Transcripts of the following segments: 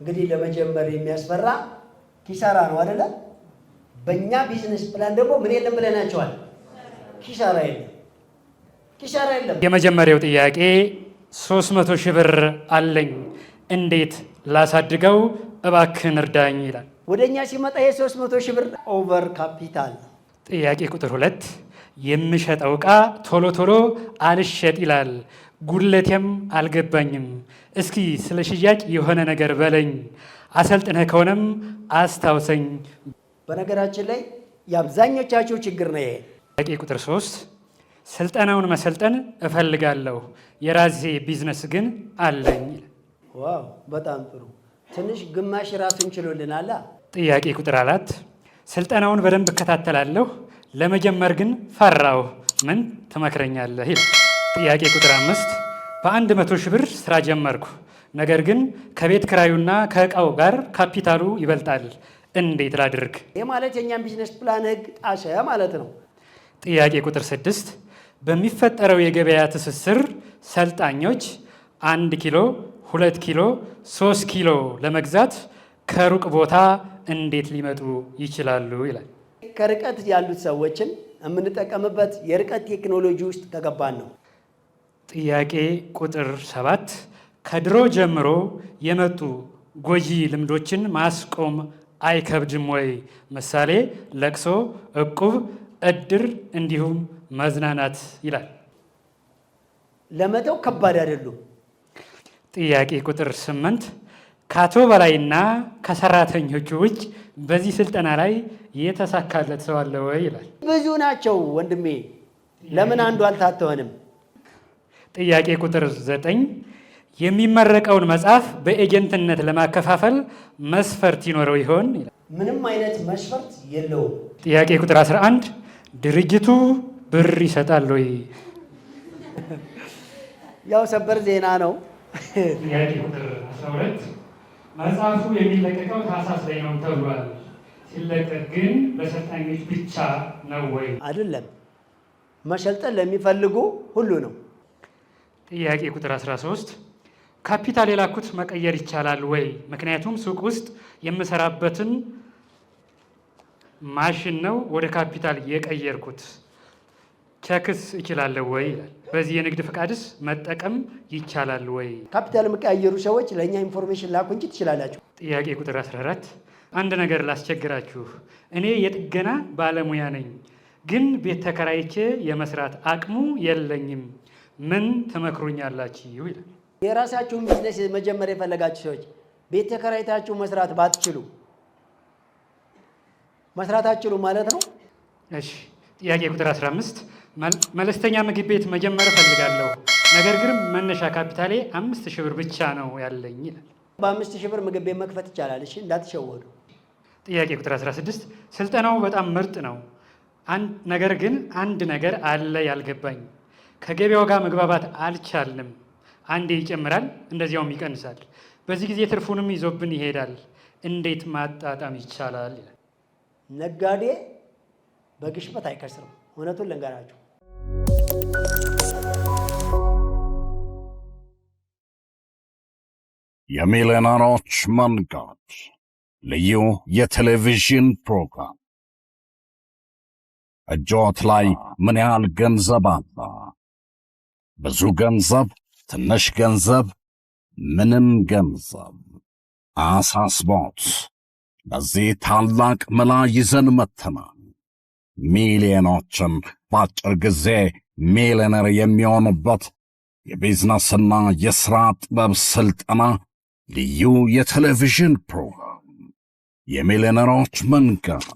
እንግዲህ ለመጀመር የሚያስፈራ ኪሳራ ነው አይደለ? በእኛ ቢዝነስ ፕላን ደግሞ ምን የለም ብለናቸዋል? ኪሳራ የለም። ኪሳራ የለም። የመጀመሪያው ጥያቄ 300 ሺህ ብር አለኝ እንዴት ላሳድገው እባክህን እርዳኝ ይላል። ወደኛ ሲመጣ የ300 ሺህ ብር ኦቨር ካፒታል። ጥያቄ ቁጥር 2 የምሸጠው ዕቃ ቶሎ ቶሎ አልሸጥ ይላል። ጉድለቴም አልገባኝም። እስኪ ስለ ሽያጭ የሆነ ነገር በለኝ። አሰልጥነህ ከሆነም አስታውሰኝ። በነገራችን ላይ የአብዛኞቻችሁ ችግር ነው ይሄ። ጥያቄ ቁጥር 3 ስልጠናውን መሰልጠን እፈልጋለሁ የራሴ ቢዝነስ ግን አለኝ። ዋው በጣም ጥሩ። ትንሽ ግማሽ ራሱን ችሎልናል። ጥያቄ ቁጥር 4 ስልጠናውን በደንብ እከታተላለሁ ለመጀመር ግን ፈራሁ ምን ትመክረኛለህ ይላል። ጥያቄ ቁጥር 5 በ100 ሺህ ብር ስራ ጀመርኩ፣ ነገር ግን ከቤት ክራዩና ከእቃው ጋር ካፒታሉ ይበልጣል፣ እንዴት ላድርግ? ይህ ማለት የእኛም ቢዝነስ ፕላን ህግ ጣሰ ማለት ነው። ጥያቄ ቁጥር 6 በሚፈጠረው የገበያ ትስስር ሰልጣኞች 1 ኪሎ 2 ኪሎ 3 ኪሎ ለመግዛት ከሩቅ ቦታ እንዴት ሊመጡ ይችላሉ ይላል። ከርቀት ያሉት ሰዎችን የምንጠቀምበት የርቀት ቴክኖሎጂ ውስጥ ከገባን ነው። ጥያቄ ቁጥር 7 ከድሮ ጀምሮ የመጡ ጎጂ ልምዶችን ማስቆም አይከብድም ወይ? ምሳሌ ለቅሶ፣ እቁብ፣ እድር እንዲሁም መዝናናት ይላል። ለመተው ከባድ አይደሉም። ጥያቄ ቁጥር 8 ከአቶ በላይና ከሰራተኞቹ ውጭ በዚህ ስልጠና ላይ የተሳካለት ሰው አለ ወይ ይላል። ብዙ ናቸው ወንድሜ፣ ለምን አንዱ አልታተወንም? ጥያቄ ቁጥር 9 የሚመረቀውን መጽሐፍ በኤጀንትነት ለማከፋፈል መስፈርት ይኖረው ይሆን ይላል። ምንም አይነት መስፈርት የለውም። ጥያቄ ቁጥር 11 ድርጅቱ ብር ይሰጣል ወይ? ያው ሰበር ዜና ነው። ጥያቄ ቁጥር 12 መጽሐፉ የሚለቀቀው ታህሳስ ላይ ነው ተብሏል። ሲለቀቅ ግን ለሰልጣኞች ብቻ ነው ወይ? አይደለም፣ መሰልጠን ለሚፈልጉ ሁሉ ነው። ጥያቄ ቁጥር 13 ካፒታል የላኩት መቀየር ይቻላል ወይ? ምክንያቱም ሱቅ ውስጥ የምሰራበትን ማሽን ነው ወደ ካፒታል የቀየርኩት፣ ቸክስ እችላለሁ ወይ ይላል። በዚህ የንግድ ፈቃድስ መጠቀም ይቻላል ወይ? ካፒታል የሚቀያየሩ ሰዎች ለእኛ ኢንፎርሜሽን ላኩ እንጂ ትችላላችሁ። ጥያቄ ቁጥር 14 አንድ ነገር ላስቸግራችሁ። እኔ የጥገና ባለሙያ ነኝ፣ ግን ቤት ተከራይቼ የመስራት አቅሙ የለኝም። ምን ትመክሩኛላችሁ ይላል። የራሳችሁን ቢዝነስ መጀመር የፈለጋችሁ ሰዎች ቤት ተከራይታችሁ መስራት ባትችሉ መስራታችሁ ማለት ነው። እሺ። ጥያቄ ቁጥር 15 መለስተኛ ምግብ ቤት መጀመር እፈልጋለሁ፣ ነገር ግን መነሻ ካፒታሌ 5000 ብር ብቻ ነው ያለኝ ይላል። በ5000 ብር ምግብ ቤት መክፈት ይቻላል። እሺ፣ እንዳትሸወዱ። ጥያቄ ቁጥር 16 ስልጠናው በጣም ምርጥ ነው፣ ነገር ግን አንድ ነገር አለ ያልገባኝ። ከገበያው ጋር መግባባት አልቻልንም። አንዴ ይጨምራል፣ እንደዚያውም ይቀንሳል። በዚህ ጊዜ ትርፉንም ይዞብን ይሄዳል። እንዴት ማጣጣም ይቻላል ይላል። ነጋዴ በግሽበት አይከስርም። እውነቱን ልንገራችሁ። የሚሊዮነሮች መንገድ ልዩ የቴሌቪዥን ፕሮግራም። እጆት ላይ ምን ያህል ገንዘብ አለ? ብዙ ገንዘብ፣ ትንሽ ገንዘብ፣ ምንም ገንዘብ አሳስቦት በዚህ ታላቅ መላ ይዘን መጥተናል። ሚሊዮኖችን በአጭር ጊዜ ሚሊዮነር የሚሆኑበት የቢዝነስና የሥራ ጥበብ ሥልጠና ልዩ የቴሌቪዥን ፕሮግራም የሚሊዮነሮች መንገድ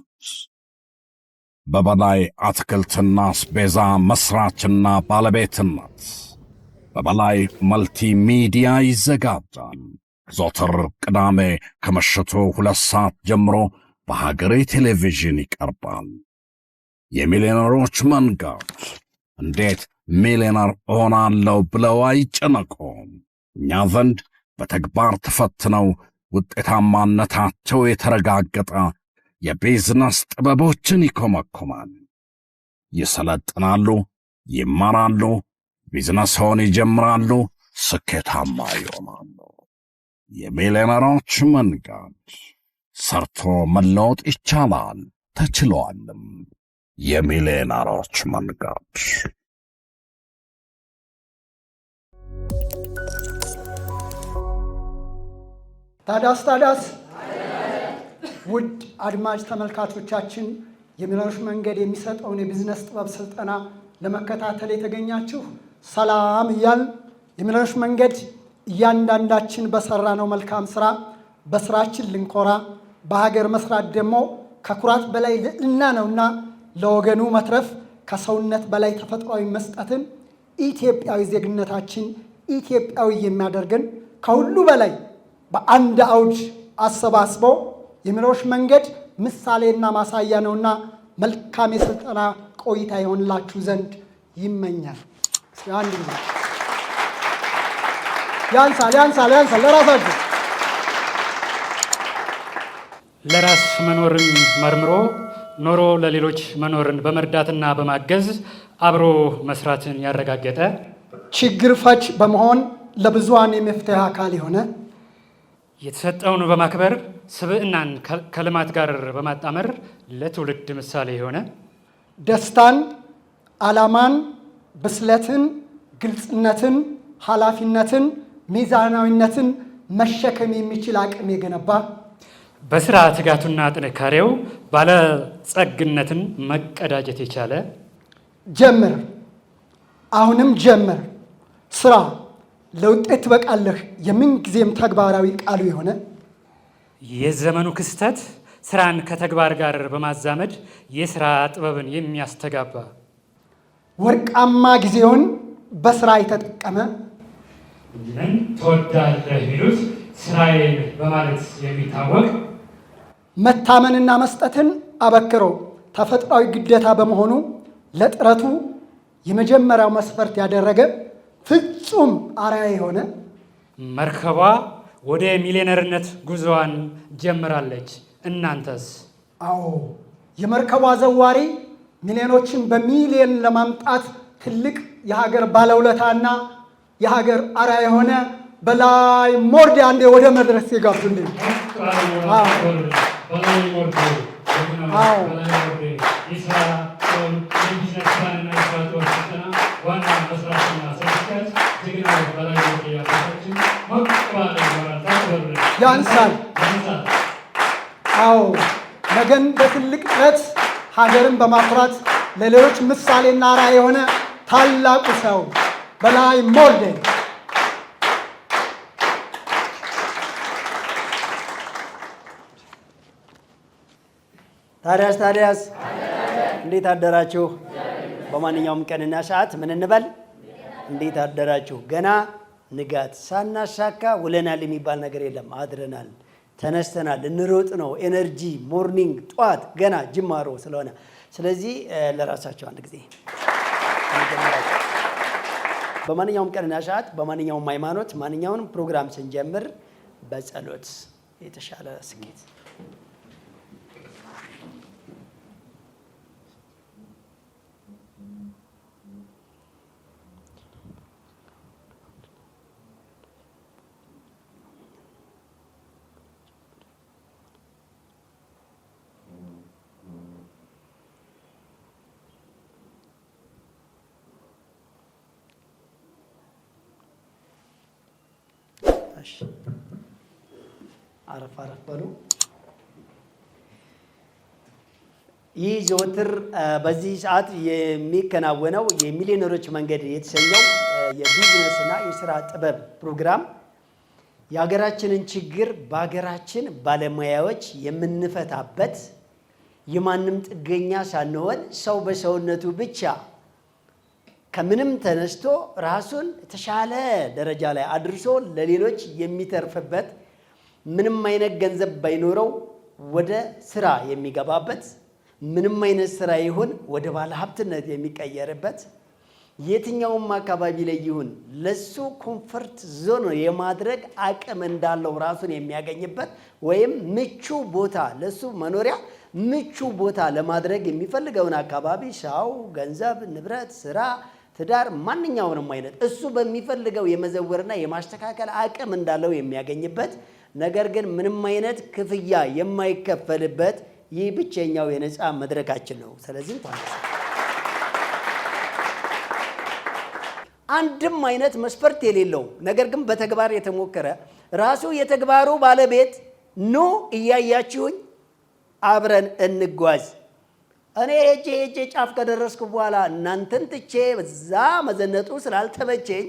በበላይ አትክልትና አስቤዛ መሥራችና ባለቤትነት በበላይ መልቲ ሚዲያ ይዘጋጃል። ዘወትር ቅዳሜ ከምሽቱ 2 ሰዓት ጀምሮ በሀገሬ ቴሌቪዥን ይቀርባል። የሚሊዮነሮች መንገድ። እንዴት ሚሊዮነር እሆናለሁ ብለው አይጨነቁም። እኛ ዘንድ በተግባር ተፈትነው ውጤታማነታቸው የተረጋገጠ የቢዝነስ ጥበቦችን ይኮመኮማል። ይሰለጥናሉ፣ ይማራሉ፣ ቢዝነስዎን ይጀምራሉ፣ ስኬታማ ይሆናሉ። የሚሊዮነሮች መንገድ። ሰርቶ መለወጥ ይቻላል፣ ተችሏልም። የሚሊዮነሮች መንገድ። ታዳስ ውድ አድማጭ ተመልካቾቻችን የሚሊዮነሮች መንገድ የሚሰጠውን የቢዝነስ ጥበብ ስልጠና ለመከታተል የተገኛችሁ ሰላም እያል የሚሊዮነሮች መንገድ እያንዳንዳችን በሰራነው መልካም ስራ በስራችን ልንኮራ በሀገር መስራት ደግሞ ከኩራት በላይ ልዕልና ነውና ለወገኑ መትረፍ ከሰውነት በላይ ተፈጥሯዊ መስጠትን ኢትዮጵያዊ ዜግነታችን ኢትዮጵያዊ የሚያደርገን ከሁሉ በላይ በአንድ አውድ አሰባስቦ የሚሊዮነሮች መንገድ ምሳሌና ማሳያ ነውና መልካም የስልጠና ቆይታ ይሆንላችሁ ዘንድ ይመኛል። ያንሳል ለራሳችሁ ለራስ መኖርን መርምሮ ኖሮ ለሌሎች መኖርን በመርዳትና በማገዝ አብሮ መስራትን ያረጋገጠ ችግር ፈች በመሆን ለብዙሃን የመፍትሄ አካል የሆነ የተሰጠውን በማክበር ስብዕናን ከልማት ጋር በማጣመር ለትውልድ ምሳሌ የሆነ ደስታን፣ ዓላማን፣ ብስለትን፣ ግልጽነትን፣ ኃላፊነትን፣ ሚዛናዊነትን መሸከም የሚችል አቅም የገነባ በስራ ትጋቱና ጥንካሬው ባለጸግነትን መቀዳጀት የቻለ ጀምር፣ አሁንም ጀምር፣ ስራ፣ ለውጤት ትበቃለህ የምንጊዜም ተግባራዊ ቃሉ የሆነ የዘመኑ ክስተት ስራን ከተግባር ጋር በማዛመድ የስራ ጥበብን የሚያስተጋባ ወርቃማ ጊዜውን በስራ የተጠቀመ ምን ትወዳለህ ቢሉት ስራዬን በማለት የሚታወቅ መታመንና መስጠትን አበክሮ ተፈጥሯዊ ግዴታ በመሆኑ ለጥረቱ የመጀመሪያው መስፈርት ያደረገ ፍጹም አርአያ የሆነ መርከቧ ወደ ሚሊዮነርነት ጉዞዋን ጀምራለች። እናንተስ? አዎ፣ የመርከቧ ዘዋሪ ሚሊዮኖችን በሚሊዮን ለማምጣት ትልቅ የሀገር ባለውለታና የሀገር አርአያ የሆነ በላይ ሞርዴ አንዴ ወደ መድረስ ይጋብዙልኝ። ያንሳል። አዎ፣ ነገን በትልቅ ጥረት ሀገርን በማፍራት ለሌሎች ምሳሌና አርአያ የሆነ ታላቁ ሰው በላይ ሞርዴ ታዲያስ እንዴት አደራችሁ? በማንኛውም ቀንና ሰዓት ምን እንበል? እንዴት አደራችሁ? ገና ንጋት ሳናሳካ ውለናል የሚባል ነገር የለም። አድረናል፣ ተነስተናል፣ እንሮጥ ነው። ኤነርጂ ሞርኒንግ ጠዋት ገና ጅማሮ ስለሆነ ስለዚህ ለራሳቸው አንድ ጊዜ በማንኛውም ቀንና ሰዓት በማንኛውም ሃይማኖት ማንኛውንም ፕሮግራም ስንጀምር በጸሎት የተሻለ ስኬት አረፍ በሉ። ይህ ዘወትር በዚህ ሰዓት የሚከናወነው የሚሊዮነሮች መንገድ የተሰኘው የቢዝነስና የስራ ጥበብ ፕሮግራም የሀገራችንን ችግር በሀገራችን ባለሙያዎች የምንፈታበት የማንም ጥገኛ ሳንሆን ሰው በሰውነቱ ብቻ ከምንም ተነስቶ ራሱን የተሻለ ደረጃ ላይ አድርሶ ለሌሎች የሚተርፍበት ምንም አይነት ገንዘብ ባይኖረው ወደ ስራ የሚገባበት ምንም አይነት ስራ ይሁን ወደ ባለ ሀብትነት የሚቀየርበት የትኛውም አካባቢ ላይ ይሁን ለሱ ኮምፈርት ዞን የማድረግ አቅም እንዳለው ራሱን የሚያገኝበት ወይም ምቹ ቦታ ለሱ መኖሪያ ምቹ ቦታ ለማድረግ የሚፈልገውን አካባቢ ሰው፣ ገንዘብ፣ ንብረት፣ ስራ ትዳር ማንኛውንም አይነት እሱ በሚፈልገው የመዘወርና የማስተካከል አቅም እንዳለው የሚያገኝበት ነገር ግን ምንም አይነት ክፍያ የማይከፈልበት ይህ ብቸኛው የነፃ መድረካችን ነው። ስለዚህ አንድም አይነት መስፈርት የሌለው ነገር ግን በተግባር የተሞከረ ራሱ የተግባሩ ባለቤት ኑ እያያችሁኝ አብረን እንጓዝ። እኔ ሄጄ ጫፍ ከደረስኩ በኋላ እናንተን ትቼ በዛ መዘነጡ ስላልተመቸኝ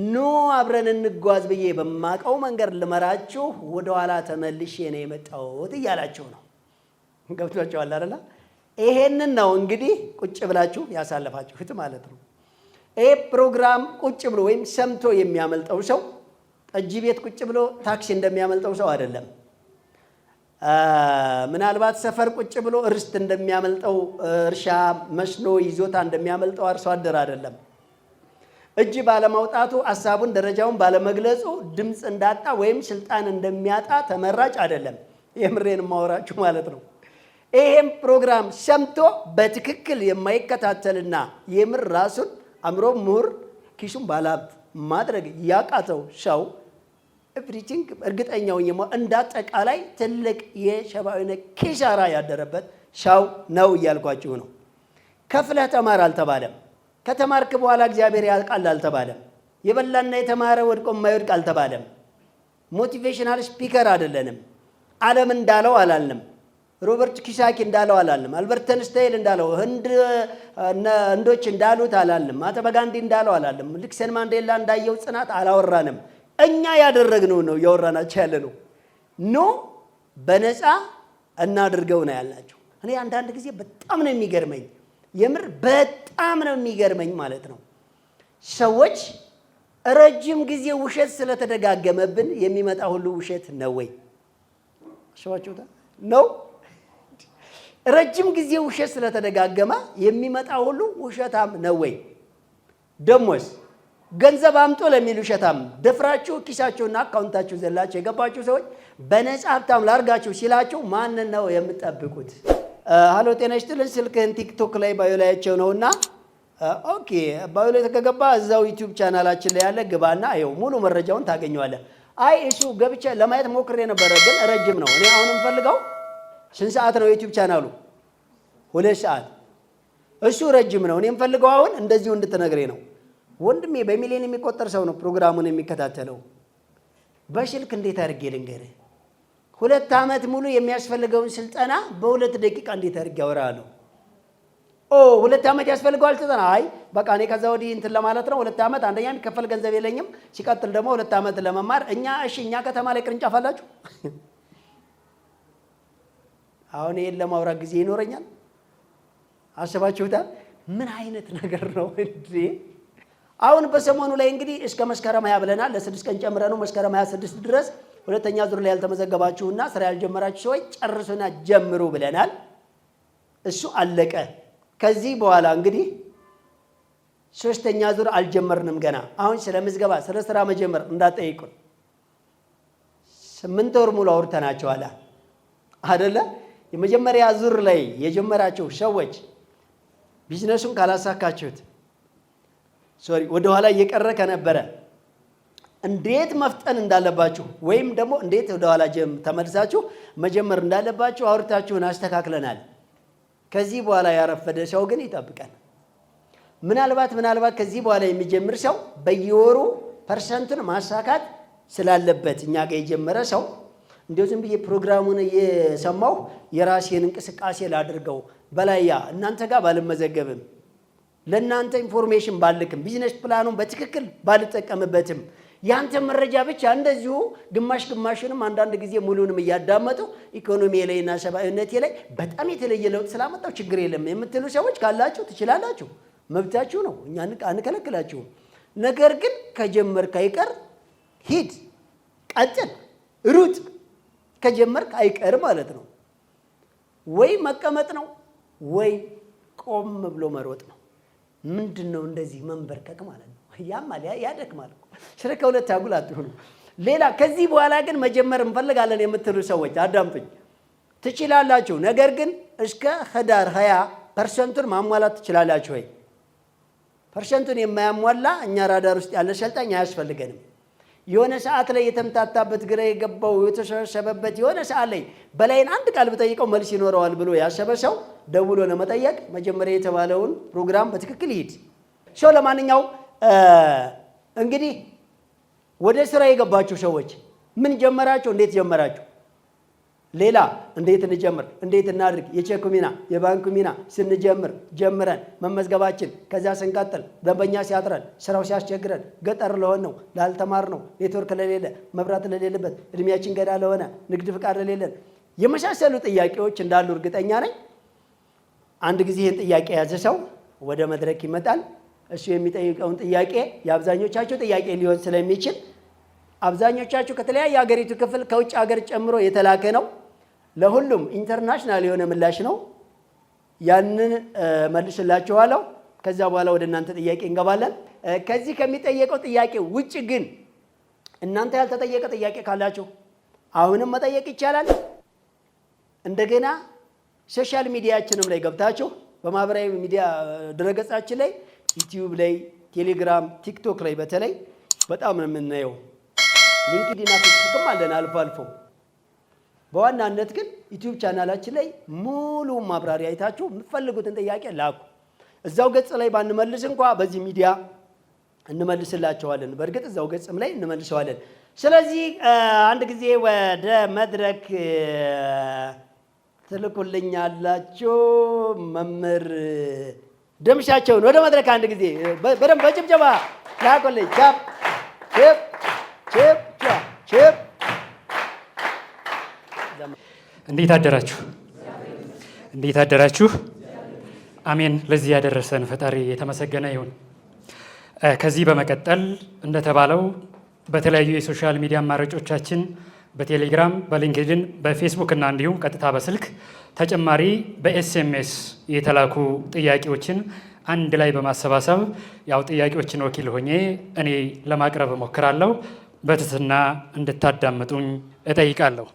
ኑ አብረን እንጓዝ ብዬ በማቀው መንገድ ልመራችሁ ወደኋላ ተመልሼ ነው የመጣሁት እያላችሁ ነው። ገብቷችኋል አይደል? ይሄንን ነው እንግዲህ ቁጭ ብላችሁ ያሳለፋችሁት ማለት ነው። ይሄ ፕሮግራም ቁጭ ብሎ ወይም ሰምቶ የሚያመልጠው ሰው ጠጅ ቤት ቁጭ ብሎ ታክሲ እንደሚያመልጠው ሰው አይደለም። ምናልባት ሰፈር ቁጭ ብሎ ርስት እንደሚያመልጠው እርሻ መስኖ ይዞታ እንደሚያመልጠው አርሶ አደር አይደለም። እጅ ባለማውጣቱ ሐሳቡን ደረጃውን ባለመግለጹ ድምፅ እንዳጣ ወይም ስልጣን እንደሚያጣ ተመራጭ አይደለም። የምሬን ማወራችሁ ማለት ነው። ይሄም ፕሮግራም ሰምቶ በትክክል የማይከታተልና የምር ራሱን አምሮ ምሁር ኪሱን ባለሀብት ማድረግ ያቃተው ሰው ኤቭሪቲንግ እርግጠኛው እንዳጠቃላይ ትልቅ የሰብአዊነት ኪሳራ ያደረበት ሰው ነው እያልኳችሁ ነው። ከፍለህ ተማር አልተባለም። ከተማርክ በኋላ እግዚአብሔር ያልቃል አልተባለም። የበላና የተማረ ወድቆ የማይወድቅ አልተባለም። ሞቲቬሽናል ስፒከር አይደለንም። ዓለም እንዳለው አላልንም። ሮበርት ኪሳኪ እንዳለው አላልንም። አልበርት አንስታይን እንዳለው ህንዶች እንዳሉት አላልንም። ማህተማ ጋንዲ እንዳለው አላልንም። ኔልሰን ማንዴላ እንዳየው ጽናት አላወራንም። እኛ ያደረግነው ነው ያወራናቸው ያለ ነው። ኖ በነፃ እናድርገው ነው ያልናቸው። እኔ አንዳንድ ጊዜ በጣም ነው የሚገርመኝ፣ የምር በጣም ነው የሚገርመኝ ማለት ነው። ሰዎች ረጅም ጊዜ ውሸት ስለተደጋገመብን የሚመጣ ሁሉ ውሸት ነው ወይ? አሽዋችሁታ ነው። ረጅም ጊዜ ውሸት ስለተደጋገመ የሚመጣ ሁሉ ውሸታም ነው ወይ? ደሞስ ገንዘብ አምጦ ለሚል ውሸታም ደፍራችሁ ኪሳችሁና አካውንታችሁ ዘላችሁ የገባችሁ ሰዎች በነፃ ሀብታም ላርጋችሁ ሲላችሁ ማንን ነው የምትጠብቁት? ሃሎ ጤና ይስጥልን። ስልክህን ቲክቶክ ላይ ባዮ ላያቸው ነውና ኦኬ፣ ባዮ ላይ ከገባ እዛው ዩቲዩብ ቻናላችን ላይ ያለ ግባና ይኸው ሙሉ መረጃውን ታገኘዋለህ። አይ እሱ ገብቼ ለማየት ሞክሬ ነበረ ግን ረጅም ነው። እኔ አሁን የምፈልገው ስንት ሰዓት ነው ዩቲዩብ ቻናሉ? 2 ሰዓት። እሱ ረጅም ነው። እኔ የምፈልገው አሁን እንደዚሁ እንድትነግሬ ነው። ወንድሜ በሚሊዮን የሚቆጠር ሰው ነው ፕሮግራሙን የሚከታተለው። በስልክ እንዴት አድርጌ ልንገርህ? 2 ዓመት ሙሉ የሚያስፈልገውን ስልጠና በ2 ደቂቃ እንዴት አድርጌ አወራለሁ? 2 ዓመት ያስፈልገዋል ስልጠና? አይ በቃ እኔ ከዛ ወዲህ እንትን ለማለት ነው 2 ዓመት። አንደኛ የሚከፈል ገንዘብ የለኝም፣ ሲቀጥል ደግሞ 2 ዓመት ለመማር። እኛ ከተማ ላይ ቅርንጫፍ አላችሁ? አሁን ይሄን ለማውራት ጊዜ ይኖረኛል? አስባችሁታል? ምን አይነት ነገር ነው እንዴ? አሁን በሰሞኑ ላይ እንግዲህ እስከ መስከረም 20 ብለናል። ለ6 ቀን ጨምረን ነው መስከረም 26 ድረስ ሁለተኛ ዙር ላይ ያልተመዘገባችሁና ስራ ያልጀመራችሁ ሰዎች ጨርሱና ጀምሩ ብለናል። እሱ አለቀ። ከዚህ በኋላ እንግዲህ 3ኛ ዙር አልጀመርንም ገና። አሁን ስለ ምዝገባ ስለ ስራ መጀመር እንዳትጠይቁን። 8 ወር ሙሉ አውርተናቸዋል አይደለ? የመጀመሪያ ዙር ላይ የጀመራችሁ ሰዎች ቢዝነሱን ካላሳካችሁት ወደ ኋላ እየቀረ ከነበረ እንዴት መፍጠን እንዳለባችሁ ወይም ደግሞ እንዴት ወደ ኋላ ተመልሳችሁ መጀመር እንዳለባችሁ አውርታችሁን አስተካክለናል። ከዚህ በኋላ ያረፈደ ሰው ግን ይጠብቀን። ምናልባት ከዚህ በኋላ የሚጀምር ሰው በየወሩ ፐርሰንቱን ማሳካት ስላለበት እኛ ጋር የጀመረ ሰው እንዲሁ ዝም ብዬ ፕሮግራሙን እየሰማሁ የራሴን እንቅስቃሴ ላድርገው በላያ እናንተ ጋር ባልመዘገብም ለእናንተ ኢንፎርሜሽን ባልክም ቢዝነስ ፕላኑን በትክክል ባልጠቀምበትም ያንተ መረጃ ብቻ እንደዚሁ ግማሽንም አንዳንድ ጊዜ ሙሉንም እያዳመጡ ኢኮኖሚ ላይና ሰብአዊነት ላይ በጣም የተለየ ለውጥ ስላመጣው ችግር የለም የምትሉ ሰዎች ካላችሁ ትችላላችሁ፣ መብታችሁ ነው። እኛ አንከለክላችሁም። ነገር ግን ከጀመርክ አይቀር ሂድ፣ ቀጥል፣ ሩጥ። ከጀመርክ አይቀር ማለት ነው። ወይ መቀመጥ ነው ወይ ቆም ብሎ መሮጥ ነው። ምንድነው እንደዚህ መንበርከክ ማለት ነው? ያማል ያደክማል። ስለ ከሁለት አጉል አትሆኑ። ሌላ ከዚህ በኋላ ግን መጀመር እንፈልጋለን የምትሉ ሰዎች አዳምጡኝ፣ ትችላላችሁ። ነገር ግን እስከ ህዳር 20% ማሟላት ትችላላችሁ ወይ? ፐርሰንቱን የማያሟላ እኛ ራዳር ውስጥ ያለ ሰልጣኝ አያስፈልገንም። የሆነ ሰዓት ላይ የተምታታበት ግራ የገባው የተሸበሸበበት የሆነ ሰዓት ላይ በላይን አንድ ቃል ብጠይቀው መልስ ይኖረዋል ብሎ ያሰበ ሰው ደውሎ ለመጠየቅ መጀመሪያ የተባለውን ፕሮግራም በትክክል ይሂድ። ሰው ለማንኛው እንግዲህ ወደ ስራ የገባችሁ ሰዎች ምን ጀመራችሁ? እንዴት ጀመራችሁ? ሌላ እንዴት እንጀምር፣ እንዴት እናድርግ፣ የቼኩ ሚና የባንኩ ሚና ስንጀምር ጀምረን መመዝገባችን፣ ከዚያ ስንቀጥል ደንበኛ ሲያጥረን፣ ስራው ሲያስቸግረን፣ ገጠር ለሆን ነው፣ ላልተማር ነው፣ ኔትወርክ ለሌለ፣ መብራት ለሌለበት፣ እድሜያችን ገዳ ለሆነ፣ ንግድ ፍቃድ ለሌለን የመሳሰሉ ጥያቄዎች እንዳሉ እርግጠኛ ነኝ። አንድ ጊዜ ይህን ጥያቄ የያዘ ሰው ወደ መድረክ ይመጣል። እሱ የሚጠይቀውን ጥያቄ የአብዛኞቻችሁ ጥያቄ ሊሆን ስለሚችል አብዛኞቻችሁ ከተለያየ ሀገሪቱ ክፍል ከውጭ ሀገር ጨምሮ የተላከ ነው። ለሁሉም ኢንተርናሽናል የሆነ ምላሽ ነው። ያንን መልስላችኋለሁ። ከዛ በኋላ ወደ እናንተ ጥያቄ እንገባለን። ከዚህ ከሚጠየቀው ጥያቄ ውጭ ግን እናንተ ያልተጠየቀ ጥያቄ ካላችሁ አሁንም መጠየቅ ይቻላል። እንደገና ሶሻል ሚዲያችንም ላይ ገብታችሁ በማህበራዊ ሚዲያ ድረገጻችን ላይ ዩቲዩብ ላይ፣ ቴሌግራም፣ ቲክቶክ ላይ በተለይ በጣም ነው የምናየው። ሊንክድኢን፣ ፌስቡክም አለን አልፎ አልፎ። በዋናነት ግን ዩቲዩብ ቻናላችን ላይ ሙሉ ማብራሪያ አይታችሁ የምትፈልጉትን ጥያቄ ላኩ። እዛው ገጽ ላይ ባንመልስ እንኳ በዚህ ሚዲያ እንመልስላቸዋለን። በእርግጥ እዛው ገጽም ላይ እንመልሰዋለን። ስለዚህ አንድ ጊዜ ወደ መድረክ ትልኩልኛላችሁ መምህር ደምሻቸውን ወደ መድረክ አንድ ጊዜ በደንብ በጭብጨባ ላኩልኝ። ቻፕ ቺፕ ቺፕ ቺፕ። እንዴት አደራችሁ? እንዴት አደራችሁ? አሜን። ለዚህ ያደረሰን ፈጣሪ የተመሰገነ ይሁን። ከዚህ በመቀጠል እንደተባለው በተለያዩ የሶሻል ሚዲያ አማራጮቻችን በቴሌግራም፣ በሊንክድን፣ በፌስቡክ እና እንዲሁም ቀጥታ በስልክ ተጨማሪ በኤስኤምኤስ የተላኩ ጥያቄዎችን አንድ ላይ በማሰባሰብ ያው ጥያቄዎችን ወኪል ሆኜ እኔ ለማቅረብ እሞክራለሁ። በትህትና እንድታዳምጡኝ እጠይቃለሁ።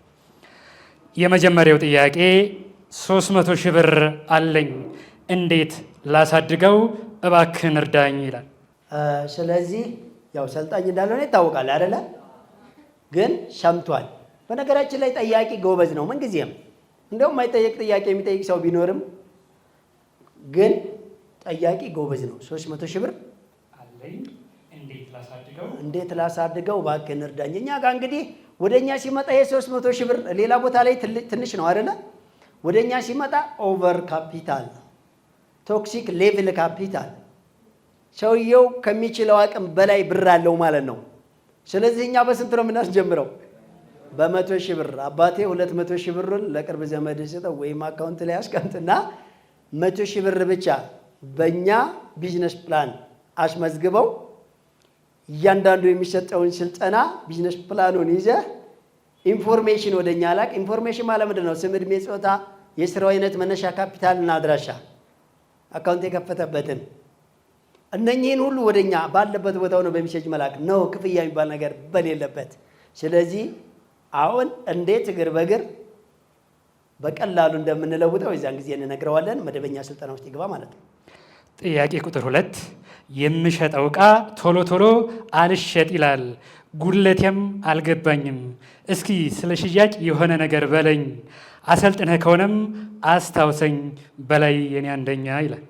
የመጀመሪያው ጥያቄ 300 ሺህ ብር አለኝ፣ እንዴት ላሳድገው እባክህን እርዳኝ ይላል። ስለዚህ ያው ሰልጣኝ እንዳልሆነ ይታወቃል አይደለ? ግን ሰምቷል። በነገራችን ላይ ጠያቂ ጎበዝ ነው ምንጊዜም። እንደውም የማይጠየቅ ጥያቄ የሚጠይቅ ሰው ቢኖርም ግን ጠያቂ ጎበዝ ነው። 300 ሺህ ብር አለኝ፣ እንዴት ላሳድገው እባክህን እርዳኝ። እኛ ጋር እንግዲህ ወደ እኛ ሲመጣ የ300 ሺህ ብር ሌላ ቦታ ላይ ትንሽ ነው አይደለ? ወደ እኛ ሲመጣ ኦቨር ካፒታል፣ ቶክሲክ ሌቭል ካፒታል፣ ሰውየው ከሚችለው አቅም በላይ ብር አለው ማለት ነው። ስለዚህ እኛ በስንት ነው የምናስጀምረው? በ100 ሺህ ብር። አባቴ 200 ሺህ ብሩን ለቅርብ ዘመድ ስጠው ወይም አካውንት ላይ አስቀምጥና 100 ሺህ ብር ብቻ በእኛ ቢዝነስ ፕላን አስመዝግበው እያንዳንዱ የሚሰጠውን ስልጠና ቢዝነስ ፕላኑን ይዘህ ኢንፎርሜሽን ወደ እኛ ላክ። ኢንፎርሜሽን ማለት ምንድን ነው? ስም፣ ዕድሜ፣ ጾታ፣ የስራው አይነት፣ መነሻ ካፒታልና አድራሻ፣ አካውንት የከፈተበትን እነኚህን ሁሉ ወደኛ ባለበት ቦታው ነው በሚሴጅ መላክ ነው፣ ክፍያ የሚባል ነገር በሌለበት። ስለዚህ አሁን እንዴት እግር በእግር በቀላሉ እንደምንለውጠው የዛን ጊዜ እንነግረዋለን። መደበኛ ስልጠና ውስጥ ይግባ ማለት ነው። ጥያቄ ቁጥር 2 የምሸጠው ዕቃ ቶሎ ቶሎ አልሸጥ ይላል፣ ጉድለቴም አልገባኝም። እስኪ ስለ ሽያጭ የሆነ ነገር በለኝ፣ አሰልጥነህ ከሆነም አስታውሰኝ በላይ የኔ አንደኛ ይላል።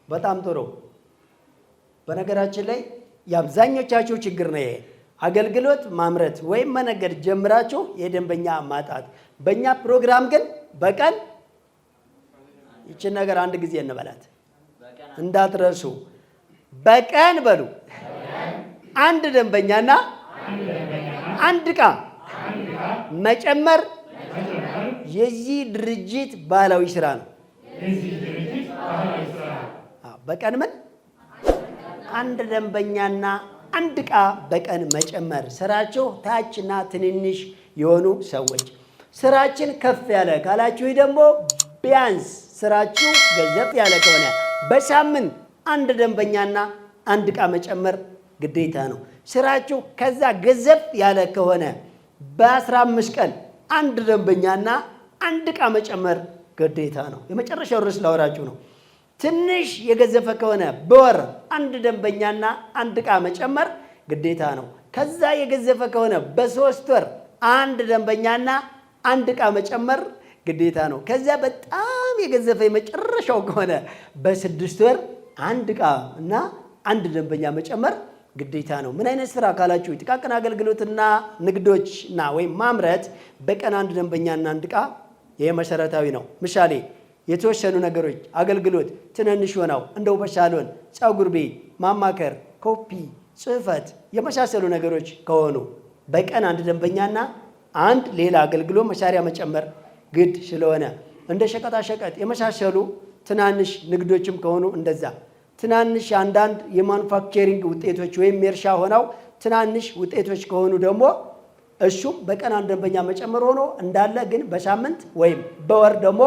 በጣም ጥሩ። በነገራችን ላይ የአብዛኞቻችሁ ችግር ነው ይሄ። አገልግሎት ማምረት ወይም መነገድ ጀምራችሁ የደንበኛ ማጣት። በእኛ ፕሮግራም ግን በቀን ይችን ነገር አንድ ጊዜ እንበላት እንዳትረሱ። በቀን በሉ አንድ ደንበኛና አንድ ዕቃ መጨመር የዚህ ድርጅት ባህላዊ ስራ ነው። በቀን ምን አንድ ደንበኛና አንድ ዕቃ በቀን መጨመር። ስራችሁ ታችና ትንንሽ የሆኑ ሰዎች ስራችን ከፍ ያለ ካላችሁ ደግሞ ቢያንስ ስራችሁ ገዘፍ ያለ ከሆነ በሳምንት አንድ ደንበኛና አንድ ዕቃ መጨመር ግዴታ ነው። ስራችሁ ከዛ ገዘፍ ያለ ከሆነ በ15 ቀን አንድ ደንበኛና አንድ ዕቃ መጨመር ግዴታ ነው። የመጨረሻው ርዕስ ላወራችሁ ነው። ትንሽ የገዘፈ ከሆነ በወር አንድ ደንበኛና አንድ ዕቃ መጨመር ግዴታ ነው። ከዛ የገዘፈ ከሆነ በ3 ወር አንድ ደንበኛና አንድ ዕቃ መጨመር ግዴታ ነው። ከዚያ በጣም የገዘፈ የመጨረሻው ከሆነ በ6 ወር አንድ ዕቃ እና አንድ ደንበኛ መጨመር ግዴታ ነው። ምን አይነት ስራ ካላችሁ ጥቃቅን አገልግሎትና ንግዶችና ወይም ማምረት በቀን አንድ ደንበኛና አንድ ዕቃ ይሄ መሰረታዊ ነው። ምሳሌ የተወሰኑ ነገሮች አገልግሎት ትንንሽ ሆነው እንደው በሳሎን፣ ፀጉር ቤት፣ ማማከር፣ ኮፒ፣ ጽህፈት የመሳሰሉ ነገሮች ከሆኑ በቀን አንድ ደንበኛና አንድ ሌላ አገልግሎት መሳሪያ መጨመር ግድ ስለሆነ እንደ ሸቀጣሸቀጥ የመሳሰሉ ትናንሽ ንግዶችም ከሆኑ እንደዛ ትናንሽ አንዳንድ የማኑፋክቸሪንግ ውጤቶች ወይም የእርሻ ሆነው ትናንሽ ውጤቶች ከሆኑ ደግሞ እሱም በቀን አንድ ደንበኛ መጨመር ሆኖ እንዳለ ግን በሳምንት ወይም በወር ደግሞ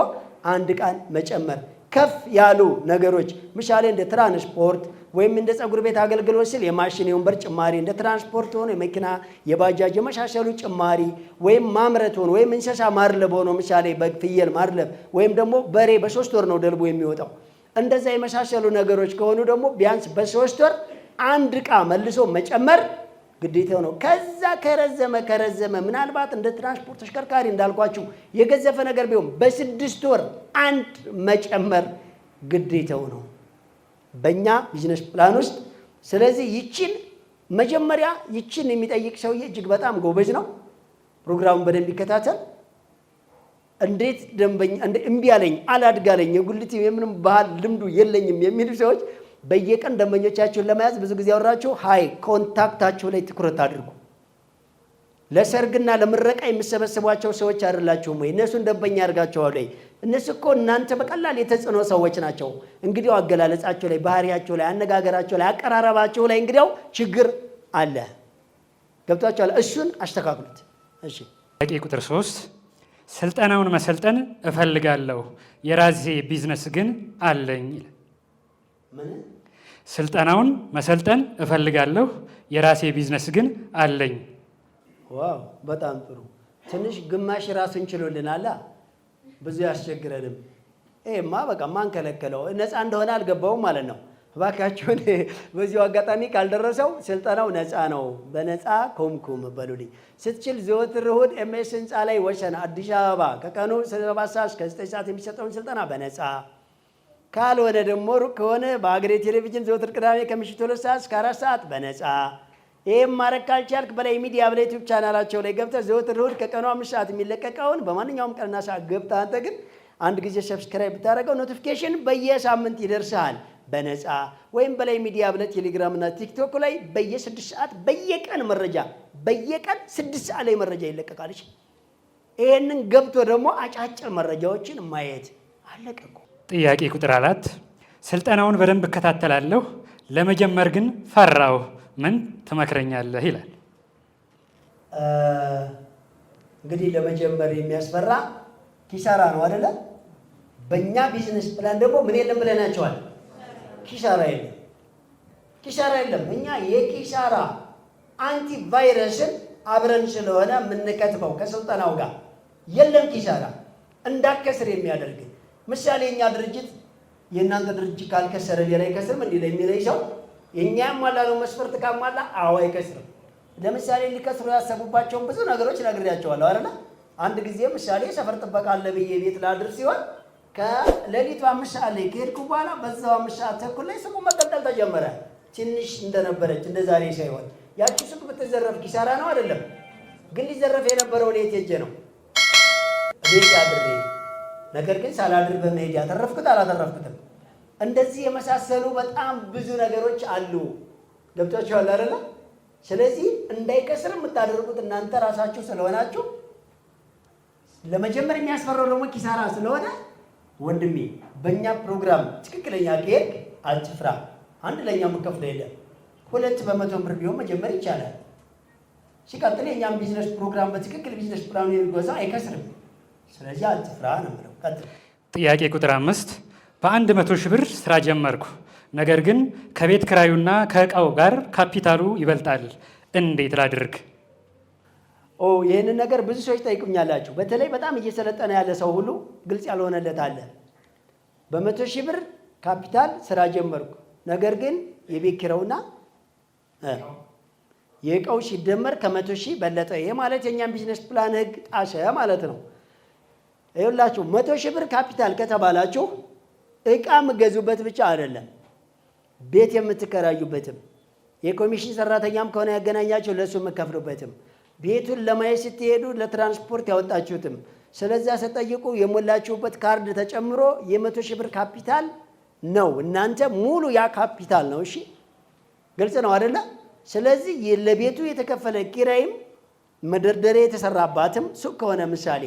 አንድ ቀን መጨመር። ከፍ ያሉ ነገሮች ምሳሌ እንደ ትራንስፖርት ወይም እንደ ፀጉር ቤት አገልግሎት ስል የማሽን የወንበር ጭማሪ፣ እንደ ትራንስፖርት ሆኖ የመኪና የባጃጅ የመሳሰሉ ጭማሪ ወይም ማምረት ሆኖ ወይም እንስሳ ማርለብ ሆኖ ምሳሌ በፍየል ማርለብ ወይም ደግሞ በሬ በ3 ወር ነው ደልቦ የሚወጣው። እንደዛ የመሳሰሉ ነገሮች ከሆኑ ደግሞ ቢያንስ በ3 ወር አንድ ዕቃ መልሶ መጨመር ግዴታው ነው። ከዛ ከረዘመ ምናልባት እንደ ትራንስፖርት ተሽከርካሪ እንዳልኳችሁ የገዘፈ ነገር ቢሆን በ6 ወር አንድ መጨመር ግዴታው ነው በእኛ ቢዝነስ ፕላን ውስጥ። ስለዚህ መጀመሪያ ይችን የሚጠይቅ ሰውዬ እጅግ በጣም ጎበዝ ነው። ፕሮግራሙን በደንብ ይከታተል። እንዴት ደንበኛ እምቢ አለኝ አላድጋለኝ የጉልት የምንም ባህል ልምዱ የለኝም የሚሉ ሰዎች በየቀን ደንበኞቻችሁን ለመያዝ ብዙ ጊዜ ያወራችሁ ኮንታክታችሁ ላይ ትኩረት አድርጉ። ለሰርግና ለምረቃ የሚሰበስቧቸው ሰዎች አይደላችሁም ወይ? እነሱን ደንበኛ ያድርጋቸዋል ወይ? እነሱ እኮ እናንተ በቀላል የተጽዕኖ ሰዎች ናቸው። እንግዲያው አገላለጻቸው ላይ፣ ባህሪያቸው ላይ፣ አነጋገራቸው ላይ፣ አቀራረባቸው ላይ እንግዲያው ችግር አለ። ገብቷችኋል? እሱን አስተካክሉት። እሺ። ቁጥር 3 ስልጠናውን መሰልጠን እፈልጋለሁ የራሴ ቢዝነስ ግን አለኝ። ስልጠናውን መሰልጠን እፈልጋለሁ የራሴ ቢዝነስ ግን አለኝ። ዋው በጣም ጥሩ። ትንሽ ግማሽ ራሱን ችሎልናል። ብዙ ያስቸግረንም። ይሄማ በቃ ማን ከለከለው? ነፃ እንደሆነ አልገባውም ማለት ነው። እባካችሁን በዚሁ አጋጣሚ ካልደረሰው ስልጠናው ነፃ ነው። በነፃ ኮምኩም በሉልኝ። ስትችል ዘወትር እሑድ ኤምኤስ ህንፃ ላይ ወሰን አዲስ አበባ ከቀኑ 7 ሰዓት እስከ 9 ሰዓት የሚሰጠውን ስልጠና በነፃ ካልሆነ ደግሞ ሩቅ ከሆነ በሀገሬ ቴሌቪዥን ዘወትር ቅዳሜ ከምሽቱ 2 ሰዓት እስከ 4 ሰዓት በነፃ። ይህም ማድረግ ካልቻልክ በላይ ሚዲያ በዩቲዩብ ቻናላቸው ላይ ገብተህ ዘወትር እሑድ ከቀኑ 5 ሰዓት የሚለቀቀውን በማንኛውም ቀንና ሰዓት ገብተህ አንተ ግን አንድ ጊዜ ሰብስክራይብ ብታደርገው ኖቲፊኬሽን በየሳምንት ይደርሳል በነፃ። ወይም በላይ ሚዲያ ብለህ ቴሌግራም እና ቲክቶክ ላይ በየ6 ሰዓት በየቀን መረጃ በየቀን 6 ሰዓት ላይ መረጃ ይለቀቃል። ይሄንን ገብቶ ደግሞ አጫጭር መረጃዎችን ማየት አለቀ እኮ። ጥያቄ ቁጥር 4 ስልጠናውን በደንብ እከታተላለሁ ለመጀመር ግን ፈራሁ ምን ትመክረኛለህ ይላል። እንግዲህ ለመጀመር የሚያስፈራ ኪሳራ ነው አይደለ? በእኛ ቢዝነስ ፕላን ደግሞ ምን የለም ብለናቸዋል? ኪሳራ የለም። ኪሳራ የለም። እኛ የኪሳራ አንቲ ቫይረስን አብረን ስለሆነ የምንከትበው ከስልጠናው ጋር የለም ኪሳራ እንዳከስር የሚያደርግ ምሳሌ እኛ ድርጅት የእናንተ ድርጅት ካልከሰረ ሌላ አይከስርም እንዲህ ለሚለኝ ሰው የእኛ ያሟላነው መስፈርት ካሟላ አዎ አይከስርም። ለምሳሌ ሊከስሩ ያሰቡባቸውን ብዙ ነገሮች ነግሬያቸዋለሁ አይደለ? አንድ ጊዜ ምሳሌ ሰፈር ጥበቃ አለ ብዬ ቤት ላድር ሲሆን ከሌሊቱ 5 ሰዓት ላይ ከሄድኩ በኋላ በዛው 5 ሰዓት ተኩል ላይ ሱቁ መቀጠል ተጀመረ። ትንሽ እንደነበረች እንደ ዛሬ ሳይሆን ያቺ ሱቅ ብትዘረፍ ኪሳራ ነው አይደለም? ግን ሊዘረፍ የነበረው እኔ የት ሄጄ ነው? ቤት አድሬ። ነገር ግን ሳላድር በመሄድ ያተረፍኩት አላተረፍኩትም። እንደዚህ የመሳሰሉ በጣም ብዙ ነገሮች አሉ። ገብቷችኋል አይደለ? ስለዚህ እንዳይከስር የምታደርጉት እናንተ ራሳችሁ ስለሆናችሁ ለመጀመር የሚያስፈራው ደግሞ ኪሳራ ስለሆነ ወንድሜ በእኛ ፕሮግራም ትክክለኛ ከሄድ አትፍራ። አንድ ለኛ የምከፍለው የለም። 2% ብር ቢሆን መጀመር ይቻላል። ሲቀጥል የእኛም ቢዝነስ ፕሮግራም በትክክል ቢዝነስ ፕላኑ የሚጓዛ አይከስርም። ስለዚህ አትፍራ ነው የምለው። ቀጥል። ጥያቄ ቁጥር 5 በ100 ሺህ ብር ስራ ጀመርኩ። ነገር ግን ከቤት ክራዩና ከእቃው ጋር ካፒታሉ ይበልጣል። እንዴት ላድርግ? ይህንን ነገር ብዙ ሰዎች ጠይቁኛላችሁ። በተለይ በጣም እየሰለጠነ ያለ ሰው ሁሉ ግልጽ ያልሆነለት አለ። በ100 ሺህ ብር ካፒታል ስራ ጀመርኩ። ነገር ግን የቤት ኪራዩና የእቃው ሲደመር ከ100,000 በለጠ። ይሄ ማለት የኛን ቢዝነስ ፕላን ህግ ጣሰ ማለት ነው። ይኸውላችሁ 100,000 ብር ካፒታል ከተባላችሁ እቃ የምገዙበት ብቻ አይደለም፣ ቤት የምትከራዩበትም፣ የኮሚሽን ሰራተኛም ከሆነ ያገናኛቸው ለሱ የምከፍሉበትም፣ ቤቱን ለማየት ስትሄዱ ለትራንስፖርት ያወጣችሁትም፣ ስለዚያ ስጠይቁ የሞላችሁበት ካርድ ተጨምሮ የ100,000 ብር ካፒታል ነው። እናንተ ሙሉ ያ ካፒታል ነው። እሺ ግልጽ ነው አይደለ? ስለዚህ ለቤቱ የተከፈለ ኪራይም መደርደሪያ የተሰራባትም ሱቅ ከሆነ ምሳሌ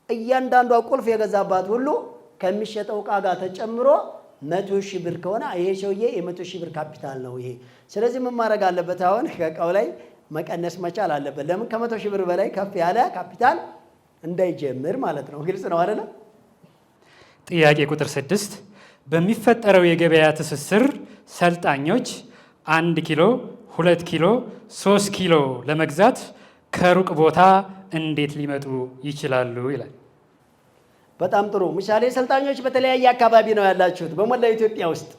እያንዳንዷ ቁልፍ የገዛባት ሁሉ ከሚሸጠው ዕቃ ጋር ተጨምሮ 100,000 ብር ከሆነ ይሄ ሰውዬ የ100,000 ብር ካፒታል ነው ይሄ። ስለዚህ ምን ማድረግ አለበት? አሁን ከዕቃው ላይ መቀነስ መቻል አለበት። ለምን? ከ100,000 ብር በላይ ከፍ ያለ ካፒታል እንዳይጀምር ማለት ነው። ግልጽ ነው አይደለ? ጥያቄ ቁጥር 6 በሚፈጠረው የገበያ ትስስር ሰልጣኞች 1 ኪሎ፣ 2 ኪሎ፣ 3 ኪሎ ለመግዛት ከሩቅ ቦታ እንዴት ሊመጡ ይችላሉ ይላል። በጣም ጥሩ። ምሳሌ ሰልጣኞች በተለያየ አካባቢ ነው ያላችሁት በሞላ ኢትዮጵያ ውስጥ።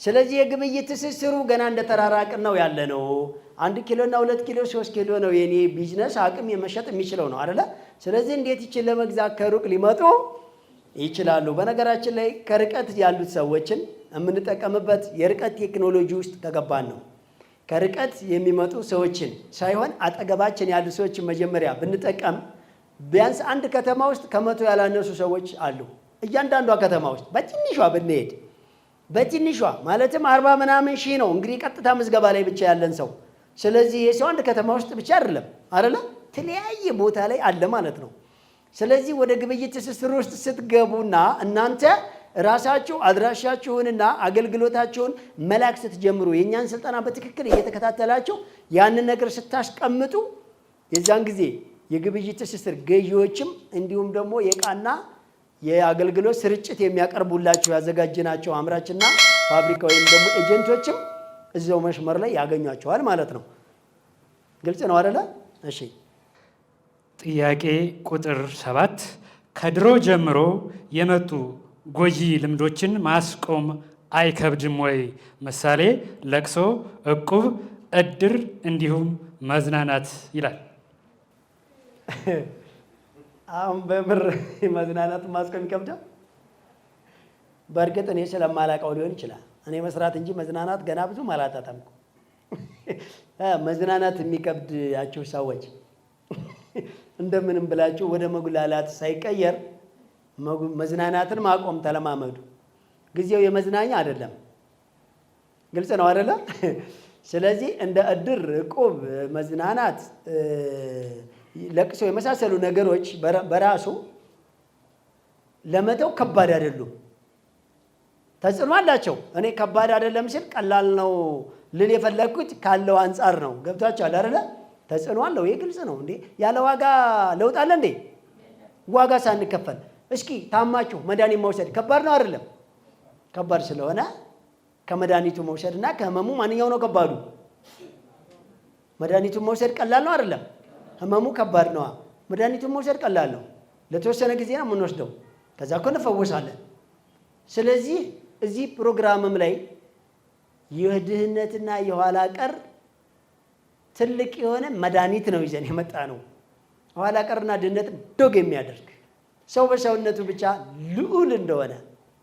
ስለዚህ የግብይት ትስስሩ ገና እንደተራራቅን ነው ያለ ነው። 1 ኪሎ እና 2 ኪሎ 3 ኪሎ ነው የኔ ቢዝነስ አቅም የመሸጥ የሚችለው ነው አይደለ? ስለዚህ እንዴት ይችል ለመግዛት ከሩቅ ሊመጡ ይችላሉ? በነገራችን ላይ ከርቀት ያሉት ሰዎችን የምንጠቀምበት የርቀት ቴክኖሎጂ ውስጥ ከገባን ነው። ከርቀት የሚመጡ ሰዎችን ሳይሆን አጠገባችን ያሉ ሰዎችን መጀመሪያ ብንጠቀም ቢያንስ አንድ ከተማ ውስጥ ከ100 ያላነሱ ሰዎች አሉ። እያንዳንዷ ከተማ ውስጥ በትንሿ ብንሄድ በትንሿ ማለትም 40 ምናምን ሺህ ነው እንግዲህ ቀጥታ ምዝገባ ላይ ብቻ ያለን ሰው። ስለዚህ የሰው አንድ ከተማ ውስጥ ብቻ አይደለም አይደለ? ተለያየ ቦታ ላይ አለ ማለት ነው። ስለዚህ ወደ ግብይት ትስስር ውስጥ ስትገቡና እናንተ ራሳችሁ አድራሻችሁንና አገልግሎታችሁን መላክ ስትጀምሩ የእኛን ስልጠና በትክክል እየተከታተላችሁ ያንን ነገር ስታስቀምጡ የዛን ጊዜ የግብይት ትስስር ገዢዎችም እንዲሁም ደግሞ የዕቃና የአገልግሎት ስርጭት የሚያቀርቡላችሁ ያዘጋጅናቸው አምራችና ፋብሪካ ወይም ደግሞ ኤጀንቶችም እዛው መስመር ላይ ያገኟቸዋል ማለት ነው። ግልጽ ነው አይደለ? እሺ። ጥያቄ ቁጥር 7 ከድሮ ጀምሮ የመጡ ጎጂ ልምዶችን ማስቆም አይከብድም ወይ? ምሳሌ ለቅሶ፣ እቁብ፣ እድር እንዲሁም መዝናናት ይላል። አሁን በምር መዝናናት ማስቆም ይከብዳል? በእርግጥ እኔ ስለማላውቀው ሊሆን ይችላል። እኔ መስራት እንጂ መዝናናት ገና ብዙ አላጣጣምኩ። መዝናናት የሚከብዳችሁ ሰዎች እንደምንም ብላችሁ ወደ መጉላላት ሳይቀየር መዝናናትን ማቆም ተለማመዱ። ጊዜው የመዝናኛ አይደለም። ግልጽ ነው አይደለም? ስለዚህ እንደ እድር፣ እቁብ፣ መዝናናት፣ ለቅሶ የመሳሰሉ ነገሮች በራሱ ለመተው ከባድ አይደሉም። ተጽዕኖ አላቸው። እኔ ከባድ አይደለም ሲል ቀላል ነው ልል የፈለግኩት ካለው አንጻር ነው። ገብቷችኋል አይደለ? ተጽዕኖ አለው። ይህ ግልጽ ነው። እንዴ ያለ ዋጋ ለውጥ አለ እንዴ? ዋጋ ሳንከፈል እስኪ ታማችሁ መድኃኒት መውሰድ ከባድ ነው አይደለም? ከባድ ስለሆነ ከመድኃኒቱ መውሰድና ከህመሙ ማንኛው ነው ከባዱ? መድኃኒቱን መውሰድ ቀላል ነው አይደለም? ህመሙ ከባድ ነዋ። መድኃኒቱን መውሰድ ቀላል ነው። ለተወሰነ ጊዜ ነው የምንወስደው፣ ከዛ እኮ እንፈወሳለን። ስለዚህ እዚህ ፕሮግራምም ላይ የድህነትና የኋላ ቀር ትልቅ የሆነ መድኃኒት ነው ይዘን የመጣ ነው። ኋላ ቀርና ድህነት ዶግ የሚያደርግ ሰው በሰውነቱ ብቻ ልዑል እንደሆነ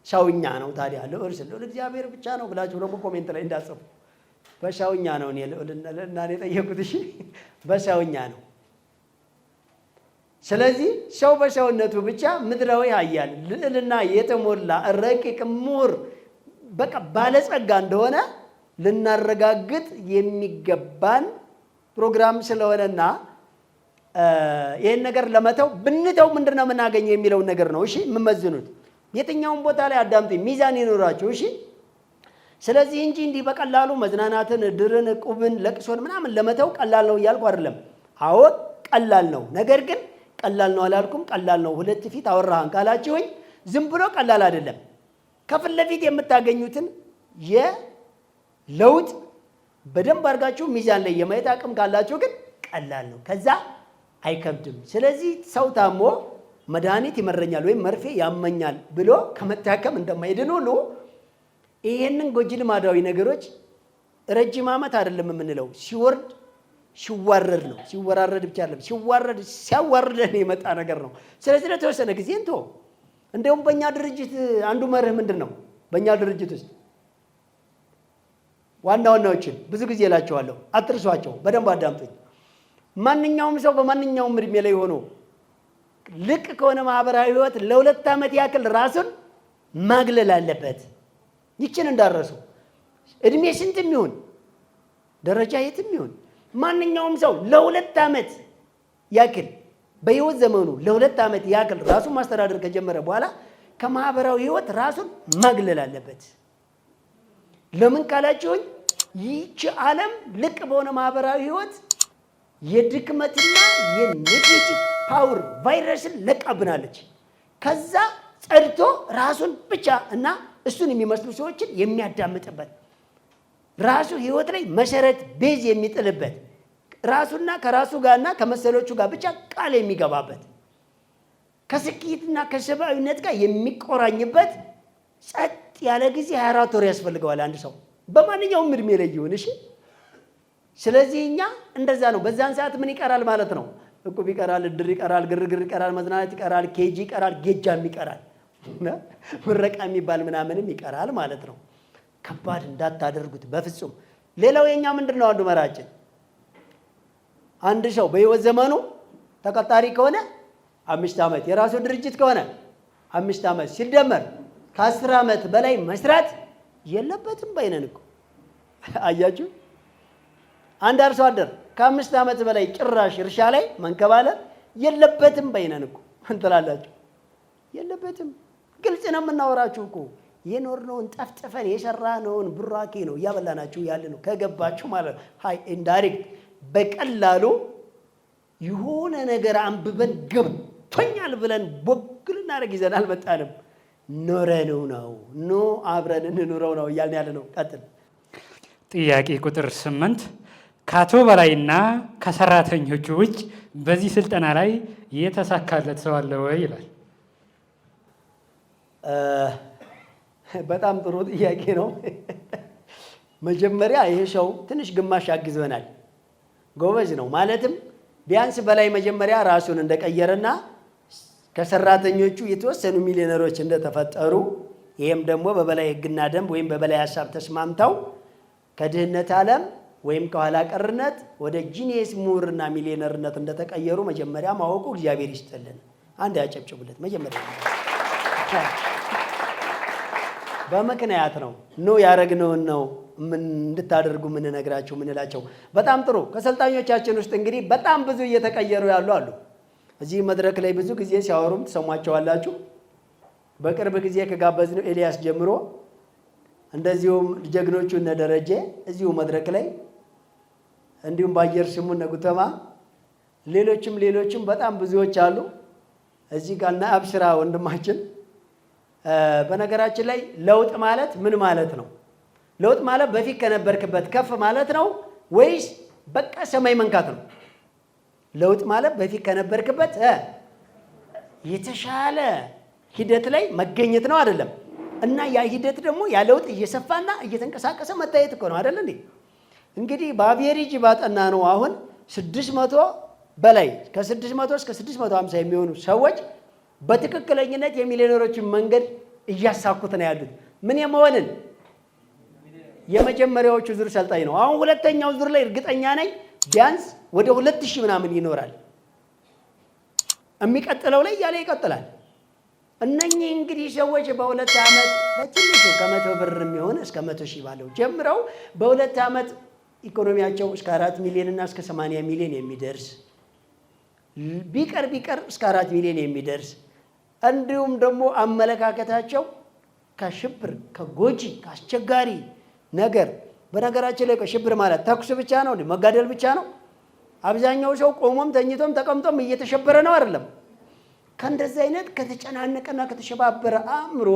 ሰውኛ ነው። ታዲያ ልዑል ስልዑል እግዚአብሔር ብቻ ነው ብላችሁ ደግሞ ኮሜንት ላይ እንዳጽፉ። በሰውኛ ነው እኔ ልዑልና የጠየቁት። እሺ በሰውኛ ነው። ስለዚህ ሰው በሰውነቱ ብቻ ምድራዊ ኃያል ልዕልና የተሞላ ረቂቅ ምሁር በቃ ባለጸጋ እንደሆነ ልናረጋግጥ የሚገባን ፕሮግራም ስለሆነና ይህን ነገር ለመተው ብንተው ምንድን ነው የምናገኘው የሚለውን ነገር ነው። እሺ የምመዝኑት የትኛውን ቦታ ላይ አዳምጡ፣ ሚዛን ይኖራቸው። እሺ ስለዚህ እንጂ እንዲህ በቀላሉ መዝናናትን፣ እድርን፣ እቁብን፣ ለቅሶን ምናምን ለመተው ቀላል ነው እያልኩ አይደለም። አዎ ቀላል ነው። ነገር ግን ቀላል ነው አላልኩም። ቀላል ነው ሁለት ፊት አወራህን ካላችሁኝ ዝም ብሎ ቀላል አይደለም። ከፊት ለፊት የምታገኙትን የለውጥ በደንብ አድርጋችሁ ሚዛን ላይ የማየት አቅም ካላችሁ ግን ቀላል ነው። ከዛ አይከብድም። ስለዚህ ሰው ታሞ መድኃኒት ይመረኛል ወይም መርፌ ያመኛል ብሎ ከመታከም እንደማይድን ሁሉ ይሄንን ጎጂ ልማዳዊ ነገሮች ረጅም ዓመት አይደለም የምንለው፣ ሲወርድ ሲዋረድ ነው። ሲወራረድ ብቻ አይደለም፣ ሲያዋርደን የመጣ ነገር ነው። ስለዚህ ለተወሰነ ጊዜ እንቶ እንደውም በእኛ ድርጅት አንዱ መርህ ምንድን ነው? በእኛ ድርጅት ውስጥ ዋና ዋናዎችን ብዙ ጊዜ እላቸዋለሁ፣ አትርሷቸው፣ በደንብ አዳምጡኝ። ማንኛውም ሰው በማንኛውም እድሜ ላይ ሆኖ ልቅ ከሆነ ማህበራዊ ህይወት ለ2 ዓመት ያክል ራሱን ማግለል አለበት። ይችን እንዳረሱ እድሜ ስንትም ይሁን ደረጃ የትም ይሁን ማንኛውም ሰው ለ2 ዓመት ያክል በህይወት ዘመኑ ለ2 ዓመት ያክል ራሱን ማስተዳደር ከጀመረ በኋላ ከማህበራዊ ህይወት ራሱን ማግለል አለበት። ለምን ካላችሁኝ ይህች ዓለም ልቅ በሆነ ማህበራዊ ህይወት የድክመትና የኔጌቲቭ ፓወር ቫይረስን ለቃብናለች። ከዛ ጸድቶ ራሱን ብቻ እና እሱን የሚመስሉ ሰዎችን የሚያዳምጥበት ራሱ ህይወት ላይ መሰረት ቤዝ የሚጥልበት ራሱና ከራሱ ጋርና ከመሰሎቹ ጋር ብቻ ቃል የሚገባበት ከስኬትና ከሰብአዊነት ጋር የሚቆራኝበት ጸጥ ያለ ጊዜ 24 ወር ያስፈልገዋል አንድ ሰው በማንኛውም እድሜ ላይ ይሁን። እሺ፣ ስለዚህ እኛ እንደዛ ነው። በዛን ሰዓት ምን ይቀራል ማለት ነው? እቁብ ይቀራል፣ እድር ይቀራል፣ ግርግር ይቀራል፣ መዝናናት ይቀራል፣ ኬጂ ይቀራል፣ ጌጃም ይቀራል፣ ምረቃ የሚባል ምናምንም ይቀራል ማለት ነው። ከባድ እንዳታደርጉት በፍጹም። ሌላው የኛ ምንድነው? አንዱ መራችን አንድ ሰው በህይወት ዘመኑ ተቀጣሪ ከሆነ 5 ዓመት፣ የራሱ ድርጅት ከሆነ 5 ዓመት ሲደመር ከ10 ዓመት በላይ መስራት የለበትም ባይነን እኮ አያችሁ። አንድ አርሶ አደር ከ5 ዓመት በላይ ጭራሽ እርሻ ላይ መንከባለል የለበትም ባይነን እኮ እንትላላችሁ። የለበትም። ግልጽ ነው የምናወራችሁ እኮ የኖርነውን ጠፍጥፈን የሰራነውን ብራኬ ነው እያበላናችሁ ያለ ነው። ከገባችሁ ማለት ነው። ሃይ ኢንዳይሬክት በቀላሉ የሆነ ነገር አንብበን ገብቶኛል ብለን ቦግል እናደርግ ይዘን አልመጣንም። ኖረነው ነው ኖ አብረን እንኑረው ነው እያልን ያለ ነው። ቀጥል። ጥያቄ ቁጥር 8 ከአቶ በላይና ከሰራተኞቹ ውጭ በዚህ ስልጠና ላይ የተሳካለት ሰው አለ ወይ ይላል። በጣም ጥሩ ጥያቄ ነው። መጀመሪያ ይሄ ሰው ትንሽ ግማሽ ያግዘናል። ጎበዝ ነው ማለትም ቢያንስ በላይ መጀመሪያ ራሱን እንደቀየረና ከሰራተኞቹ የተወሰኑ ሚሊዮነሮች እንደተፈጠሩ ይሄም ደግሞ በበላይ ሕግና ደንብ ወይም በበላይ ሀሳብ ተስማምተው ከድህነት ዓለም ወይም ከኋላ ቀርነት ወደ ጂኒየስ ምሁርና ሚሊዮነርነት እንደተቀየሩ መጀመሪያ ማወቁ እግዚአብሔር ይስጥልን። አንድ ያጨብጭቡለት። መጀመሪያ በምክንያት ነው ያረግነውን ነው እንድታደርጉ የምንነግራችሁ የምንላቸው። በጣም ጥሩ። ከሰልጣኞቻችን ውስጥ እንግዲህ በጣም ብዙ እየተቀየሩ ያሉ አሉ። እዚህ መድረክ ላይ ብዙ ጊዜ ሲያወሩም ትሰሟቸዋላችሁ። በቅርብ ጊዜ ከጋበዝነው ኤልያስ ጀምሮ እንደዚሁም ጀግኖቹ እነ ደረጀ እዚሁ መድረክ ላይ እንዲሁም በአየር ስሙ እነ ጉተማ ሌሎችም በጣም ብዙዎች አሉ። እዚህ ጋር እና አብስራ ወንድማችን። በነገራችን ላይ ለውጥ ማለት ምን ማለት ነው? ለውጥ ማለት በፊት ከነበርክበት ከፍ ማለት ነው ወይስ በቃ ሰማይ መንካት ነው? ለውጥ ማለት በፊት ከነበርክበት የተሻለ ሂደት ላይ መገኘት ነው አይደለም? እና ያ ሂደት ደግሞ ያ ለውጥ እየሰፋና እየተንቀሳቀሰ መታየት እኮ ነው አይደል እንዴ? እንግዲህ በአቬሬጅ ባጠና ነው አሁን 600 በላይ ከ600 እስከ 650 የሚሆኑ ሰዎች በትክክለኝነት የሚሊዮነሮችን መንገድ እያሳኩት ነው ያሉት። ምን የመሆንን የመጀመሪያዎቹ ዙር ሰልጣኝ ነው። አሁን ሁለተኛው ዙር ላይ እርግጠኛ ነኝ ቢያንስ ወደ 2000 ምናምን ይኖራል። የሚቀጥለው ላይ ያለ ይቀጥላል። እነኚህ እንግዲህ ሰዎች በ2 ዓመት በትንሹ ከ100 ብር የሚሆን እስከ 100,000 ባለው ጀምረው በ2 ዓመት ኢኮኖሚያቸው እስከ 4 ሚሊዮን እና እስከ 80 ሚሊዮን የሚደርስ ቢቀር እስከ 4 ሚሊዮን የሚደርስ እንዲሁም ደግሞ አመለካከታቸው ከሽብር ከጎጂ ከአስቸጋሪ ነገር በነገራችን ላይ ሽብር ማለት ተኩስ ብቻ ነው፣ መጋደል ብቻ ነው። አብዛኛው ሰው ቆሞም ተኝቶም ተቀምጦም እየተሸበረ ነው አይደለም። ከእንደዚህ አይነት ከተጨናነቀና ከተሸባበረ አእምሮ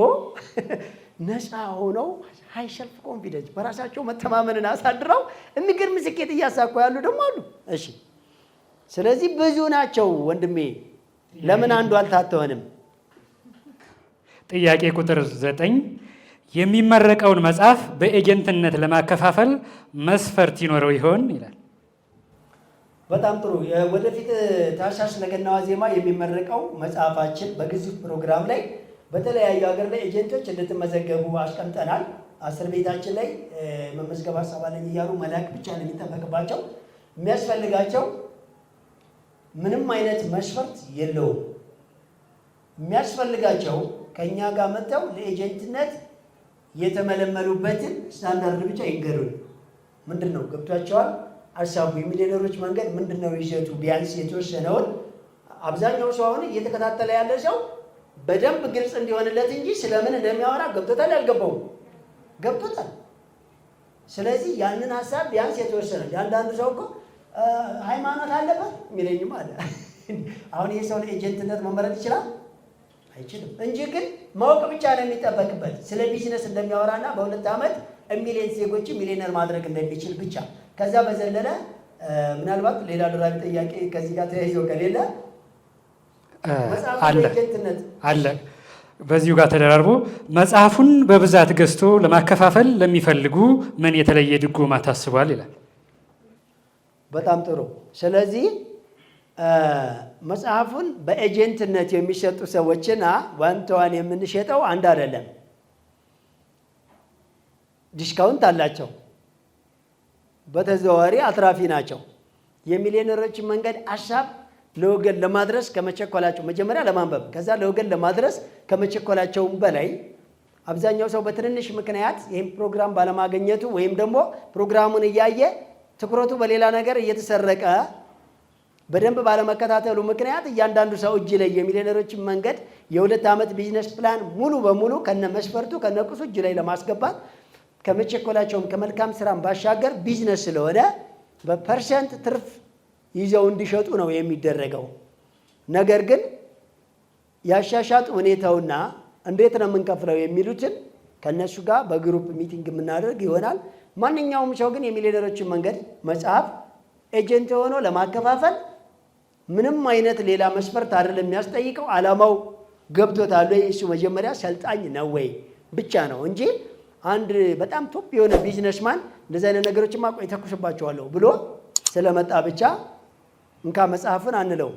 ነፃ ሆነው ሃይ ሰልፍ ኮንፊደንስ በራሳቸው መተማመንን አሳድረው የሚገርም ስኬት እያሳኩ ያሉ ደግሞ አሉ። እሺ፣ ስለዚህ ብዙ ናቸው ወንድሜ። ለምን አንዱ አልታተወንም? ጥያቄ ቁጥር 9 የሚመረቀውን መጽሐፍ በኤጀንትነት ለማከፋፈል መስፈርት ይኖረው ይሆን ይላል። በጣም ጥሩ። ወደፊት ታህሳስ ነገና ዋዜማ የሚመረቀው መጽሐፋችን በግዙፍ ፕሮግራም ላይ በተለያዩ ሀገር ላይ ኤጀንቶች እንድትመዘገቡ አስቀምጠናል። 10 ቤታችን ላይ መመዝገብ ሀሳብ አለኝ እያሉ መላክ ብቻ ነው የሚጠበቅባቸው። የሚያስፈልጋቸው ምንም አይነት መስፈርት የለውም። የሚያስፈልጋቸው ከእኛ ጋር መጥተው ለኤጀንትነት የተመለመሉበትን ስታንዳርድ ብቻ ይንገሩን። ምንድን ነው ገብቷቸዋል? ሀሳቡ የሚሊዮነሮች መንገድ ምንድን ነው ይዘቱ? ቢያንስ የተወሰነውን አብዛኛው ሰው አሁን እየተከታተለ ያለ ሰው በደንብ ግልጽ እንዲሆንለት እንጂ ስለምን እንደሚያወራ ገብቶታል ያልገባውም ገብቶታል። ስለዚህ ያንን ሀሳብ ቢያንስ የተወሰነ አንዳንዱ ሰው እኮ ሃይማኖት አለበት የሚለኝም አለ። አሁን ይህ ሰው ለኤጀንትነት መመረጥ ይችላል አይችልም? እንጂ ግን ማወቅ ብቻ ነው የሚጠበቅበት ስለ ቢዝነስ እንደሚያወራና በ2 ዓመት ሚሊዮን ዜጎችን ሚሊዮነር ማድረግ እንደሚችል ብቻ። ከዛ በዘለለ ምናልባት ሌላ ድራቢ ጥያቄ ከዚህ ጋር ተያይዞ ከሌለ አለ በዚሁ ጋር ተደራርቦ መጽሐፉን በብዛት ገዝቶ ለማከፋፈል ለሚፈልጉ ምን የተለየ ድጎማ ታስቧል ይላል። በጣም ጥሩ። ስለዚህ መጽሐፉን በኤጀንትነት የሚሸጡ ሰዎችና ዋን ቱ ዋን የምንሸጠው አንድ አይደለም። ዲስካውንት አላቸው፣ በተዘዋዋሪ አትራፊ ናቸው። የሚሊዮነሮችን መንገድ ሀሳብ ለወገን ለማድረስ ከመቸኮላቸው መጀመሪያ ለማንበብ ከዛ ለወገን ለማድረስ ከመቸኮላቸውም በላይ አብዛኛው ሰው በትንንሽ ምክንያት ይህም ፕሮግራም ባለማግኘቱ ወይም ደግሞ ፕሮግራሙን እያየ ትኩረቱ በሌላ ነገር እየተሰረቀ በደንብ ባለመከታተሉ ምክንያት እያንዳንዱ ሰው እጅ ላይ የሚሊዮነሮችን መንገድ የ2 ዓመት ቢዝነስ ፕላን ሙሉ በሙሉ ከነ መስፈርቱ ከነቁሱ እጅ ላይ ለማስገባት ከመቸኮላቸውም ከመልካም ስራም ባሻገር ቢዝነስ ስለሆነ በፐርሰንት ትርፍ ይዘው እንዲሸጡ ነው የሚደረገው። ነገር ግን ያሻሻጡ ሁኔታውና እንዴት ነው የምንከፍለው የሚሉትን ከነሱ ጋር በግሩፕ ሚቲንግ የምናደርግ ይሆናል። ማንኛውም ሰው ግን የሚሊዮነሮችን መንገድ መጽሐፍ ኤጀንት ሆኖ ለማከፋፈል ምንም አይነት ሌላ መስፈርት አይደለም የሚያስጠይቀው። ዓላማው ገብቶታል ወይ? እሱ መጀመሪያ ሰልጣኝ ነው ወይ ብቻ ነው እንጂ አንድ በጣም ቶፕ የሆነ ቢዝነስማን እንደዚህ አይነት ነገሮችማ ቆይ ተኩስባቸዋለሁ ብሎ ስለመጣ ብቻ እንካ መጽሐፍን አንለው።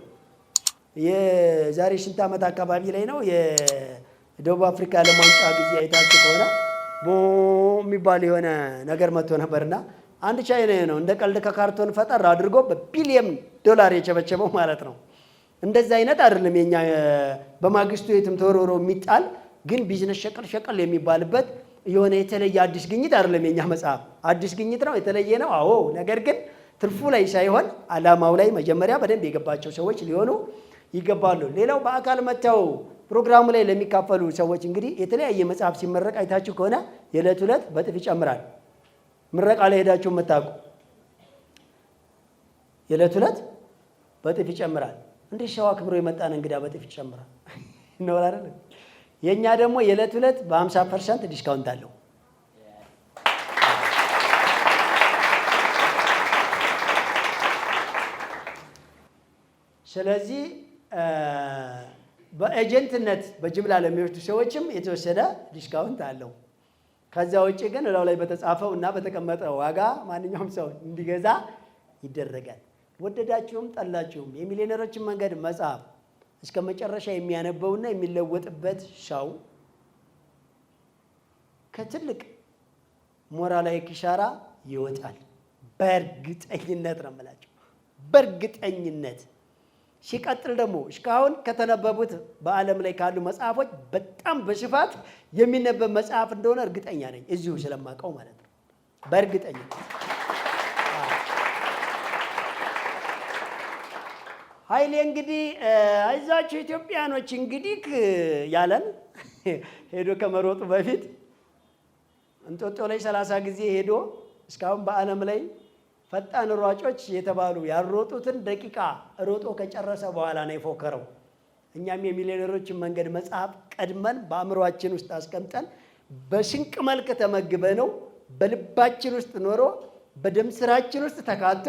የዛሬ ስንት ዓመት አካባቢ ላይ ነው የደቡብ አፍሪካ ዓለም ዋንጫ ጊዜ አይታችሁ ከሆነ የሚባል የሆነ ነገር መጥቶ ነበርና አንድ ቻይናዊ ነው እንደ ቀልድ ከካርቶን ፈጠር አድርጎ በቢሊየን ዶላር የቸበቸበው ማለት ነው። እንደዛ አይነት አይደለም የኛ በማግስቱ የትም ተወርውሮ የሚጣል ግን ቢዝነስ ሸቀል የሚባልበት የሆነ የተለየ አዲስ ግኝት አይደለም የኛ መጽሐፍ። አዲስ ግኝት ነው፣ የተለየ ነው። አዎ፣ ነገር ግን ትርፉ ላይ ሳይሆን ዓላማው ላይ መጀመሪያ በደንብ የገባቸው ሰዎች ሊሆኑ ይገባሉ። ሌላው በአካል መጥተው ፕሮግራሙ ላይ ለሚካፈሉ ሰዎች እንግዲህ የተለያየ መጽሐፍ ሲመረቅ አይታችሁ ከሆነ የዕለት ዕለት በጥፍ ይጨምራል። ምረቃ ላይ ሄዳችሁ የምታውቁ የዕለት ዕለት በጥፍ ይጨምራል። እንደ ሸዋ ክብሮ የመጣን እንግዳ በጥፍ ይጨምራል ነው አይደል? የኛ ደግሞ የዕለት ዕለት በ50% ዲስካውንት አለው። ስለዚህ በኤጀንትነት በጅምላ ለሚወስዱ ሰዎችም የተወሰነ ዲስካውንት አለው። ከዛ ውጭ ግን እላው ላይ በተጻፈው እና በተቀመጠው ዋጋ ማንኛውም ሰው እንዲገዛ ይደረጋል። ወደዳችሁም ጠላችሁም የሚሊዮነሮችን መንገድ መጽሐፍ እስከ መጨረሻ የሚያነበውና የሚለወጥበት ሰው ከትልቅ ሞራላዊ ኪሳራ ይወጣል። በእርግጠኝነት ነው የምላቸው፣ በእርግጠኝነት። ሲቀጥል ደግሞ እስካሁን ከተነበቡት በዓለም ላይ ካሉ መጽሐፎች በጣም በስፋት የሚነበብ መጽሐፍ እንደሆነ እርግጠኛ ነኝ፣ እዚሁ ስለማውቀው ማለት ነው። በእርግጠኝነት ኃይሌ እንግዲህ አይዛችሁ ኢትዮጵያኖች እንግዲህ ያለን ሄዶ ከመሮጡ በፊት እንጦጦ ላይ 30 ጊዜ ሄዶ እስካሁን በዓለም ላይ ፈጣን ሯጮች የተባሉ ያልሮጡትን ደቂቃ ሮጦ ከጨረሰ በኋላ ነው የፎከረው። እኛም የሚሊዮነሮችን መንገድ መጽሐፍ ቀድመን በአእምሯችን ውስጥ አስቀምጠን በስንቅ መልክ ተመግበ ነው በልባችን ውስጥ ኖሮ በደም ስራችን ውስጥ ተካቶ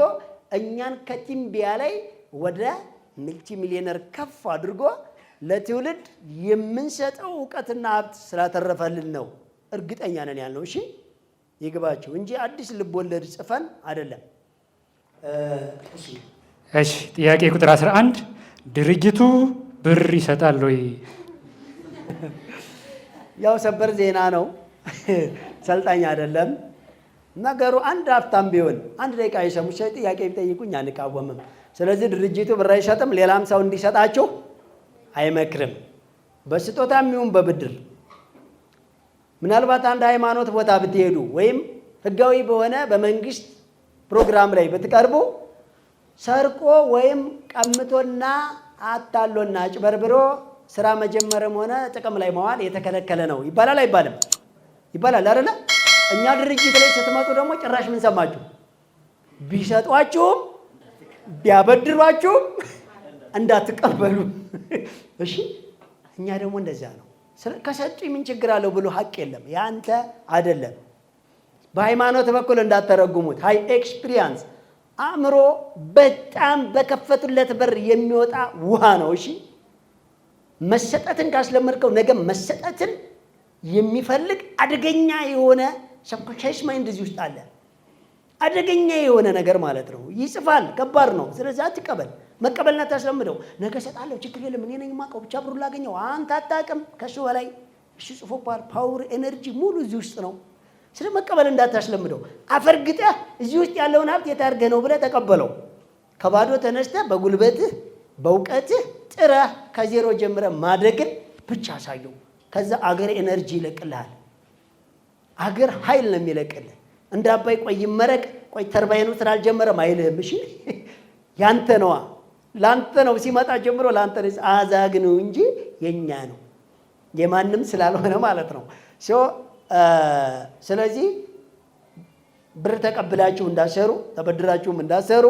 እኛን ከቲምቢያ ላይ ወደ መልቲ ሚሊዮነር ከፍ አድርጎ ለትውልድ የምንሰጠው እውቀትና ሀብት ስላተረፈልን ነው እርግጠኛ ነን ያልነው። እሺ ይግባችሁ እንጂ አዲስ ልብ ወለድ ጽፈን አይደለም። እሺ ጥያቄ ቁጥር 11 ድርጅቱ ብር ይሰጣል ወይ? ያው ሰበር ዜና ነው፣ ሰልጣኝ አይደለም ነገሩ። አንድ ሀብታም ቢሆን አንድ ደቂቃ የሰሙ ጥያቄ ቢጠይቁኝ አንቃወምም። ስለዚህ ድርጅቱ ብር አይሰጥም፣ ሌላም ሰው እንዲሰጣችሁ አይመክርም፣ በስጦታም ይሁን በብድር። ምናልባት አንድ ሃይማኖት ቦታ ብትሄዱ ወይም ህጋዊ በሆነ በመንግስት ፕሮግራም ላይ ብትቀርቡ ሰርቆ ወይም ቀምቶና አታሎና አጭበርብሮ ስራ መጀመርም ሆነ ጥቅም ላይ መዋል የተከለከለ ነው ይባላል አይባልም? ይባላል አይደለ? እኛ ድርጅት ላይ ስትመጡ ደግሞ ጭራሽ ምን ሰማችሁ? ቢሰጧችሁም ቢያበድሯችሁም እንዳትቀበሉ። እሺ እኛ ደግሞ እንደዛ ነው። ከሰጡኝ ምን ችግር አለው ብሎ ሀቅ የለም፣ ያንተ አይደለም። በሃይማኖት በኩል እንዳተረጉሙት ሃይ ኤክስፒሪየንስ አእምሮ በጣም በከፈቱለት በር የሚወጣ ውሃ ነው። እሺ መሰጠትን ካስለመድከው ነገ መሰጠትን የሚፈልግ አደገኛ የሆነ ሰብኮንሺየስ ማይንድ እዚህ ውስጥ አለ። አደገኛ የሆነ ነገር ማለት ነው። ይጽፋል፣ ከባድ ነው። ስለዚህ አትቀበል። መቀበልና ታስለምደው። ነገ እሰጣለሁ፣ ችግር የለም፣ እኔ ነኝ የማውቀው፣ ብቻ ብሩ ላገኘው። አንተ አታውቅም፣ ከሱ በላይ እሺ ጽፎባል። ፓወር ኤነርጂ ሙሉ እዚህ ውስጥ ነው። ስለ መቀበል እንዳታስለምደው። አፈርግጠህ እዚህ ውስጥ ያለውን ሀብት የታርገህ ነው ብለህ ተቀበለው። ከባዶ ተነስተህ በጉልበትህ በእውቀትህ ጥረህ ከዜሮ ጀምረህ ማደግን ብቻ አሳየው። ከዛ አገር ኤነርጂ ይለቅልሃል። አገር ኃይል ነው የሚለቅልህ። እንደ አባይ ቆይ ይመረቅ ቆይ ተርባይኑ ስላልጀመረም አይልህም። እሺ ያንተ ነዋ፣ ላንተ ነው ሲመጣ ጀምሮ ላንተ ነው። አዛግ ነው እንጂ የኛ ነው የማንም ስላልሆነ ማለት ነው። ስለዚህ ብር ተቀብላችሁ እንዳሰሩ ተበድራችሁም እንዳሰሩ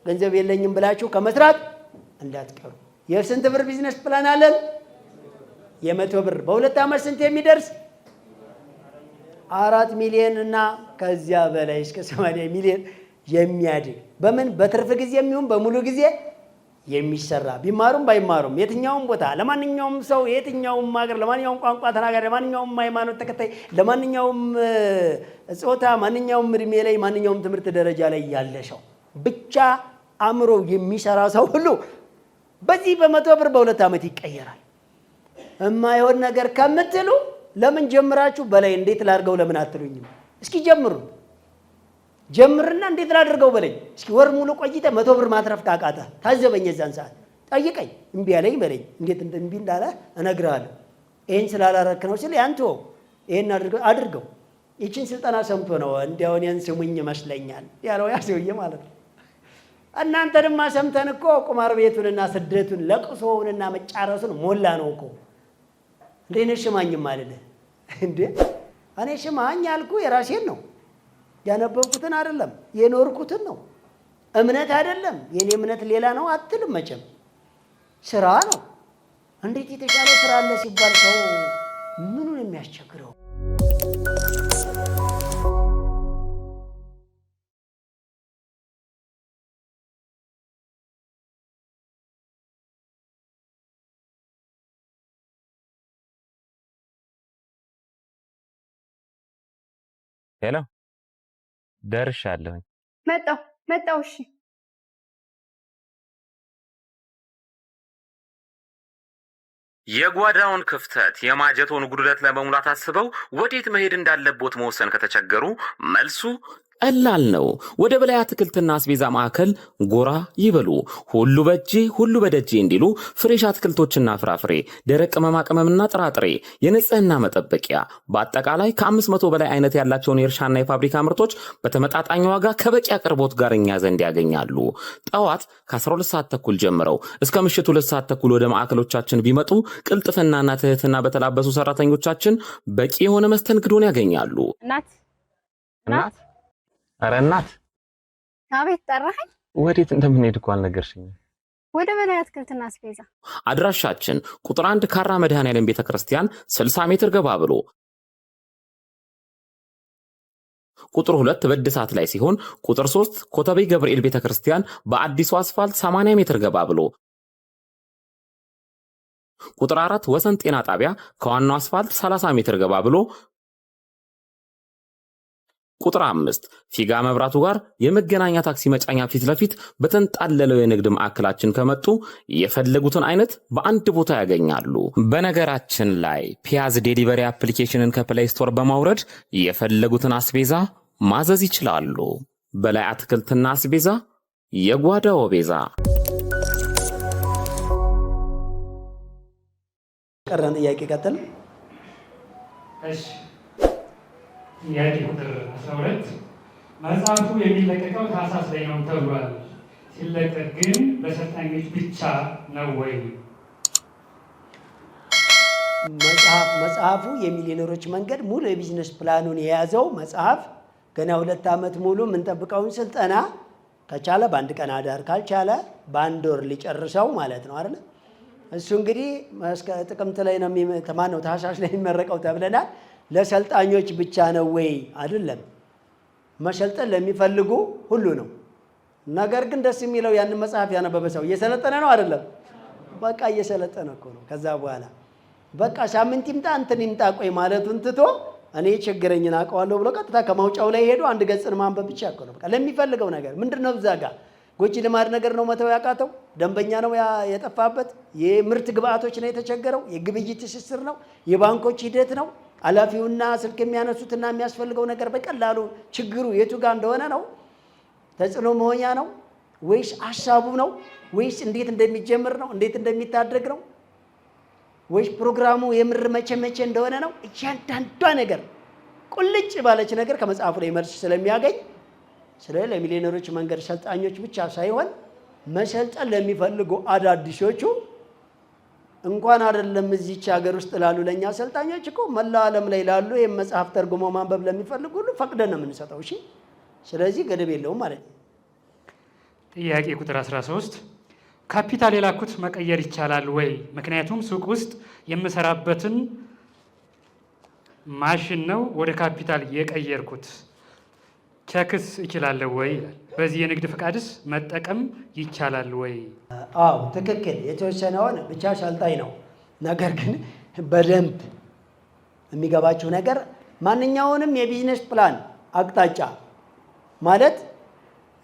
ገንዘብ የለኝም ብላችሁ ከመስራት እንዳትቀሩ። የስንት ብር ቢዝነስ ፕላን አለን? 100 ብር በ2 ዓመት ስንት የሚደርስ 4 ሚሊዮን እና ከዚያ በላይ እስከ 80 ሚሊዮን የሚያድግ በምን በትርፍ ጊዜ የሚሆን በሙሉ ጊዜ የሚሰራ ቢማሩም ባይማሩም የትኛውም ቦታ ለማንኛውም ሰው የትኛውም ሀገር ለማንኛውም ቋንቋ ተናጋሪ ለማንኛውም ሃይማኖት ተከታይ ለማንኛውም ጾታ ማንኛውም እድሜ ላይ ማንኛውም ትምህርት ደረጃ ላይ ያለ ሰው ብቻ አእምሮ የሚሰራ ሰው ሁሉ በዚህ በ100 ብር በ2 ዓመት ይቀየራል። የማይሆን ነገር ከምትሉ ለምን ጀምራችሁ በላይ እንዴት ላድርገው ለምን አትሉኝም? እስኪ ጀምሩ። ጀምርና እንዴት ላድርገው በለኝ። እስኪ ወር ሙሉ ቆይተህ 100 ብር ማትረፍ ካቃተ ታዘበኝ። የዛን ሰዓት ጠይቀኝ። እምቢ አለኝ በለኝ። እንዴት እምቢ እንዳለ እነግርሃለሁ። ይሄን ስላላረክ ነው ሲል ያንተ ይሄን አድርገው። ይችን ስልጠና ሰምቶ ነው እንዲያው እኔን ስሙኝ ይመስለኛል ያለው ያ ሰውዬ ማለት ነው። እናንተንማ ሰምተን እኮ ቁማር ቤቱንና ስደቱን ለቅሶውንና መጫረሱን ሞላ ነው እኮ። እንዴ እኔ ሽማኝም አልልህ እንዴ። እኔ ሽማኝ ያልኩ የራሴን ነው ያነበብኩትን አይደለም የኖርኩትን ነው። እምነት አይደለም የኔ እምነት ሌላ ነው አትልም መቼም። ስራ ነው። እንዴት የተሻለ ስራ አለ ሲባል ሰው ምኑን የሚያስቸግረው? ሄሎ ደርሻለሁኝ። መጣሁ። እሺ የጓዳውን ክፍተት የማጀቶን ጉድለት ለመሙላት አስበው ወዴት መሄድ እንዳለቦት መወሰን ከተቸገሩ መልሱ ቀላል ነው። ወደ በላይ አትክልትና አስቤዛ ማዕከል ጎራ ይበሉ። ሁሉ በእጄ ሁሉ በደጄ እንዲሉ ፍሬሽ አትክልቶችና ፍራፍሬ፣ ደረቅ ቅመማ ቅመምና ጥራጥሬ፣ የንጽህና መጠበቂያ፣ በአጠቃላይ ከ500 በላይ አይነት ያላቸውን የእርሻና የፋብሪካ ምርቶች በተመጣጣኝ ዋጋ ከበቂ አቅርቦት ጋር እኛ ዘንድ ያገኛሉ። ጠዋት ከ12 ሰዓት ተኩል ጀምረው እስከ ምሽቱ 2 ሰዓት ተኩል ወደ ማዕከሎቻችን ቢመጡ ቅልጥፍናና ትህትና በተላበሱ ሰራተኞቻችን በቂ የሆነ መስተንግዶን ያገኛሉ። እናት ኧረ እናት! አቤት ጠራኸኝ? ወዴት እንደምንሄድ እኮ አልነገርሽኝም። ወደ በላይ አትክልትና አስቤዛ። አድራሻችን ቁጥር 1 ካራ መድኃኔዓለም ቤተክርስቲያን 60 ሜትር ገባ ብሎ፣ ቁጥር 2 በእድሳት ላይ ሲሆን፣ ቁጥር 3 ኮተቤ ገብርኤል ቤተክርስቲያን በአዲሱ አስፋልት 80 ሜትር ገባ ብሎ፣ ቁጥር 4 ወሰን ጤና ጣቢያ ከዋናው አስፋልት 30 ሜትር ገባ ብሎ፣ ቁጥር 5 ፊጋ መብራቱ ጋር የመገናኛ ታክሲ መጫኛ ፊት ለፊት በተንጣለለው የንግድ ማዕከላችን ከመጡ የፈለጉትን አይነት በአንድ ቦታ ያገኛሉ። በነገራችን ላይ ፒያዝ ዴሊቨሪ አፕሊኬሽንን ከፕሌይ ስቶር በማውረድ የፈለጉትን አስቤዛ ማዘዝ ይችላሉ። በላይ አትክልትና አስቤዛ የጓዳው ቤዛ። ቀረን ጥያቄ ቀጥል። እሺ ጥያቄ ቁጥር 12 መጽሐፉ የሚለቀቀው ታህሳስ ላይ ነው ተብሏል። ሲለቀቅ ግን በሰልጣኞች ብቻ ነው ወይ? መጽሐፉ የሚሊዮነሮች መንገድ ሙሉ የቢዝነስ ፕላኑን የያዘው መጽሐፍ ገና 2 ዓመት ሙሉ የምንጠብቀውን ስልጠና ከቻለ በአንድ ቀን አዳር ካልቻለ በአንድ ወር ሊጨርሰው ማለት ነው አይደል? እሱ እንግዲህ ጥቅምት ላይ ነው ማነው ታህሳስ ላይ የሚመረቀው ተብለናል። ለሰልጣኞች ብቻ ነው ወይ? አይደለም። መሰልጠን ለሚፈልጉ ሁሉ ነው። ነገር ግን ደስ የሚለው ያንን መጽሐፍ ያነበበ ሰው እየሰለጠነ ነው አይደለም? በቃ እየሰለጠነ እኮ ነው። ከዛ በኋላ በቃ ሳምንት ይምጣ እንትን ይምጣ ቆይ ማለቱን ትቶ እኔ ችግረኝን አውቀዋለሁ ብሎ ቀጥታ ከማውጫው ላይ ሄዶ አንድ ገጽን ማንበብ ብቻ እኮ ነው። በቃ ለሚፈልገው ነገር ምንድነው እዛ ጋር ጎጂ ልማድ ነገር ነው መተው ያቃተው፣ ደንበኛ ነው የጠፋበት፣ የምርት ግብአቶች ነው የተቸገረው፣ የግብይት ትስስር ነው፣ የባንኮች ሂደት ነው፣ ኃላፊውና ስልክ የሚያነሱትና የሚያስፈልገው ነገር በቀላሉ ችግሩ የቱ ጋር እንደሆነ ነው፣ ተጽዕኖ መሆኛ ነው ወይስ ሀሳቡ ነው ወይስ እንዴት እንደሚጀምር ነው እንዴት እንደሚታደግ ነው ወይስ ፕሮግራሙ የምር መቼ እንደሆነ ነው። እያንዳንዷ ነገር ቁልጭ ባለች ነገር ከመጽሐፉ ላይ መልስ ስለሚያገኝ ስለ ለሚሊዮነሮች መንገድ ሰልጣኞች ብቻ ሳይሆን መሰልጠን ለሚፈልጉ አዳዲሶቹ እንኳን አይደለም እዚች ሀገር ውስጥ ላሉ ለኛ ሰልጣኞች እኮ መላው ዓለም ላይ ላሉ ይሄን መጽሐፍ ተርጉሞ ማንበብ ለሚፈልጉ ሁሉ ፈቅደን ነው የምንሰጠው። እሺ፣ ስለዚህ ገደብ የለውም ማለት ነው። ጥያቄ ቁጥር 13 ካፒታል የላኩት መቀየር ይቻላል ወይ? ምክንያቱም ሱቅ ውስጥ የምሰራበትን ማሽን ነው ወደ ካፒታል የቀየርኩት፣ ቸክስ እችላለሁ ወይ ይላል። በዚህ የንግድ ፍቃድስ መጠቀም ይቻላል ወይ? አዎ ትክክል። የተወሰነውን ብቻ ሰልጣኝ ነው። ነገር ግን በደንብ የሚገባችሁ ነገር ማንኛውንም የቢዝነስ ፕላን አቅጣጫ ማለት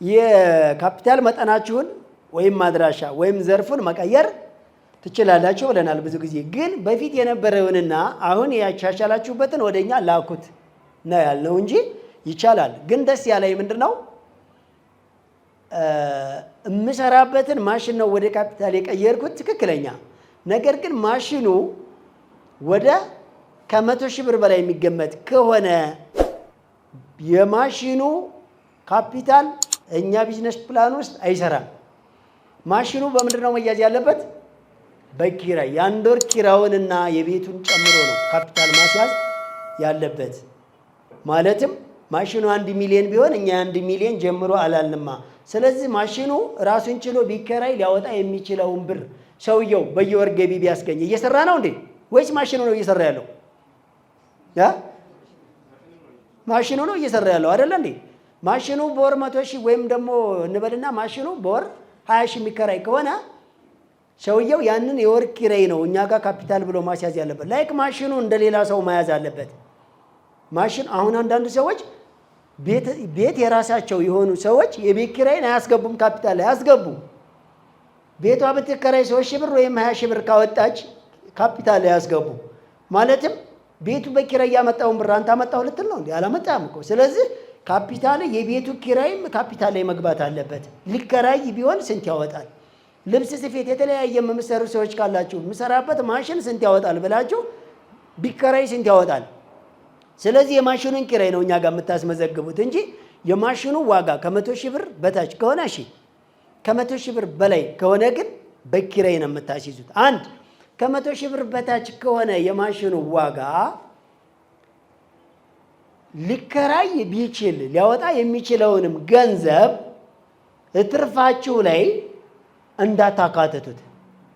የካፒታል መጠናችሁን ወይም አድራሻ ወይም ዘርፉን መቀየር ትችላላችሁ ብለናል ብዙ ጊዜ። ግን በፊት የነበረውንና አሁን ያሻሻላችሁበትን ወደኛ ላኩት ነው ያልነው እንጂ ይቻላል። ግን ደስ ያለኝ ምንድነው የምሰራበትን ማሽን ነው ወደ ካፒታል የቀየርኩት ትክክለኛ። ነገር ግን ማሽኑ ወደ ከ100,000 ብር በላይ የሚገመት ከሆነ የማሽኑ ካፒታል እኛ ቢዝነስ ፕላን ውስጥ አይሰራም። ማሽኑ በምንድን ነው መያዝ ያለበት? በኪራይ የአንድ ወር ኪራዩንና የቤቱን ጨምሮ ነው ካፒታል ማስያዝ ያለበት። ማለትም ማሽኑ 1 ሚሊዮን ቢሆን እኛ 1 ሚሊዮን ጀምሮ አላልንማ። ስለዚህ ማሽኑ ራሱን ችሎ ቢከራይ ሊያወጣ የሚችለውን ብር ሰውየው በየወር ገቢ ቢያስገኝ እየሰራ ነው እንዴ? ወይስ ማሽኑ ነው እየሰራ ያለው? ማሽኑ ነው እየሰራ ያለው አይደለ እንዴ? ማሽኑ በወር 100,000 ወይም ደግሞ እንበልና ማሽኑ በወር 20,000 የሚከራይ ከሆነ ሰውየው ያንን የወር ኪራይ ነው እኛ ጋር ካፒታል ብሎ ማስያዝ ያለበት። ላይክ ማሽኑ እንደሌላ ሰው መያዝ አለበት። ማሽን አሁን አንዳንድ ሰዎች ቤት የራሳቸው የሆኑ ሰዎች የቤት ኪራይን አያስገቡም፣ ካፒታል አያስገቡም። ቤቷ ብትከራይ 3,000 ብር ወይም 20,000 ብር ካወጣች ካፒታል አያስገቡ። ማለትም ቤቱ በኪራይ ያመጣውን ብር አንተ አመጣው ልትል ነው እንዴ? አላመጣም እኮ። ስለዚህ ካፒታል የቤቱ ኪራይም ካፒታል ላይ መግባት አለበት። ሊከራይ ቢሆን ስንት ያወጣል? ልብስ ስፌት የተለያየ የምትሰሩ ሰዎች ካላችሁ የምሰራበት ማሽን ስንት ያወጣል ብላችሁ ቢከራይ ስንት ያወጣል? ስለዚህ የማሽኑን ኪራይ ነው እኛ ጋር የምታስመዘግቡት እንጂ የማሽኑ ዋጋ ከ100,000 ብር በታች ከሆነ እሺ፣ ከ100,000 ብር በላይ ከሆነ ግን በኪራይ ነው የምታስይዙት። አንድ ከ100,000 ብር በታች ከሆነ የማሽኑ ዋጋ ሊከራይ ቢችል ሊያወጣ የሚችለውንም ገንዘብ ትርፋችሁ ላይ እንዳታካተቱት።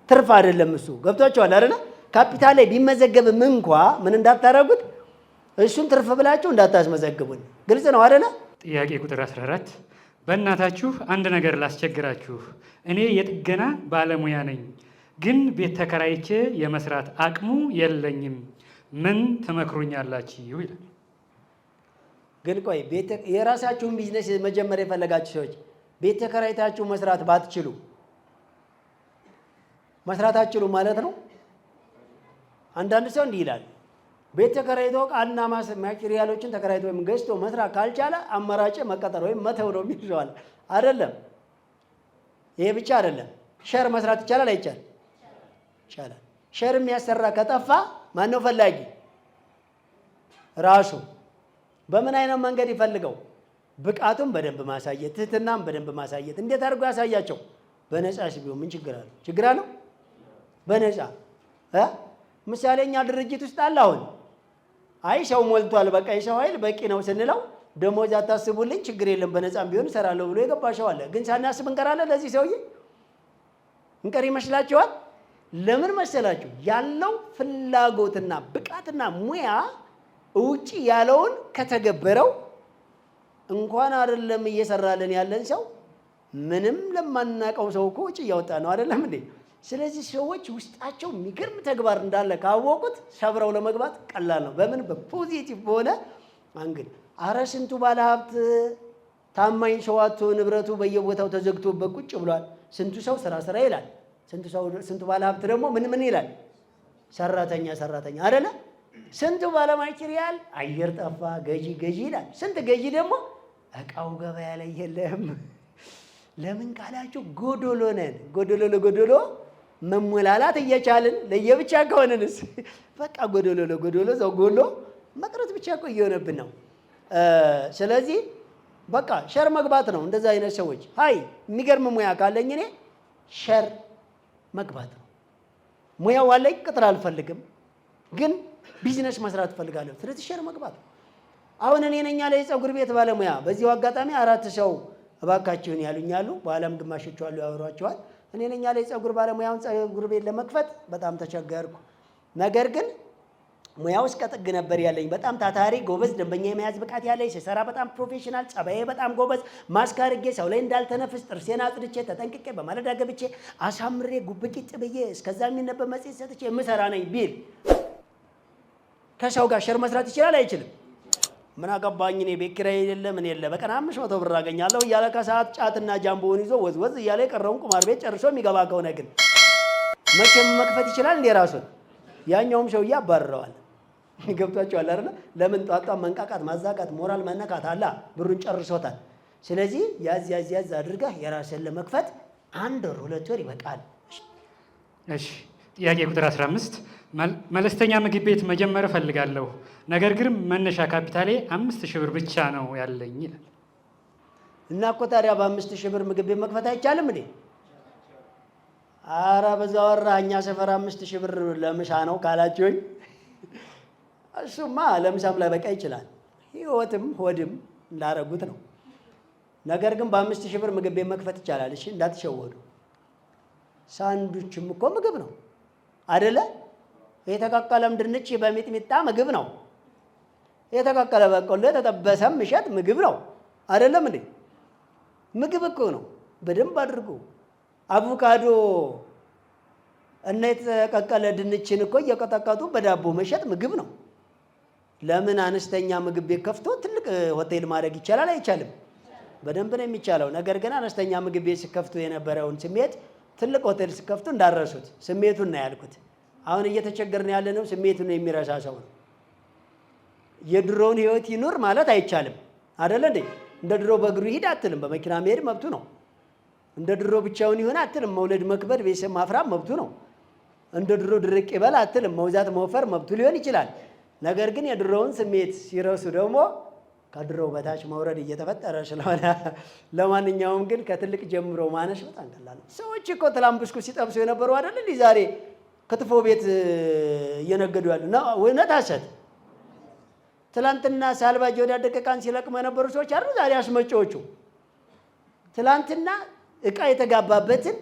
ትርፍ አይደለም እሱ። ገብቷችኋል አይደል? ካፒታል ላይ ቢመዘገብም እንኳ ምን እንዳታረጉት፣ እሱን ትርፍ ብላችሁ እንዳታስመዘግቡን። ግልጽ ነው አይደል? ጥያቄ ቁጥር 14 በእናታችሁ አንድ ነገር ላስቸግራችሁ። እኔ የጥገና ባለሙያ ነኝ፣ ግን ቤት ተከራይቼ የመስራት አቅሙ የለኝም። ምን ትመክሩኛላችሁ ይላል። ግን ቆይ የራሳችሁን ቢዝነስ መጀመር የፈለጋችሁ ሰዎች ቤት ተከራይታችሁ መስራት ባትችሉ መስራት አትችሉ ማለት ነው። አንዳንድ ሰው እንዲህ ይላል፣ ቤት ተከራይቶ ቃልና ማቴሪያሎችን ተከራይቶ ወይም ገዝቶ መስራት ካልቻለ አማራጭ መቀጠር ወይም መተው ነው የሚለዋል። አይደለም፣ ይሄ ብቻ አይደለም። ሸር መስራት ይቻላል አይቻልም? ይቻላል። ሸር የሚያሰራ ከጠፋ ማን ነው ፈላጊ? ራሱ። በምን አይነት መንገድ ይፈልገው? ብቃቱን በደንብ ማሳየት፣ ትህትናም በደንብ ማሳየት። እንዴት አድርጎ ያሳያቸው? በነፃ ቢሆን ምን ችግር አለው? ችግር አለው? በነፃ ምሳሌ እኛ ድርጅት ውስጥ አለ። አሁን አይ ሰው ሞልቷል፣ በቃ የሰው ኃይል በቂ ነው ስንለው ደሞዝ አታስቡልኝ፣ ችግር የለም በነፃም ቢሆን እሰራለሁ ብሎ የገባ ሰው አለ። ግን ሳናስብ እንቀራለን። ለዚህ ሰውዬ እንቀር ይመስላችኋል? ለምን መሰላችሁ? ያለው ፍላጎትና ብቃትና ሙያ ውጪ ያለውን ከተገበረው እንኳን አይደለም እየሰራልን ያለን ሰው ምንም ለማናቀው ሰው እኮ ውጪ እያወጣ ነው አይደለም እንዴ? ስለዚህ ሰዎች ውስጣቸው የሚገርም ተግባር እንዳለ ካወቁት ሰብረው ለመግባት ቀላል ነው። በምን? በፖዚቲቭ በሆነ አንግል። አረ ስንቱ ባለሀብት ታማኝ ሰው አጥቶ ንብረቱ በየቦታው ተዘግቶበት ቁጭ ብሏል። ስንቱ ሰው ስራ ይላል። ስንቱ ባለሀብት ደግሞ ምን ይላል? ሰራተኛ አይደለ? ስንቱ ባለማቴሪያል አየር ጠፋ ገዢ ይላል። ስንት ገዢ ደግሞ እቃው ገበያ ላይ የለም። ለምን ካላችሁ ጎዶሎ ነን። ጎዶሎ ለጎዶሎ መሞላላት እየቻልን ለየብቻ ከሆነንስ በቃ ጎዶሎ ለጎዶሎ ዘው ጎሎ መቅረት ብቻ እኮ እየሆነብን ነው። ስለዚህ በቃ ሸር መግባት ነው። እንደዛ አይነት ሰዎች ሃይ የሚገርም ሙያ ካለኝ እኔ ሸር መግባት ነው። ሙያው አለኝ፣ ቅጥር አልፈልግም፣ ግን ቢዝነስ መስራት እፈልጋለሁ። ስለዚህ ሸር መግባት ነው። አሁን እኔ ነኝ ያለ የፀጉር ቤት ባለሙያ። በዚሁ አጋጣሚ 4 ሰው እባካችሁን ያሉኛሉ። በኋላም ግማሾቹ አሉ ያወሯቸዋል። እኔ ነኝ ያለ የፀጉር ባለሙያውን ፀጉር ቤት ለመክፈት በጣም ተቸገርኩ። ነገር ግን ሙያው እስከ ጥግ ነበር ያለኝ። በጣም ታታሪ ጎበዝ፣ ደንበኛ የመያዝ ብቃት ያለኝ፣ ስሰራ በጣም ፕሮፌሽናል፣ ጸባዬ በጣም ጎበዝ፣ ማስክ አድርጌ ሰው ላይ እንዳልተነፍስ ጥርሴን አጽድቼ ተጠንቅቄ በማለዳ ገብቼ አሳምሬ ጉብቂጥ ብዬ እስከዛ የሚነበብ መጽሔት ሰጥቼ የምሰራ ነኝ ቢል ከሰው ጋር ሸር መስራት ይችላል አይችልም? ምን አገባኝ እኔ ቤት ኪራይ የለ ምን የለ በቀን 500 ብር አገኛለሁ እያለ ከሰዓት ጫትና ጃምቦውን ይዞ ወዝወዝ እያለ የቀረውን ቁማር ቤት ጨርሶ የሚገባ ከሆነ ግን መቼም መክፈት ይችላል እንዴ ራሱን? ያኛውም ሰውዬ አባርረዋል። ገብቷቸዋል አይደል? ለምን ጧጧ መንቃቃት፣ ማዛቃት፣ ሞራል መነካት አላ ብሩን ጨርሶታል። ስለዚህ ያዝ አድርገህ የራስን ለመክፈት 1 ወር 2 ወር ይበቃል። እሺ ጥያቄ ቁጥር 15 መለስተኛ ምግብ ቤት መጀመር እፈልጋለሁ፣ ነገር ግን መነሻ ካፒታሌ 5000 ብር ብቻ ነው ያለኝ ይላል። እና እኮ ታዲያ በ5000 ብር ምግብ ቤት መክፈት አይቻልም እንዴ? አረ በዛ ወራ እኛ ሰፈር 5000 ብር ለምሳ ነው ካላችሁኝ፣ እሱማ ለምሳም ላይ በቃ ይችላል። ህይወትም ሆድም እንዳረጉት ነው። ነገር ግን በ5000 ብር ምግብ ቤት መክፈት ይቻላል። እሺ እንዳትሸወዱ። ሳንዱችም እኮ ምግብ ነው አይደለ? የተቀቀለም ድንች በሚጥሚጣ ምግብ ነው። የተቀቀለ በቆሎ የተጠበሰም እሸት ምግብ ነው አይደለም እንዴ? ምግብ እኮ ነው። በደንብ አድርጉ። አቮካዶ እና የተቀቀለ ድንችን እኮ እየቀጠቀጡ በዳቦ መሸጥ ምግብ ነው። ለምን አነስተኛ ምግብ ቤት ከፍቶ ትልቅ ሆቴል ማድረግ ይቻላል አይቻልም? በደንብ ነው የሚቻለው። ነገር ግን አነስተኛ ምግብ ቤት ሲከፍቱ የነበረውን ስሜት ትልቅ ሆቴል ሲከፍቱ እንዳረሱት ስሜቱን ነው ያልኩት። አሁን እየተቸገርን ያለነው ስሜቱን የሚረሳ ሰው ነው። የድሮውን ህይወት ይኑር ማለት አይቻልም አይደለ እንዴ? እንደ ድሮ በእግሩ ይሄድ አትልም። በመኪና መሄድ መብቱ ነው። እንደ ድሮ ብቻውን ይሆን አትልም። መውለድ መክበድ፣ ቤተሰብ ማፍራት መብቱ ነው። እንደ ድሮ ድርቅ ይበል አትልም። መውዛት መወፈር መብቱ ሊሆን ይችላል። ነገር ግን የድሮውን ስሜት ሲረሱ ደግሞ ከድሮው በታች መውረድ እየተፈጠረ ስለሆነ ለማንኛውም ግን ከትልቅ ጀምሮ ማነሽ በጣም ቀላል ነው። ሰዎች እኮ ትላንት ብስኩት ሲጠብሱ የነበሩ አይደል እንዴ ዛሬ ክትፎ ቤት እየነገዱ ያሉ ነው። እውነት ሐሰት? ትላንትና ሳልባጅ ወዳደቀ ዕቃን ሲለቅሙ የነበሩ ሰዎች አይደል ዛሬ አስመጪዎቹ? ትላንትና ዕቃ የተጋባበትን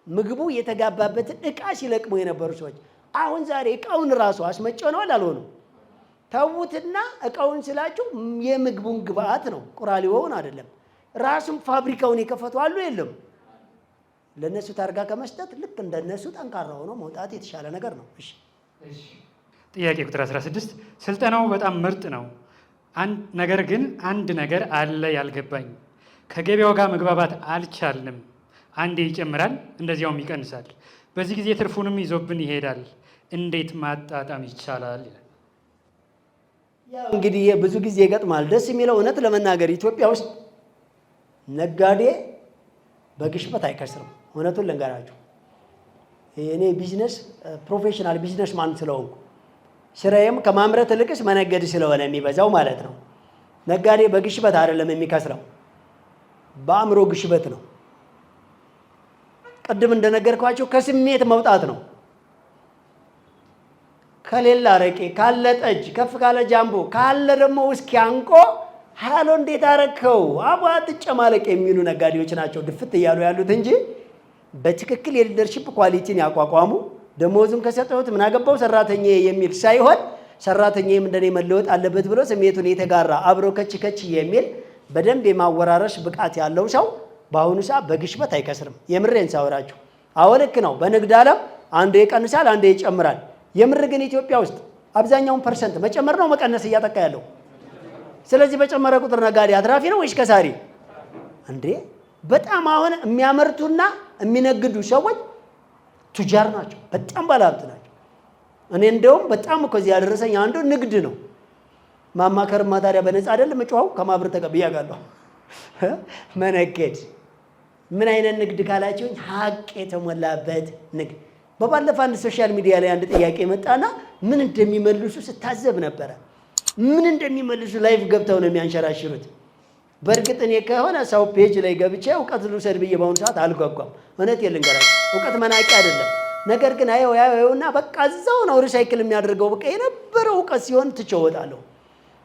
ምግቡ የተጋባበትን ዕቃ ሲለቅሙ የነበሩ ሰዎች አሁን ዛሬ ዕቃውን ራሱ አስመጪ ሆነዋል አልሆኑም? ተዉትና ዕቃውን ስላችሁ የምግቡን ግብአት ነው፣ ቁራሊውን አይደለም። ራሱን ፋብሪካውን የከፈቱ አሉ የለም? ለነሱ ታርጋ ከመስጠት ልክ እንደነሱ ጠንካራ ሆኖ መውጣት የተሻለ ነገር ነው። እሺ ጥያቄ ቁጥር 16 ስልጠናው በጣም ምርጥ ነው፣ ነገር ግን አንድ ነገር አለ ያልገባኝ። ከገበያው ጋር መግባባት አልቻልንም። አንዴ ይጨምራል፣ እንደዚያውም ይቀንሳል። በዚህ ጊዜ ትርፉንም ይዞብን ይሄዳል። እንዴት ማጣጣም ይቻላል? ያው እንግዲህ ብዙ ጊዜ ይገጥማል። ደስ የሚለው እውነት ለመናገር ኢትዮጵያ ውስጥ ነጋዴ በግሽበት አይከስርም። እውነቱን ልንገራችሁ፣ እኔ ቢዝነስ ፕሮፌሽናል ቢዝነስ ማን ስለሆንኩ ስራዬም ከማምረት ልቅስ መነገድ ስለሆነ የሚበዛው ማለት ነው። ነጋዴ በግሽበት አይደለም የሚከስረው፣ በአእምሮ ግሽበት ነው። ቅድም እንደነገርኳቸው ከስሜት መውጣት ነው። ከሌላ አረቄ፣ ካለ ጠጅ፣ ከፍ ካለ ጃምቦ፣ ካለ ደግሞ ውስኪ አንቆ ሃሎ እንዴት አረከው አባ አትጨማለቅ የሚሉ ነጋዴዎች ናቸው ድፍት እያሉ ያሉት እንጂ በትክክል የሊደርሺፕ ኳሊቲን ያቋቋሙ ደሞዙን ከሰጠሁት ምን አገባው ሰራተኛ የሚል ሳይሆን ሰራተኛዬም እንደኔ መለወጥ አለበት ብሎ ስሜቱን የተጋራ አብሮ ከች የሚል በደንብ የማወራረሽ ብቃት ያለው ሰው በአሁኑ ሰዓት በግሽበት አይከስርም። የምሬን ሳወራችሁ አዎ ልክ ነው። በንግድ ዓለም አንዴ ይቀንሳል፣ አንዴ ይጨምራል። የምር ግን ኢትዮጵያ ውስጥ አብዛኛውን ፐርሰንት መጨመር ነው መቀነስ እያጠቃ ያለው። ስለዚህ በጨመረ ቁጥር ነጋዴ አትራፊ ነው ወይስ ከሳሪ እንዴ? በጣም አሁን የሚያመርቱና የሚነግዱ ሰዎች ቱጃር ናቸው፣ በጣም ባለሀብት ናቸው። እኔ እንደውም በጣም እኮ እዚህ ያደረሰኝ አንዱ ንግድ ነው። ማማከርማ ታዲያ በነፃ አይደለም እጮኸው ከማብር ተቀብያለሁ። መነገድ ምን አይነት ንግድ ካላችሁኝ ሀቅ የተሞላበት ንግድ። በባለፈው አንድ ሶሻል ሚዲያ ላይ አንድ ጥያቄ መጣና ምን እንደሚመልሱ ስታዘብ ነበረ። ምን እንደሚመልሱ ላይቭ ገብተው ነው የሚያንሸራሽሩት። በእርግጥ እኔ ከሆነ ሰው ፔጅ ላይ ገብቼ እውቀት ልውሰድ ብዬ በአሁኑ ሰዓት አልጓጓም። እውነት ልንገራችሁ እውቀት መናቂ አይደለም። ነገር ግን አየውና በቃ እዛው ነው ሪሳይክል የሚያደርገው። በቃ የነበረው እውቀት ሲሆን ትቼው እወጣለሁ።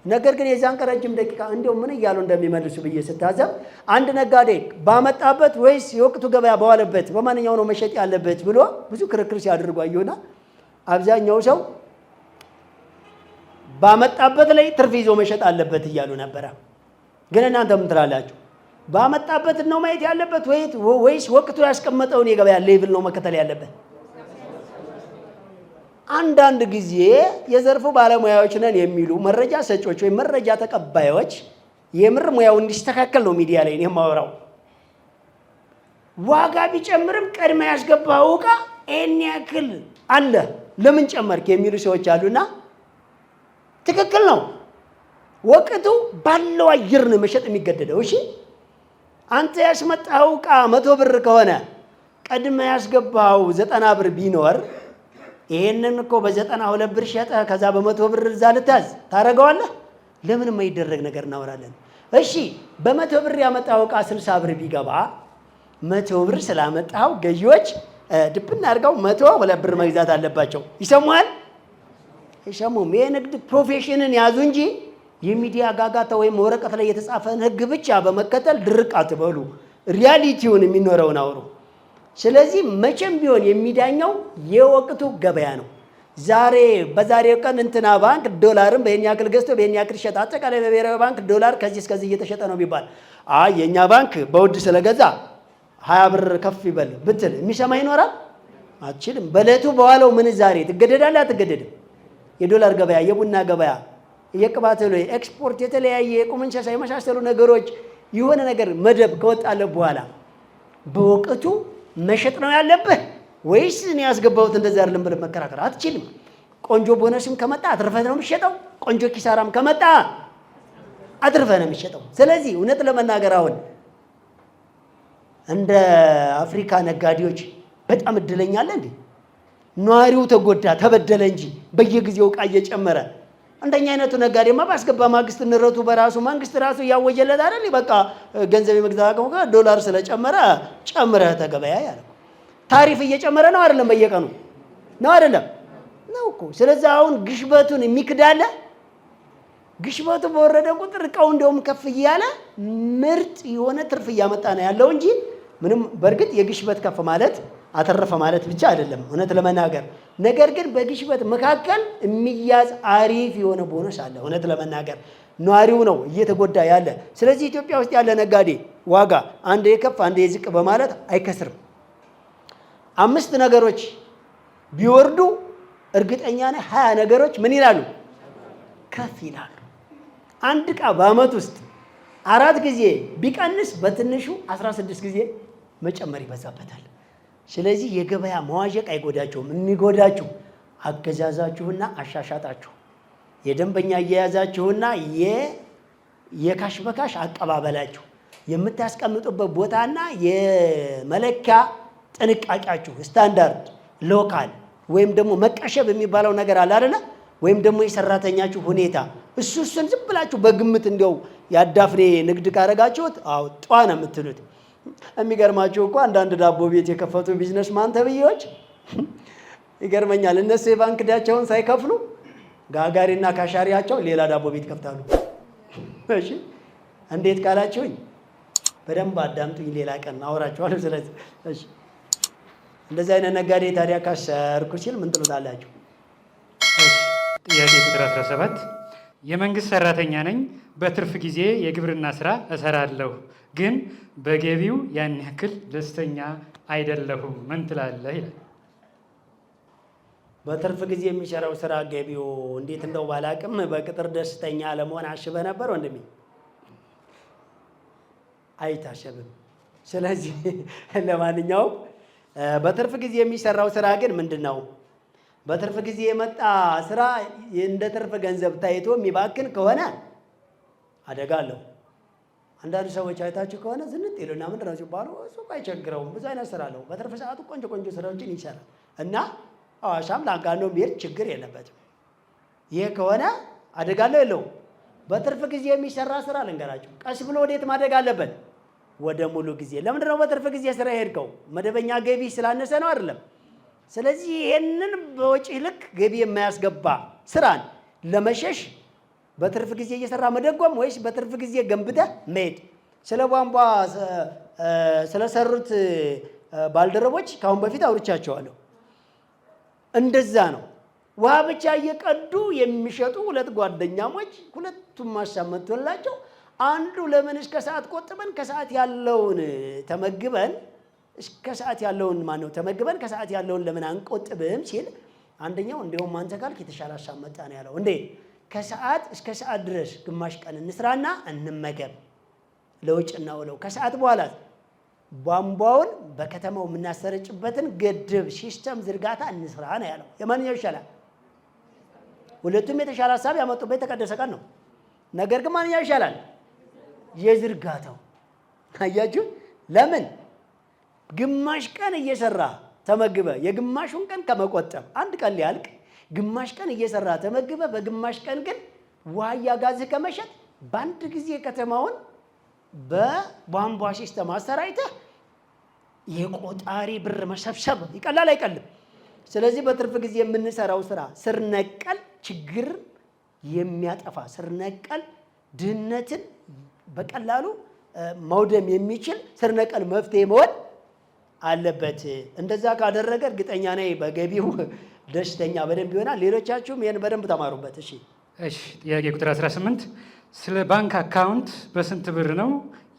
ነገር ግን የዛን ቀን ረጅም ደቂቃ እንዲያው ምን እያሉ እንደሚመልሱ ብዬ ስታዘብ አንድ ነጋዴ ባመጣበት ወይስ የወቅቱ ገበያ በዋለበት በማንኛው ነው መሸጥ ያለበት ብሎ ብዙ ክርክር ሲያደርጉ አየሁና አብዛኛው ሰው ባመጣበት ላይ ትርፍ ይዞ መሸጥ አለበት እያሉ ነበረ። ግን እናንተ ምን ትላላችሁ? ባመጣበት ነው ማየት ያለበት ወይስ ወቅቱ ያስቀመጠውን የገበያ ሌቭል ነው መከተል ያለበት? አንዳንድ ጊዜ የዘርፉ ባለሙያዎች ነን የሚሉ መረጃ ሰጪዎች ወይም መረጃ ተቀባዮች የምር ሙያው እንዲስተካከል ነው ሚዲያ ላይ ነው የማወራው። ዋጋ ቢጨምርም ቀድመ ያስገባው ዕቃ እኔ ያክል አለ ለምን ጨመርክ የሚሉ ሰዎች አሉና ትክክል ነው። ወቅቱ ባለው አየር ነው መሸጥ የሚገደደው። እሺ አንተ ያስመጣው ዕቃ 100 ብር ከሆነ ቀድመ ያስገባው 90 ብር ቢኖር ይሄንን እኮ በ92 ብር ሸጠህ ከዛ በ100 ብር እዛ ልታዝ ታረጋዋለህ? ለምን የማይደረግ ነገር እናወራለን? እሺ በ100 ብር ያመጣው ዕቃ 60 ብር ቢገባ 100 ብር ስላመጣው ገዢዎች ድብና አድርገው 102 ብር መግዛት አለባቸው። ይሰማል? ይሰሙም። የንግድ ፕሮፌሽንን ያዙ እንጂ የሚዲያ ጋጋታ ወይም ወረቀት ላይ የተጻፈን ህግ ብቻ በመከተል ድርቅ አትበሉ። ሪያሊቲውን የሚኖረውን አውሩ። ስለዚህ መቼም ቢሆን የሚዳኘው የወቅቱ ገበያ ነው። ዛሬ በዛሬው ቀን እንትና ባንክ ዶላርን በየኛ ያክል ገዝቶ በየኛ ያክል ሸጠ። አጠቃላይ በብሔራዊ ባንክ ዶላር ከዚህ እስከዚህ እየተሸጠ ነው ቢባል የኛ ባንክ በውድ ስለገዛ 20 ብር ከፍ ይበል ብትል የሚሰማ ይኖራል? አትችልም። በዕለቱ በዋለው ምንዛሬ ትገደዳለህ? አትገደድም? የዶላር ገበያ፣ የቡና ገበያ፣ የቅባት እህል፣ ኤክስፖርት፣ የተለያየ የቁም እንስሳ የመሳሰሉ ነገሮች የሆነ ነገር መደብ ከወጣለ በኋላ በወቅቱ መሸጥ ነው ያለብህ ወይስ እኔ ያስገባሁት እንደዛ አይደለም ብለህ መከራከር አትችልም። ቆንጆ ቦነስም ከመጣ አትርፈህ ነው የሚሸጠው። ቆንጆ ኪሳራም ከመጣ አትርፈህ ነው የሚሸጠው። ስለዚህ እውነት ለመናገር አሁን እንደ አፍሪካ ነጋዴዎች በጣም እድለኛ አለ እንዴ? ነዋሪው ተጎዳ ተበደለ እንጂ በየጊዜው ዕቃ እየጨመረ እንደኛ አይነቱ ነጋዴማ ባስገባ ማግስት ንረቱ በራሱ መንግስት ራሱ ያወጀለት አይደል? በቃ ገንዘብ የመግዛት አቅሙ ዶላር ስለጨመረ ጨምረህ ተገበያ ያለው ታሪፍ እየጨመረ ነው አይደለም? በየቀኑ ነው አይደለም? ነው እኮ። ስለዚህ አሁን ግሽበቱን የሚክዳለ ግሽበቱ በወረደ ቁጥር ዕቃው እንደውም ከፍ እያለ ምርጥ የሆነ ትርፍ እያመጣ ነው ያለው እንጂ ምንም። በእርግጥ የግሽበት ከፍ ማለት አተረፈ ማለት ብቻ አይደለም እውነት ለመናገር። ነገር ግን በግሽበት መካከል የሚያዝ አሪፍ የሆነ ቦነስ አለ። እውነት ለመናገር ነዋሪው ነው እየተጎዳ ያለ። ስለዚህ ኢትዮጵያ ውስጥ ያለ ነጋዴ ዋጋ አንዴ ከፍ አንዴ ዝቅ በማለት አይከስርም። 5 ነገሮች ቢወርዱ እርግጠኛ ነኝ 20 ነገሮች ምን ይላሉ? ከፍ ይላሉ። አንድ ዕቃ በአመት ውስጥ 4 ጊዜ ቢቀንስ በትንሹ 16 ጊዜ መጨመር ይበዛበታል። ስለዚህ የገበያ መዋዠቅ አይጎዳቸውም። የሚጎዳችሁ አገዛዛችሁና አሻሻጣችሁ፣ የደንበኛ አያያዛችሁና የካሽ በካሽ አቀባበላችሁ፣ የምታስቀምጡበት ቦታና የመለኪያ ጥንቃቄያችሁ፣ ስታንዳርድ ሎካል ወይም ደግሞ መቀሸብ የሚባለው ነገር አለ አይደለ? ወይም ደግሞ የሰራተኛችሁ ሁኔታ እሱን ዝም ብላችሁ በግምት እንዲያው ያዳፍኔ ንግድ ካረጋችሁት አው ጧ ነው የምትሉት። የሚገርማችሁ እኮ አንዳንድ ዳቦ ቤት የከፈቱ ቢዝነስማን ተብዬዎች ይገርመኛል። እነሱ የባንክ ዕዳቸውን ሳይከፍሉ ጋጋሪና ካሻሪያቸው ሌላ ዳቦ ቤት ከፍታሉ። እሺ እንዴት ካላችሁኝ በደንብ አዳምጡኝ፣ ሌላ ቀን አወራችኋለሁ። ስለዚህ እሺ እንደዚህ አይነት ነጋዴ ታዲያ ካሰርኩ ሲል ምን ትሉታላችሁ? ጥያቄ ቁጥር 17 የመንግስት ሰራተኛ ነኝ፣ በትርፍ ጊዜ የግብርና ስራ እሰራለሁ፣ ግን በገቢው ያን ያክል ደስተኛ አይደለሁም፣ ምን ትላለህ ይላል። በትርፍ ጊዜ የሚሰራው ስራ ገቢው እንዴት እንደው ባላቅም በቅጥር ደስተኛ ለመሆን አስበህ ነበር ወንድሜ? አይታሰብም። ስለዚህ ለማንኛውም በትርፍ ጊዜ የሚሰራው ስራ ግን ምንድን ነው? በትርፍ ጊዜ የመጣ ስራ እንደ ትርፍ ገንዘብ ታይቶ የሚባክን ከሆነ አደጋ አለው። አንዳንድ ሰዎች አይታችሁ ከሆነ ዝንጥ ይሉና ምንድን ነው ሲባሉ እሱ አይቸግረውም፣ ብዙ አይነት ስራ አለው፣ በትርፍ ሰዓቱ ቆንጆ ቆንጆ ስራዎችን ይሰራል እና አዋሳም ላንጋኖ ቢሄድ ችግር የለበትም። ይሄ ከሆነ አደጋ አለው የለውም? በትርፍ ጊዜ የሚሰራ ስራ ልንገራችሁ፣ ቀስ ብሎ ወዴት ማደግ አለበት? ወደ ሙሉ ጊዜ። ለምንድን ነው በትርፍ ጊዜ ስራ የሄድከው? መደበኛ ገቢ ስላነሰ ነው አይደለም? ስለዚህ ይሄንን በወጪ ልክ ገቢ የማያስገባ ስራን ለመሸሽ በትርፍ ጊዜ እየሰራ መደጎም ወይስ በትርፍ ጊዜ ገንብተህ መሄድ? ስለ ቧንቧ ስለሰሩት ባልደረቦች ካሁን በፊት አውርቻቸዋለሁ። እንደዛ ነው። ውሃ ብቻ እየቀዱ የሚሸጡ 2 ጓደኛሞች ሁለቱም ሀሳብ መጥቶላቸው አንዱ ለምን እስከ ሰዓት ቆጥበን ከሰዓት ያለውን ተመግበን እስከ ሰዓት ያለውን ማነው ተመግበን ከሰዓት ያለውን ለምን አንቆጥብም ሲል፣ አንደኛው እንደውም አንተ ካልክ የተሻለ ሀሳብ መጣ ነው ያለው። እንዴ ከሰዓት እስከ ሰዓት ድረስ ግማሽ ቀን እንስራና እንመገብ፣ ለውጭ እናውለው፣ ከሰዓት በኋላ ቧንቧውን በከተማው የምናሰረጭበትን ግድብ ሲስተም ዝርጋታ እንስራ ነው ያለው። የማንኛው ይሻላል? ሁለቱም የተሻለ ሀሳብ ያመጡበት የተቀደሰ ቀን ነው። ነገር ግን ማንኛው ይሻላል? የዝርጋታው። አያችሁ ለምን? ግማሽ ቀን እየሰራ ተመግበ የግማሹን ቀን ከመቆጠብ አንድ ቀን ሊያልቅ ግማሽ ቀን እየሰራ ተመግበ በግማሽ ቀን ግን ውሃ እያጋዝህ ከመሸጥ በአንድ ጊዜ ከተማውን በቧንቧ ሲስተም አሰራይተህ የቆጣሪ ብር መሰብሰብ ይቀላል አይቀልም? ስለዚህ በትርፍ ጊዜ የምንሰራው ስራ ስር ነቀል ችግር የሚያጠፋ ስር ነቀል ድህነትን በቀላሉ ማውደም የሚችል ስር ነቀል መፍትሄ መሆን አለበት። እንደዛ ካደረገ እርግጠኛ ነኝ በገቢው ደስተኛ በደንብ ይሆናል። ሌሎቻችሁም ይህን በደንብ ተማሩበት። እሺ ጥያቄ ቁጥር 18 ስለ ባንክ አካውንት በስንት ብር ነው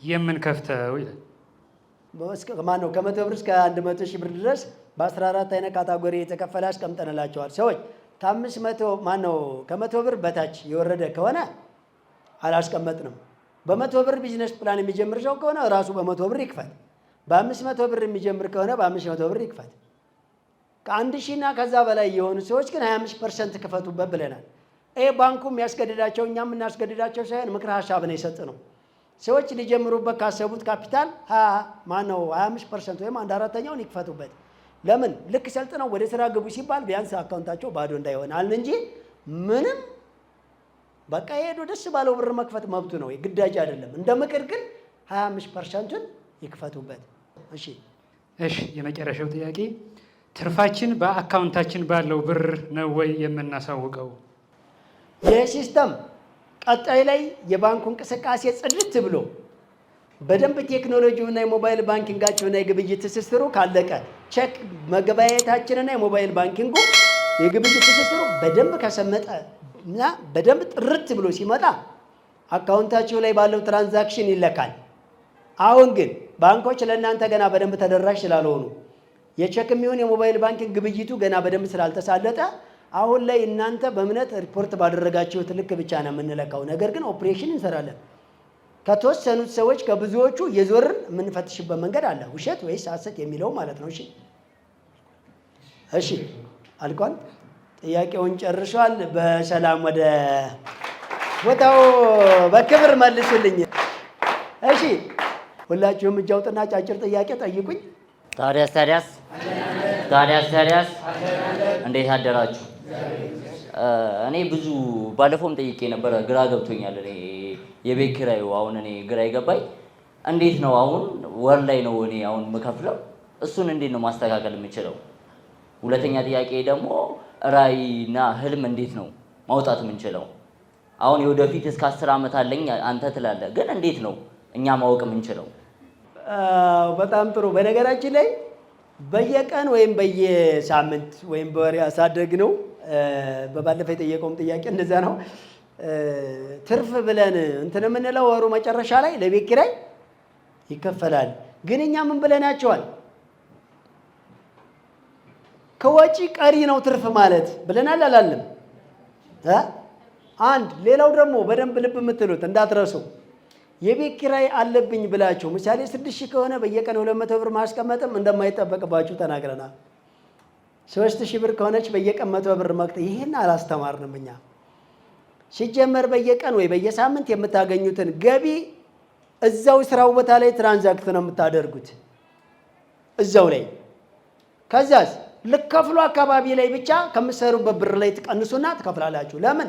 የምንከፍተው ይላል። ማነው ከ100 ብር እስከ 100 ሺህ ብር ድረስ በ14 አይነት ካታጎሪ የተከፈለ አስቀምጠንላቸዋል። ሰዎች ከ100 ብር በታች የወረደ ከሆነ አላስቀመጥንም። በ100 ብር ቢዝነስ ፕላን የሚጀምር ሰው ከሆነ ራሱ በ100 ብር ይክፈል። በ500 ብር የሚጀምር ከሆነ በ500 ብር ይክፈል። ከ1000 እና ከዛ በላይ የሆኑ ሰዎች ግን 25% ክፈቱበት ብለናል። ይሄ ባንኩ የሚያስገድዳቸው እኛ የምናስገድዳቸው ሳይሆን ምክረ ሀሳብ ነው የሰጠነው። ሰዎች ሊጀምሩበት ካሰቡት ካፒታል 25% ወይም 1/4ኛውን ይክፈቱበት። ለምን? ልክ ሰልጥነው ወደ ስራ ግቡ ሲባል ቢያንስ አካውንታቸው ባዶ እንዳይሆናል እንጂ ምንም በቃ ሄዶ ደስ ባለው ብር መክፈት መብቱ ነው፣ ግዳጅ አይደለም። እንደ ምክር ግን 25%ን ይክፈቱበት። እሺ የመጨረሻው ጥያቄ ትርፋችን በአካውንታችን ባለው ብር ነው ወይ የምናሳውቀው? ይህ ሲስተም ቀጣይ ላይ የባንኩ እንቅስቃሴ ጽድት ብሎ በደንብ ቴክኖሎጂውና የሞባይል ባንኪንጋችሁና የግብይት ትስስሩ ካለቀ ቼክ መገበያየታችንና የሞባይል ባንኪንጉ የግብይት ትስስሩ በደንብ ከሰመጠ እና በደንብ ጥርት ብሎ ሲመጣ አካውንታችሁ ላይ ባለው ትራንዛክሽን ይለካል። አሁን ግን ባንኮች ለእናንተ ገና በደንብ ተደራሽ ስላልሆኑ የቼክ የሚሆን የሞባይል ባንኪንግ ግብይቱ ገና በደንብ ስላልተሳለጠ አሁን ላይ እናንተ በእምነት ሪፖርት ባደረጋችሁት ልክ ብቻ ነው የምንለካው። ነገር ግን ኦፕሬሽን እንሰራለን። ከተወሰኑት ሰዎች ከብዙዎቹ የዞርን የምንፈትሽበት መንገድ አለ። ውሸት ወይስ ሐሰት የሚለው ማለት ነው። እሺ አልቋል። ጥያቄውን ጨርሷል። በሰላም ወደ ቦታው በክብር መልሱልኝ። እሺ ሁላችሁም እጅ አውጡና አጫጭር ጥያቄ ጠይቁኝ። ታዲያስ እንዴት አደራችሁ? እኔ ብዙ ባለፈውም ጠይቄ ነበረ፣ ግራ ገብቶኛል። እኔ የቤት ኪራዩ አሁን እኔ ግራ ይገባኝ። እንዴት ነው አሁን ወር ላይ ነው እኔ አሁን የምከፍለው? እሱን እንዴት ነው ማስተካከል የምችለው? ሁለተኛ ጥያቄ ደግሞ ራዕይና ህልም እንዴት ነው ማውጣት የምንችለው? አሁን የወደፊት እስከ 10 ዓመት አለኝ አንተ ትላለህ፣ ግን እንዴት ነው እኛ ማወቅ የምንችለው? በጣም ጥሩ። በነገራችን ላይ በየቀን ወይም በየሳምንት ወይም በወር ያሳደግ ነው። በባለፈው የጠየቀውም ጥያቄ እንደዛ ነው። ትርፍ ብለን እንትን የምንለው ወሩ መጨረሻ ላይ ለቤት ኪራይ ይከፈላል። ግን እኛ ምን ብለናቸዋል? ከወጪ ቀሪ ነው ትርፍ ማለት ብለናል አላለም? አንድ ሌላው ደግሞ በደንብ ልብ የምትሉት እንዳትረሱ፣ የቤት ኪራይ አለብኝ ብላችሁ ምሳሌ 6000 ከሆነ በየቀን 200 ብር ማስቀመጥም እንደማይጠበቅባችሁ ተናግረናል። 3000 ብር ከሆነች በየቀን 100 ብር መክተት፣ ይሄን አላስተማርንም እኛ። ሲጀመር በየቀን ወይ በየሳምንት የምታገኙትን ገቢ እዛው ስራው ቦታ ላይ ትራንዛክት ነው የምታደርጉት እዛው ላይ። ከዛስ ልከፍሉ አካባቢ ላይ ብቻ ከምትሰሩበት ብር ላይ ትቀንሱና ትከፍላላችሁ። ለምን?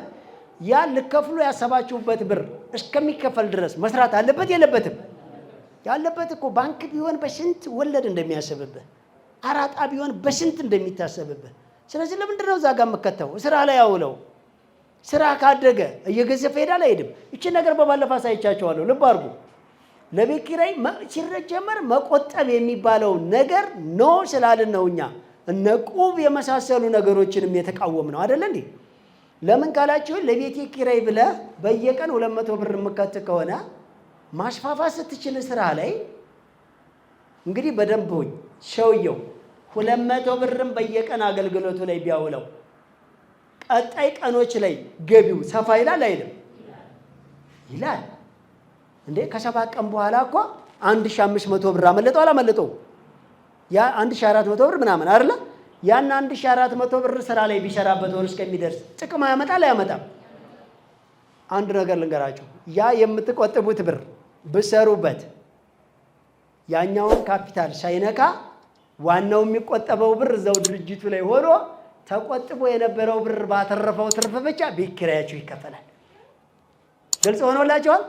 ያ ልከፍሉ ያሰባችሁበት ብር እስከሚከፈል ድረስ መስራት አለበት የለበትም? ያለበት እኮ ባንክ ቢሆን በስንት ወለድ እንደሚያስብብህ፣ አራጣ ቢሆን በስንት እንደሚታሰብብህ። ስለዚህ ለምንድን ነው እዛ ጋር የምከተው? ስራ ላይ አውለው። ስራ ካደገ እየገዘፈ ሄዳል አይሄድም? ይቺ ነገር በባለፈ አሳይቻቸዋለሁ። ልብ አድርጉ። ለቤት ኪራይ ሲጀመር መቆጠብ የሚባለው ነገር ኖ ስላልን ነው እኛ እነ ቁብ የመሳሰሉ ነገሮችንም የተቃወም ነው አይደል እንዴ? ለምን ካላችሁ ለቤት ኪራይ ብለህ በየቀን 200 ብር የምከት ከሆነ ማስፋፋት ስትችል ስራ ላይ እንግዲህ በደንብ ሸውየው 200 ብርም በየቀን አገልግሎቱ ላይ ቢያውለው ቀጣይ ቀኖች ላይ ገቢው ሰፋ ይላል አይልም? ይላል እንዴ? ከ7 ቀን በኋላ እኮ 1500 ብር አመለጠው አላመለጠው? ያ 1400 ብር ምናምን አይደለ? ያን 1400 ብር ስራ ላይ ቢሰራበት ወር እስከሚደርስ ጥቅም ያመጣል አያመጣም? አንድ ነገር ልንገራችሁ፣ ያ የምትቆጥቡት ብር ብሰሩበት ያኛውን ካፒታል ሳይነካ ዋናው የሚቆጠበው ብር እዛው ድርጅቱ ላይ ሆኖ ተቆጥቦ የነበረው ብር ባተረፈው ትርፍ ብቻ ቤት ኪራያችሁ ይከፈላል። ግልጽ ሆኖላችኋል?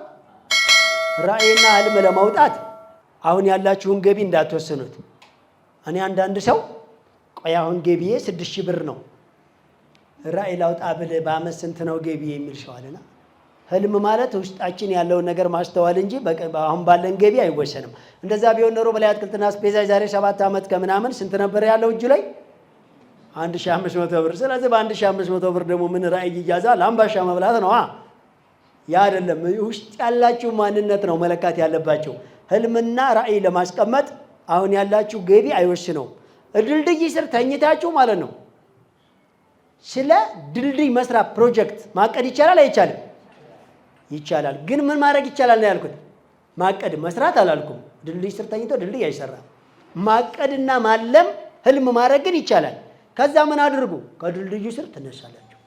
ራዕይና ህልም ለማውጣት አሁን ያላችሁን ገቢ እንዳትወስኑት። እኔ አንዳንድ ሰው ቆይ አሁን ገቢዬ 6000 ብር ነው ራዕይ ላውጣ ብል በአመት ስንት ነው ገቢ የሚል ሰው አለና፣ ህልም ማለት ውስጣችን ያለውን ነገር ማስተዋል እንጂ አሁን ባለን ገቢ አይወሰንም። እንደዛ ቢሆን ኖሮ በላይ አትክልትና አስቤዛ ዛሬ 7 ዓመት ከምናምን ስንት ነበር ያለው እጁ ላይ? 1500 ብር። ስለዚህ በ1500 ብር ደግሞ ምን ራዕይ ይያዛል? አምባሻ መብላት ነው። ያ አይደለም። ውስጥ ያላችሁ ማንነት ነው መለካት ያለባቸው። ህልምና ራዕይ ለማስቀመጥ አሁን ያላችሁ ገቢ አይወስነውም። ድልድይ ስር ተኝታችሁ ማለት ነው ስለ ድልድይ መስራት ፕሮጀክት ማቀድ ይቻላል አይቻልም? ይቻላል። ግን ምን ማድረግ ይቻላል ነው ያልኩት። ማቀድ መስራት አላልኩም። ድልድይ ስር ተኝቶ ድልድይ አይሰራም። ማቀድና ማለም ህልም ማድረግ ግን ይቻላል። ከዛ ምን አድርጉ? ከድልድዩ ስር ትነሳላችሁ።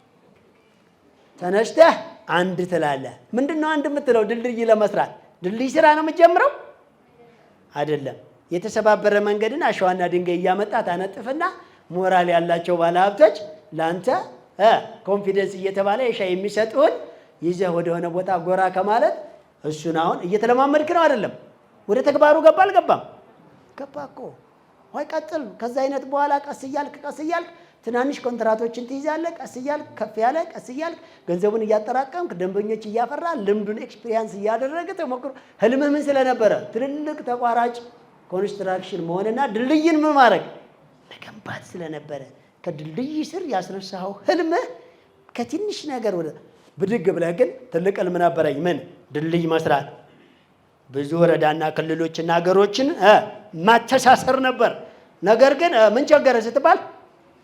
ተነስተህ አንድ ትላለህ። ምንድነው አንድ የምትለው? ድልድይ ለመስራት ድልድይ ስራ ነው የምትጀምረው አይደለም። የተሰባበረ መንገድን አሸዋና ድንጋይ እያመጣ ታነጥፍና ሞራል ያላቸው ባለሀብቶች ለአንተ ኮንፊደንስ እየተባለ የሻይ የሚሰጡን ይዘህ ወደሆነ ቦታ ጎራ ከማለት እሱን አሁን እየተለማመድክ ነው አይደለም? ወደ ተግባሩ ገባ አልገባም? ገባ እኮ። ወይ ቀጥል። ከዛ አይነት በኋላ ቀስ እያልክ ትናንሽ ኮንትራቶችን ትይዛለህ። ቀስ እያልክ ከፍ ያለ ቀስ እያልክ ገንዘቡን እያጠራቀምክ ደንበኞች እያፈራ ልምዱን ኤክስፒሪየንስ እያደረገ ተሞክሮ ህልምህ ምን ስለነበረ ትልልቅ ተቋራጭ ኮንስትራክሽን መሆንና ድልድይን ምን ማድረግ መገንባት ስለነበረ ከድልድይ ስር ያስነሳው ህልምህ ከትንሽ ነገር ወደ ብድግ ብለህ ግን ትልቅ ህልም ነበረኝ። ምን? ድልድይ መስራት፣ ብዙ ወረዳና ክልሎችና ሀገሮችን ማተሳሰር ነበር። ነገር ግን ምን ቸገረ ስትባል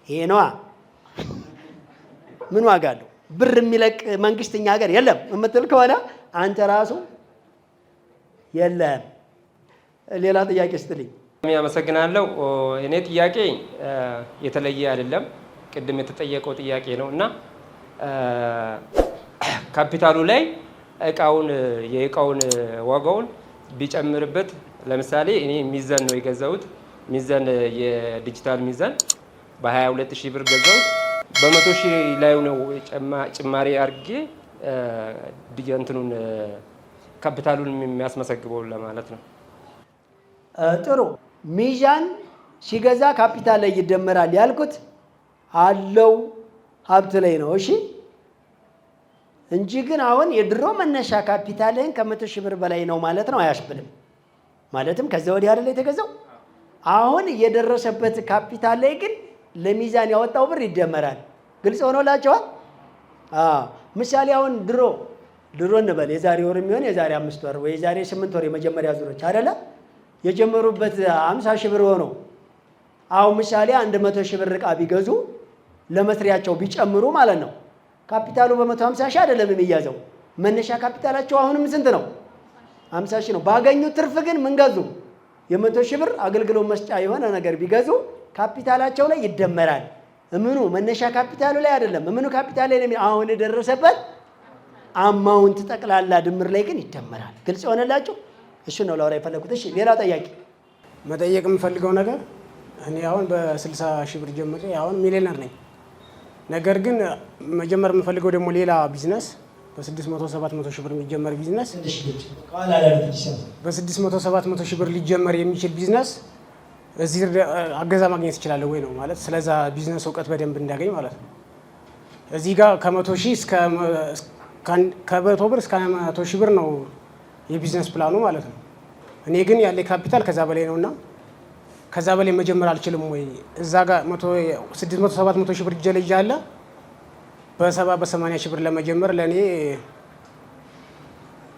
ይሄ ነዋ ምን ዋጋ አለው? ብር የሚለቅ መንግስት እኛ ሀገር የለም የምትል ከሆነ አንተ ራሱ የለም። ሌላ ጥያቄ ስትልኝ አመሰግናለሁ። እኔ ጥያቄ የተለየ አይደለም፣ ቅድም የተጠየቀው ጥያቄ ነው እና ካፒታሉ ላይ የእቃውን ዋጋውን ቢጨምርበት፣ ለምሳሌ እኔ ሚዛን ነው የገዛሁት። ሚዛን የዲጂታል ሚዛን በ22,000 ብር ገዛሁት። በ100,000 ላይ ነው ጭማሪ አድርጌ እንትኑን ካፒታሉን የሚያስመሰግበው ለማለት ነው። ጥሩ። ሚዛን ሲገዛ ካፒታል ላይ ይደመራል ያልኩት አለው ሀብት ላይ ነው። እሺ እንጂ ግን አሁን የድሮ መነሻ ካፒታልህን ከ100,000 ብር በላይ ነው ማለት ነው አያስብልም። ማለትም ከዛ ወዲህ አይደል የተገዛው። አሁን የደረሰበት ካፒታል ላይ ግን ለሚዛን ያወጣው ብር ይደመራል። ግልጽ ሆኖላችኋል? ምሳሌ አሁን ድሮ እንበል የዛሬ ወር የሚሆን የዛሬ 5 ወር ወይ የዛሬ 8 ወር የመጀመሪያ ዙሮች አይደለ የጀመሩበት 50,000 ብር ሆኖ አሁን ምሳሌ 100,000 ብር ዕቃ ቢገዙ ለመስሪያቸው ቢጨምሩ ማለት ነው ካፒታሉ በ150,000 አይደለም የሚያዘው። መነሻ ካፒታላቸው አሁንም ስንት ነው? 50,000 ነው። ባገኙት ትርፍ ግን ምን ገዙ? የ100,000 ብር አገልግሎት መስጫ የሆነ ነገር ቢገዙ ካፒታላቸው ላይ ይደመራል። ምኑ መነሻ ካፒታሉ ላይ አይደለም። ምኑ ካፒታል ላይ አሁን የደረሰበት አማውንት ጠቅላላ ድምር ላይ ግን ይደመራል። ግልጽ ሆነላችሁ? እሱ ነው ላውራ የፈለኩት። እሺ ሌላ ጥያቄ መጠየቅ የምፈልገው ነገር እኔ አሁን በ60,000 ብር ጀምሬ አሁን ሚሊዮነር ነኝ። ነገር ግን መጀመር የምፈልገው ደግሞ ሌላ ቢዝነስ በ600-700,000 ብር የሚጀመር ቢዝነስ በ600-700,000 ብር ሊጀመር የሚችል ቢዝነስ እዚህ አገዛ ማግኘት ይችላለሁ ወይ ነው ማለት። ስለዛ ቢዝነስ እውቀት በደንብ እንዳገኝ ማለት ነው። እዚህ ጋር ከ100,000 እስከ ከ100 ብር እስከ 100,000 ብር ነው የቢዝነስ ፕላኑ ማለት ነው። እኔ ግን ያለ ካፒታል ከዛ በላይ ነውና ከዛ በላይ መጀመር አልችልም ወይ? እዛ ጋር 600-700,000 ብር እጄ አለ በ70-80,000 ብር ለመጀመር ለኔ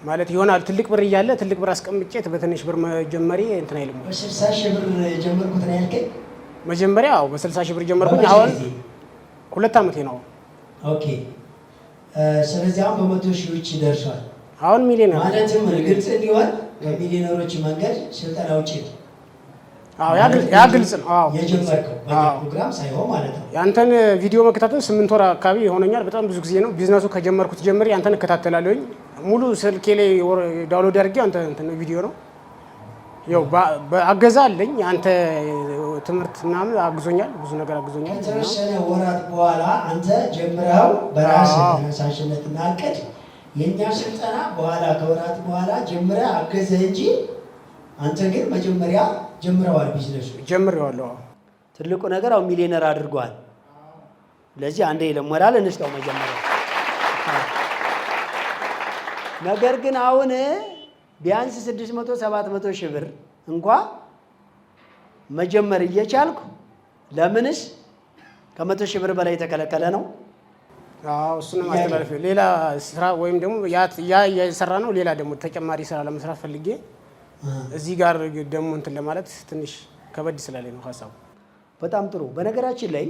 ማለት ይሆናል። ትልቅ ብር እያለ ትልቅ ብር አስቀምጬ በትንሽ ብር መጀመሪ እንትን አይልም። በ60,000 ብር ጀመርኩት ነው ያልከኝ? መጀመሪያ በ60,000 ብር ጀመርኩኝ። አሁን 2 ዓመቴ ነው። ኦኬ። ስለዚህ አሁን በ100,000 ደርሷል። አሁን ሚሊዮነር ማለትም ግልጽ እንዲሆን ከሚሊዮነሮች መንገድ ስልጠና ውጪ ነው። ያ ግልጽ ነው። የጀመርከው ፕሮግራም ሳይሆን ማለት ነው። ያንተን ቪዲዮ መከታተል 8 ወር አካባቢ ይሆነኛል። በጣም ብዙ ጊዜ ነው። ቢዝነሱ ከጀመርኩት ጀምሬ ያንተን እከታተላለሁኝ። ሙሉ ስልኬ ላይ ዳውንሎድ አድርጌ አንተ ቪዲዮ ነው ያው በአገዛ አለኝ። አንተ ትምህርት ምናምን አግዞኛል፣ ብዙ ነገር አግዞኛል። ከተወሰነ ወራት በኋላ አንተ ጀምረው በራስህ ተነሳሽነትና እቅድ የኛ ስልጠና በኋላ ከወራት በኋላ ጀምረህ አገዘህ እንጂ አንተ ግን መጀመሪያ ጀምረዋል። ቢዝነሱ ጀምሬዋለሁ። ትልቁ ነገር አሁን ሚሊዮነር አድርጓል። ለዚህ አንዴ ለሞራል እንስጠው መጀመሪያ። ነገር ግን አሁን ቢያንስ 600-700,000 ብር እንኳ መጀመር እየቻልኩ ለምንስ ከ100,000 ብር በላይ የተከለከለ ነው? እሱንም አስተላልፍ ሌላ ስራ ወይም ደግሞ ያ የሰራ ነው ሌላ ደግሞ ተጨማሪ ስራ ለመስራት ፈልጌ እዚህ ጋር ደግሞ እንትን ለማለት ትንሽ ከበድ ስላለኝ ነው ሀሳቡ። በጣም ጥሩ። በነገራችን ላይ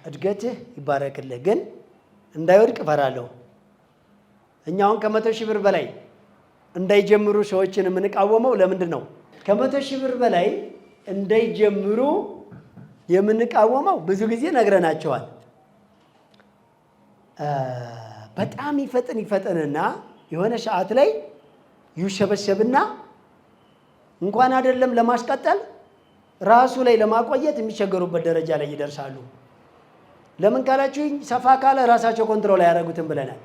እድገትህ ይባረክልህ፣ ግን እንዳይወድቅ እፈራለሁ። እኛ አሁን ከ100,000 ብር በላይ እንዳይጀምሩ ሰዎችን የምንቃወመው ለምንድን ነው? ከ100,000 ብር በላይ እንዳይጀምሩ የምንቃወመው ብዙ ጊዜ ነግረናቸዋል። በጣም ይፈጥንና የሆነ ሰዓት ላይ ይሰበሰብና እንኳን አይደለም ለማስቀጠል ራሱ ላይ ለማቆየት የሚቸገሩበት ደረጃ ላይ ይደርሳሉ። ለምን ካላችሁኝ ሰፋ ካለ ራሳቸው ኮንትሮል አያደርጉትም ብለናል።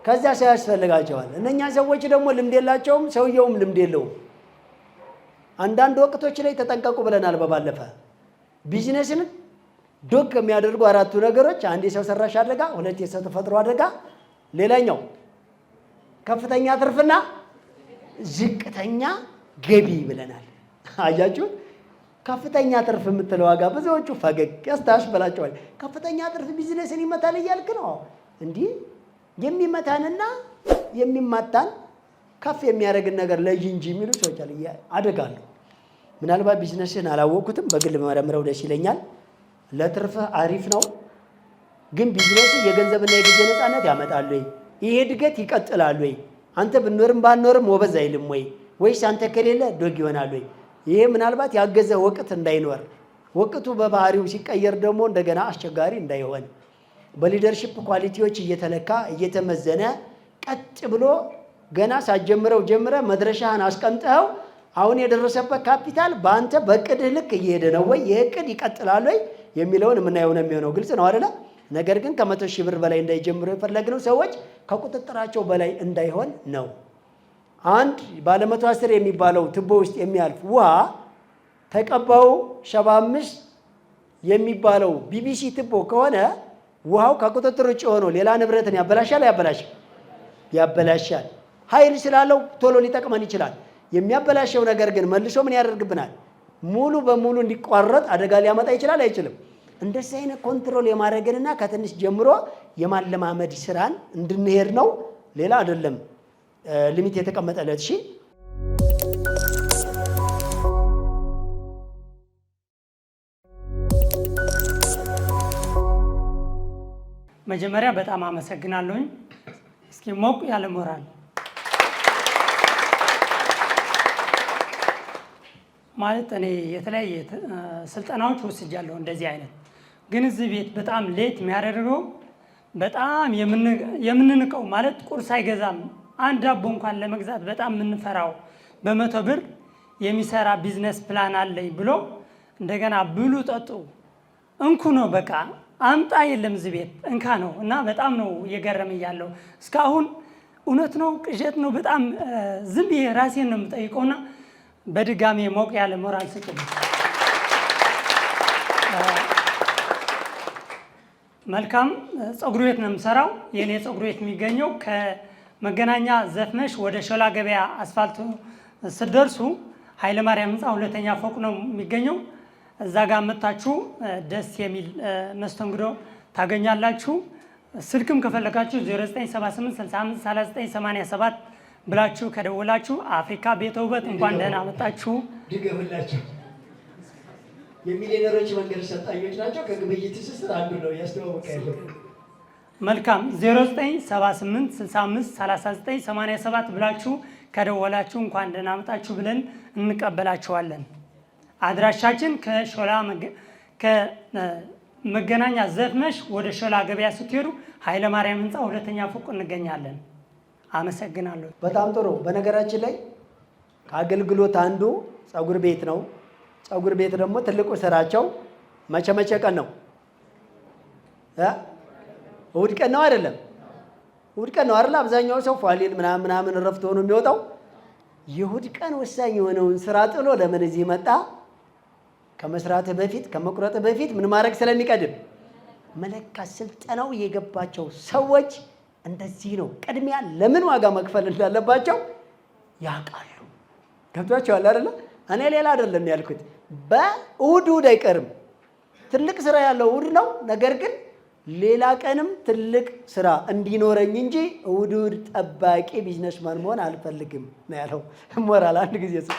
ከዛ ሰው ያስፈልጋቸዋል። እነኛ ሰዎች ደግሞ ልምድ የላቸውም፣ ሰውየውም ልምድ የለውም። አንዳንድ ወቅቶች ላይ ተጠንቀቁ ብለናል በባለፈ። ቢዝነስን ዶግ የሚያደርጉ 4ቱ ነገሮች፣ አንድ የሰው ሰራሽ አደጋ፣ 2 የሰው ተፈጥሮ አደጋ፣ ሌላኛው ከፍተኛ ትርፍና ዝቅተኛ ገቢ ብለናል። አያችሁ፣ ከፍተኛ ትርፍ የምትለው ዋጋ ብዙዎቹ ፈገግ ያስታሽበላቸዋል። ከፍተኛ ትርፍ ቢዝነስን ይመታል እያልክ ነው? እንዲህ የሚመታንና የሚማታን ከፍ የሚያደርግን ነገር ለይ እንጂ የሚሉ ሰዎች አደጋሉ። ምናልባት ቢዝነስን አላወቅኩትም፣ በግል መረምረው ደስ ይለኛል። ለትርፍህ አሪፍ ነው። ግን ቢዝነስ የገንዘብና የጊዜ ነፃነት ያመጣል ወይ? ይሄ እድገት ይቀጥላል ወይ? አንተ ብኖርም ባኖርም ወበዝ አይልም ወይ? ወይስ አንተ ከሌለ ዶግ ይሆናል ወይ? ይሄ ምናልባት ያገዘ ወቅት እንዳይኖር ወቅቱ በባህሪው ሲቀየር ደግሞ እንደገና አስቸጋሪ እንዳይሆን በሊደርሺፕ ኳሊቲዎች እየተለካ እየተመዘነ ቀጥ ብሎ ገና ሳትጀምረው ጀምረ መድረሻህን አስቀምጠው አሁን የደረሰበት ካፒታል በአንተ በእቅድህ ልክ እየሄደ ነው ወይ? ይህ እቅድ ይቀጥላል ወይ የሚለውን የምናየው ነው የሚሆነው። ግልጽ ነው አይደለ? ነገር ግን ከ100,000 ብር በላይ እንዳይጀምሩ የፈለግነው ሰዎች ከቁጥጥራቸው በላይ እንዳይሆን ነው። አንድ ባለ 110 የሚባለው ቱቦ ውስጥ የሚያልፍ ውሃ ተቀባው 75 የሚባለው ቢቢሲ ቱቦ ከሆነ ውሃው ከቁጥጥር ውጭ ሆኖ ሌላ ንብረትን ያበላሻል ያበላሻል። ኃይል ስላለው ቶሎ ሊጠቅመን ይችላል። የሚያበላሸው ነገር ግን መልሶ ምን ያደርግብናል? ሙሉ በሙሉ እንዲቋረጥ አደጋ ሊያመጣ ይችላል አይችልም? እንደዚህ አይነት ኮንትሮል የማድረግንና ከትንሽ ጀምሮ የማለማመድ ስራን እንድንሄድ ነው። ሌላ አይደለም ሊሚት የተቀመጠለት። እሺ መጀመሪያ በጣም አመሰግናለሁኝ። እስኪ ሞቅ ያለ ሞራል። ማለት እኔ የተለያየ ስልጠናዎች ወስጃለሁ እንደዚህ አይነት ግን እዚህ ቤት በጣም ሌት የሚያደርገው በጣም የምንንቀው ማለት ቁርስ አይገዛም አንድ ዳቦ እንኳን ለመግዛት በጣም የምንፈራው በ100 ብር የሚሰራ ቢዝነስ ፕላን አለኝ ብሎ እንደገና ብሉ ጠጡ እንኩ ነው በቃ አምጣ የለም እዚህ ቤት እንካ ነው እና በጣም ነው እየገረመኝ ያለው። እስካሁን እውነት ነው ቅዠት ነው በጣም ዝም ብዬ ራሴን ነው የምጠይቀውና በድጋሚ ሞቅ ያለ ሞራል ስጡኝ። መልካም ፀጉር ቤት ነው የምሰራው። የኔ ፀጉር ቤት የሚገኘው ከመገናኛ ዘፍመሽ ወደ ሾላ ገበያ አስፋልት ስትደርሱ ኃይለማርያም ህንፃ 2ኛ ፎቅ ነው የሚገኘው። እዛ ጋር መጣችሁ ደስ የሚል መስተንግዶ ታገኛላችሁ። ስልክም ከፈለጋችሁ 0978653987 ብላችሁ ከደወላችሁ አፍሪካ ቤተ ውበት እንኳን ደህና መጣችሁ። ድገምላችሁ። የሚሊዮነሮች መንገድ ሰጣኞች ናቸው። ከግብይት ትስስር አንዱ ነው ያስተዋወቃለሁ። መልካም 0978653987 ብላችሁ ከደወላችሁ እንኳን ደህና መጣችሁ ብለን እንቀበላችኋለን። አድራሻችን ከመገናኛ ዘፍመሽ ወደ ሾላ ገበያ ስትሄዱ ኃይለማርያም ህንፃ 2ኛ ፎቅ እንገኛለን። አመሰግናለሁ። በጣም ጥሩ። በነገራችን ላይ ከአገልግሎት አንዱ ፀጉር ቤት ነው። ፀጉር ቤት ደግሞ ትልቁ ስራቸው መቼ ቀን ነው? እሑድ ቀን ነው አይደለም? እሑድ ቀን ነው አይደል? አብዛኛው ሰው ፏሊል ምናምን ረፍት ሆኖ የሚወጣው የእሑድ ቀን ወሳኝ የሆነውን ስራ ጥሎ ለምን እዚህ መጣ? ከመስራት በፊት ከመቁረጥ በፊት ምን ማድረግ ስለሚቀድም መለካት። ስልጠናው የገባቸው ሰዎች እንደዚህ ነው። ቅድሚያ ለምን ዋጋ መክፈል እንዳለባቸው ያውቃሉ። ገብቷቸዋል አይደለ? እኔ ሌላ አይደለም ያልኩት። በእሑድ አይቀርም ትልቅ ስራ ያለው እሑድ ነው። ነገር ግን ሌላ ቀንም ትልቅ ስራ እንዲኖረኝ እንጂ እሑድ ጠባቂ ቢዝነስማን መሆን አልፈልግም ነው ያለው። ሞራል አንድ ጊዜ ስጡ።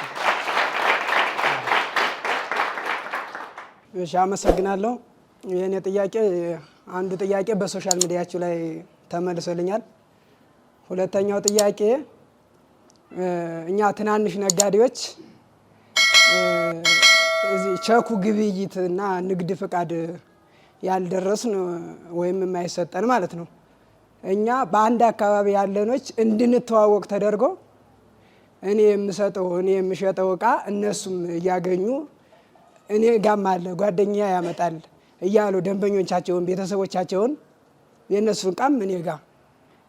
እሺ አመሰግናለሁ። የኔ ጥያቄ አንዱ ጥያቄ በሶሻል ሚዲያችሁ ላይ ተመልሶልኛል። ሁለተኛው ጥያቄ እኛ ትናንሽ ነጋዴዎች እዚህ ቸኩ ግብይት እና ንግድ ፍቃድ ያልደረስን ወይም የማይሰጠን ማለት ነው። እኛ በአንድ አካባቢ ያለኖች እንድንተዋወቅ ተደርጎ እኔ የምሸጠው እቃ እነሱም እያገኙ እኔ ጋም አለ ጓደኛ ያመጣል እያሉ ደንበኞቻቸውን ቤተሰቦቻቸውን የነሱን እቃም እኔ ጋር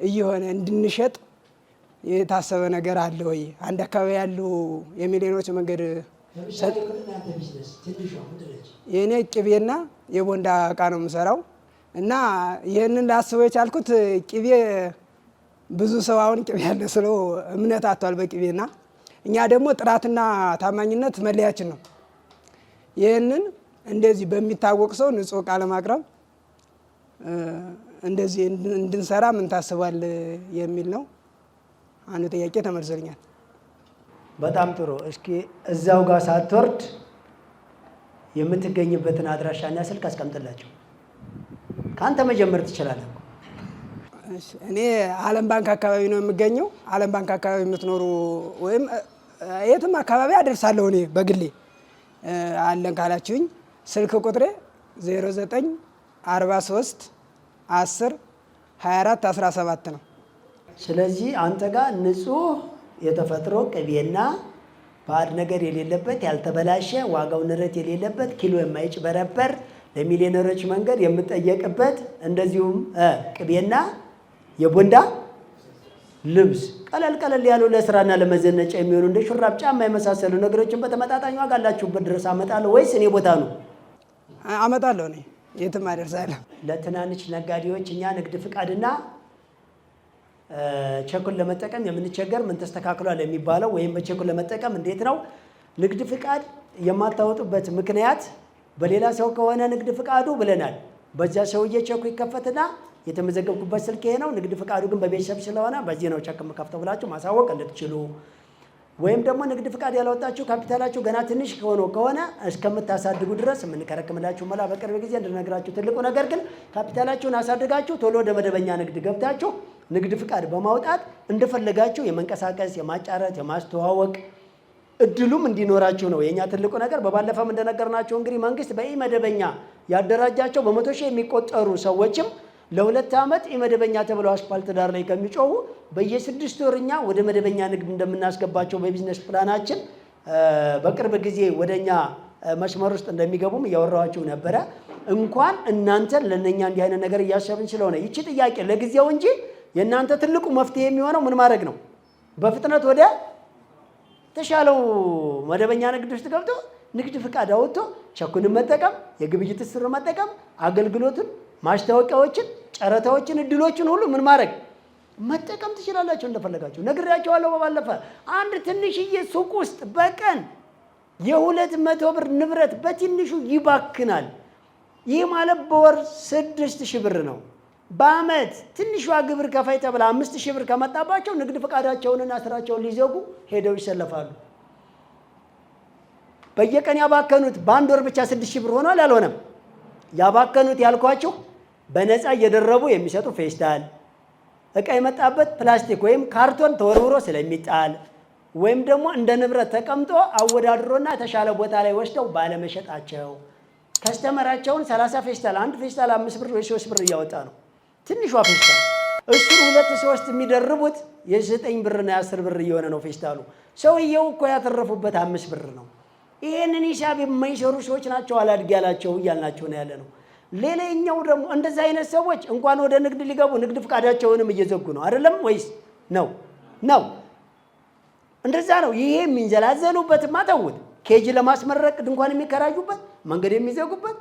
እየሆነ እንድንሸጥ የታሰበ ነገር አለ ወይ? አንድ አካባቢ ያሉ የሚሊዮኖች መንገድ የኔ ቅቤና የቦንዳ እቃ ነው የምሰራው እና ይህንን ላስበው የቻልኩት ቅቤ ብዙ ሰው አሁን ቅቤ ያለ ስለው እምነት አጥቷል በቅቤና እኛ ደግሞ ጥራትና ታማኝነት መለያችን ነው። ይህንን እንደዚህ በሚታወቅ ሰው ንጹህ እቃ ለማቅረብ እንደዚህ እንድንሰራ ምን ታስባል የሚል ነው። አንዱ ጥያቄ ተመልሶልኛል። በጣም ጥሩ። እስኪ እዛው ጋር ሳትወርድ የምትገኝበትን አድራሻና ስልክ አስቀምጥላቸው። ከአንተ መጀመር ትችላለህ። እኔ ዓለም ባንክ አካባቢ ነው የምገኘው። ዓለም ባንክ አካባቢ የምትኖሩ ወይም የትም አካባቢ አደርሳለሁ እኔ በግሌ አለን ካላችሁኝ ስልክ ቁጥሬ 0943 10 24 17 ነው። ስለዚህ አንተ ጋር ንጹህ የተፈጥሮ ቅቤና ባዕድ ነገር የሌለበት ያልተበላሸ ዋጋው ንረት የሌለበት ኪሎ የማይጭበረበር ለሚሊዮነሮች መንገድ የምጠየቅበት እንደዚሁም ቅቤና የቦንዳ ልብስ ቀለል ያሉ ለስራና ለመዘነጫ የሚሆኑ እንደ ሹራብ፣ ጫማ የመሳሰሉ ነገሮችን በተመጣጣኝ ዋጋ አላችሁበት ድረስ አመጣለሁ ወይስ እኔ ቦታ ነው? አመጣለሁ። እኔ የትም አደርሳለሁ። ለትናንሽ ነጋዴዎች እኛ ንግድ ፍቃድና ቸኩል ለመጠቀም የምንቸገር ምን ተስተካክሏል የሚባለው ወይም በቸኩል ለመጠቀም እንዴት ነው? ንግድ ፍቃድ የማታወጡበት ምክንያት በሌላ ሰው ከሆነ ንግድ ፍቃዱ ብለናል። በዛ ሰውዬ ቸኩ ይከፈትና የተመዘገብኩበት ስልክ ይሄ ነው፣ ንግድ ፍቃዱ ግን በቤተሰብ ስለሆነ በዚህ ነው ቸክ የምከፍተው ብላችሁ ማሳወቅ እንድትችሉ፣ ወይም ደግሞ ንግድ ፍቃድ ያላወጣችሁ ካፒታላችሁ ገና ትንሽ ከሆነ እስከምታሳድጉ ድረስ የምንከረክምላችሁ መላ በቅርብ ጊዜ እንድነግራችሁ። ትልቁ ነገር ግን ካፒታላችሁን አሳድጋችሁ ቶሎ ወደ መደበኛ ንግድ ገብታችሁ ንግድ ፍቃድ በማውጣት እንደፈለጋችሁ የመንቀሳቀስ የማጫረት የማስተዋወቅ እድሉም እንዲኖራችሁ ነው የኛ ትልቁ ነገር። በባለፈም እንደነገርናችሁ እንግዲህ መንግስት በኢመደበኛ ያደራጃቸው በመቶ ሺህ የሚቆጠሩ ሰዎችም ለ2 ዓመት ኢመደበኛ ተብለው አስፋልት ዳር ላይ ከሚጮሁ በየ6 ወርኛ ወደ መደበኛ ንግድ እንደምናስገባቸው በቢዝነስ ፕላናችን በቅርብ ጊዜ ወደኛ መስመር ውስጥ እንደሚገቡም እያወራኋችሁ ነበረ። እንኳን እናንተን ለነኛ እንዲህ አይነት ነገር እያሰብን ስለሆነ ይቺ ጥያቄ ለጊዜው እንጂ የእናንተ ትልቁ መፍትሄ የሚሆነው ምን ማድረግ ነው? በፍጥነት ወደ ተሻለው መደበኛ ንግድ ውስጥ ገብቶ ንግድ ፍቃድ አውጥቶ ቸኩን መጠቀም፣ የግብይት ስር መጠቀም፣ አገልግሎትን፣ ማስታወቂያዎችን፣ ጨረታዎችን፣ እድሎችን ሁሉ ምን ማድረግ መጠቀም ትችላላችሁ እንደፈለጋችሁ። ነግሬያቸዋለሁ በባለፈ። አንድ ትንሽዬ ሱቅ ውስጥ በቀን የ200 ብር ንብረት በትንሹ ይባክናል። ይህ ማለት በወር 6000 ብር ነው። በአመት ትንሿ ግብር ከፋይ ተብላ 5000 ብር ከመጣባቸው ንግድ ፈቃዳቸውንና ስራቸውን ሊዘጉ ሄደው ይሰለፋሉ። በየቀን ያባከኑት በአንድ ወር ብቻ 6000 ብር ሆኗል። አልሆነም? ያባከኑት ያልኳችሁ በነፃ እየደረቡ የሚሰጡ ፌስታል፣ እቃ የመጣበት ፕላስቲክ ወይም ካርቶን ተወርውሮ ስለሚጣል ወይም ደግሞ እንደ ንብረት ተቀምጦ አወዳድሮና የተሻለ ቦታ ላይ ወስደው ባለመሸጣቸው ከስተመራቸውን 30 ፌስታል አንድ ፌስታል 5 ብር ወይ 3 ብር እያወጣ ነው ትንሿ ፌስታል። እሱን 2-3 የሚደርቡት የ9 ብርና የ10 ብር እየሆነ ነው ፌስታሉ። ሰውየው እኮ ያተረፉበት 5 ብር ነው። ይሄንን ሂሳብ የማይሰሩ ሰዎች ናቸው አላድግ ያላቸው እያልናቸው ነው ያለ ነው። ሌላኛው ደግሞ እንደዛ አይነት ሰዎች እንኳን ወደ ንግድ ሊገቡ ንግድ ፍቃዳቸውንም እየዘጉ ነው። አይደለም ወይስ ነው? እንደዛ ነው። ይሄ የሚንዘላዘሉበትማ ተውት። ኬጂ ለማስመረቅ ድንኳን የሚከራዩበት፣ መንገድ የሚዘጉበት፣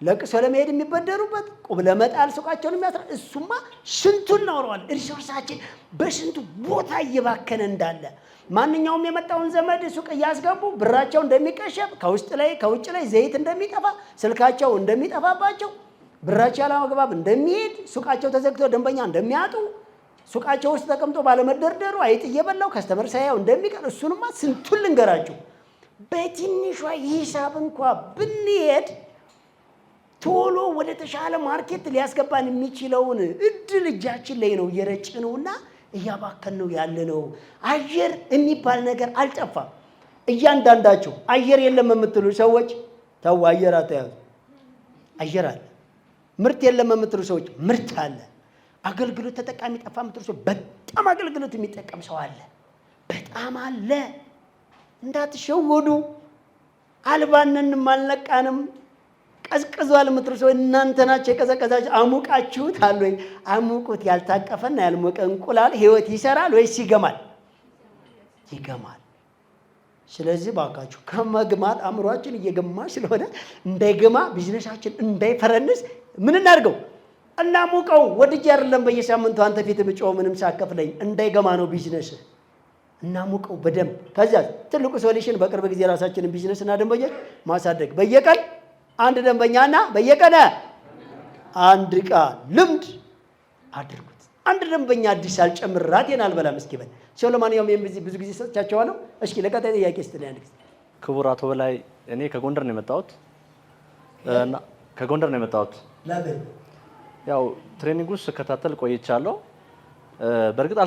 ለቅሶ ለመሄድ የሚበደሩበት፣ ቁብ ለመጣል ሱቃቸውን የሚያስራ እሱማ ስንቱን እናወራዋለን። ሪሶርሳችን በስንቱ ቦታ እየባከነ እንዳለ ማንኛውም የመጣውን ዘመድ ሱቅ እያስገቡ ብራቸው እንደሚቀሸብ ከውጭ ላይ ዘይት እንደሚጠፋ ስልካቸው እንደሚጠፋባቸው ብራቸው ያለመግባብ እንደሚሄድ ሱቃቸው ተዘግቶ ደንበኛ እንደሚያጡ ሱቃቸው ውስጥ ተቀምጦ ባለመደርደሩ አይጥ እየበላው ከስተመር ሳያው እንደሚቀር እሱንማ ስንቱን ልንገራችሁ። በትንሿ ሂሳብ እንኳ ብንሄድ ቶሎ ወደ ተሻለ ማርኬት ሊያስገባን የሚችለውን እድል እጃችን ላይ ነው እየረጭነውና እያባከን ነው ያለ ነው። አየር የሚባል ነገር አልጠፋም። እያንዳንዳችሁ አየር የለም የምትሉ ሰዎች ተው፣ አየር አትያዙ። አየር አለ። ምርት የለም የምትሉ ሰዎች ምርት አለ። አገልግሎት ተጠቃሚ ጠፋ የምትሉ ሰዎች በጣም አገልግሎት የሚጠቀም ሰው አለ፣ በጣም አለ። እንዳትሸወዱ። አልባነንም፣ አልነቃንም፣ ቀዝቅዟል የምትሉ ሰዎች እናንተ ናቸው የቀዘቀዛችሁ። አሙቃችሁት አለ ወይ? አሙቁት። ያልታቀፈና ያልሞቀ እንቁላል ህይወት ይሰራል ወይስ ይገማል? ይገማል። ስለዚህ ባካችሁ ከመግማት አእምሯችን እየገማ ስለሆነ እንዳይገማ፣ ቢዝነሳችን እንዳይፈረንስ ምን እናድርገው? እናሙቀው። ወድጄ አይደለም በየሳምንቱ አንተ ፊት ምጮህ ምንም ሳከፍለኝ እንዳይገማ ነው ቢዝነስ። እናሙቀው በደንብ። ከዚያ ትልቁ ሶሉሽን በቅርብ ጊዜ ራሳችንን ቢዝነስና ደንበኞች ማሳደግ። በየቀን አንድ ደንበኛና በየቀን አንድ ዕቃ ልምድ አድርጉት። አንድ ደንበኛ አዲስ አልጨምር ራቴን አልበላም እስኪበል ሰው። ለማንኛውም ብዙ ጊዜ ሰጥቻቸዋለሁ። እስኪ ለቀጣይ ጥያቄ ስትል አንድ ጊዜ። ክቡር አቶ በላይ፣ እኔ ከጎንደር ነው የመጣሁት እና ከጎንደር ነው የመጣሁት። ለምን? ያው ትሬኒንግ ውስጥ ስከታተል ቆይቻለሁ። በእርግጥ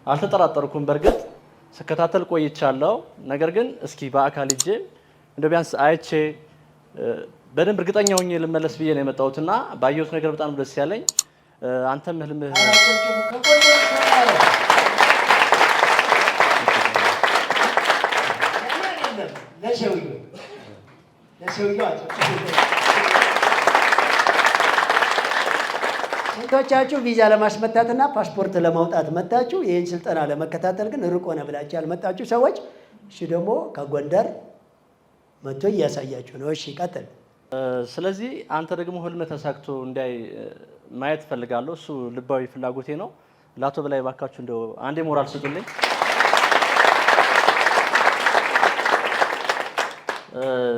አልተጠራጠርኩም። በእርግጥ ስከታተል ቆይቻለሁ። ነገር ግን እስኪ በአካል ሂጄ እንደ ቢያንስ አይቼ በደንብ እርግጠኛ ሆኜ ልመለስ ብዬ ነው የመጣሁትና ባየሁት ነገር በጣም ደስ ያለኝ አንተም ህልምህ ስንቶቻችሁ ቪዛ ለማስመታትና ፓስፖርት ለማውጣት መጣችሁ? ይህን ስልጠና ለመከታተል ግን ርቆ ነው ብላችሁ ያልመጣችሁ ሰዎች፣ እሺ ደግሞ ከጎንደር መጥቶ እያሳያችሁ ነው። እሺ ቀጥል። ስለዚህ አንተ ደግሞ ህልምህ ተሳክቶ እንዳይ ማየት ፈልጋለሁ። እሱ ልባዊ ፍላጎቴ ነው። ለአቶ በላይ ባካችሁ እንደው አንዴ ሞራል ስጡልኝ።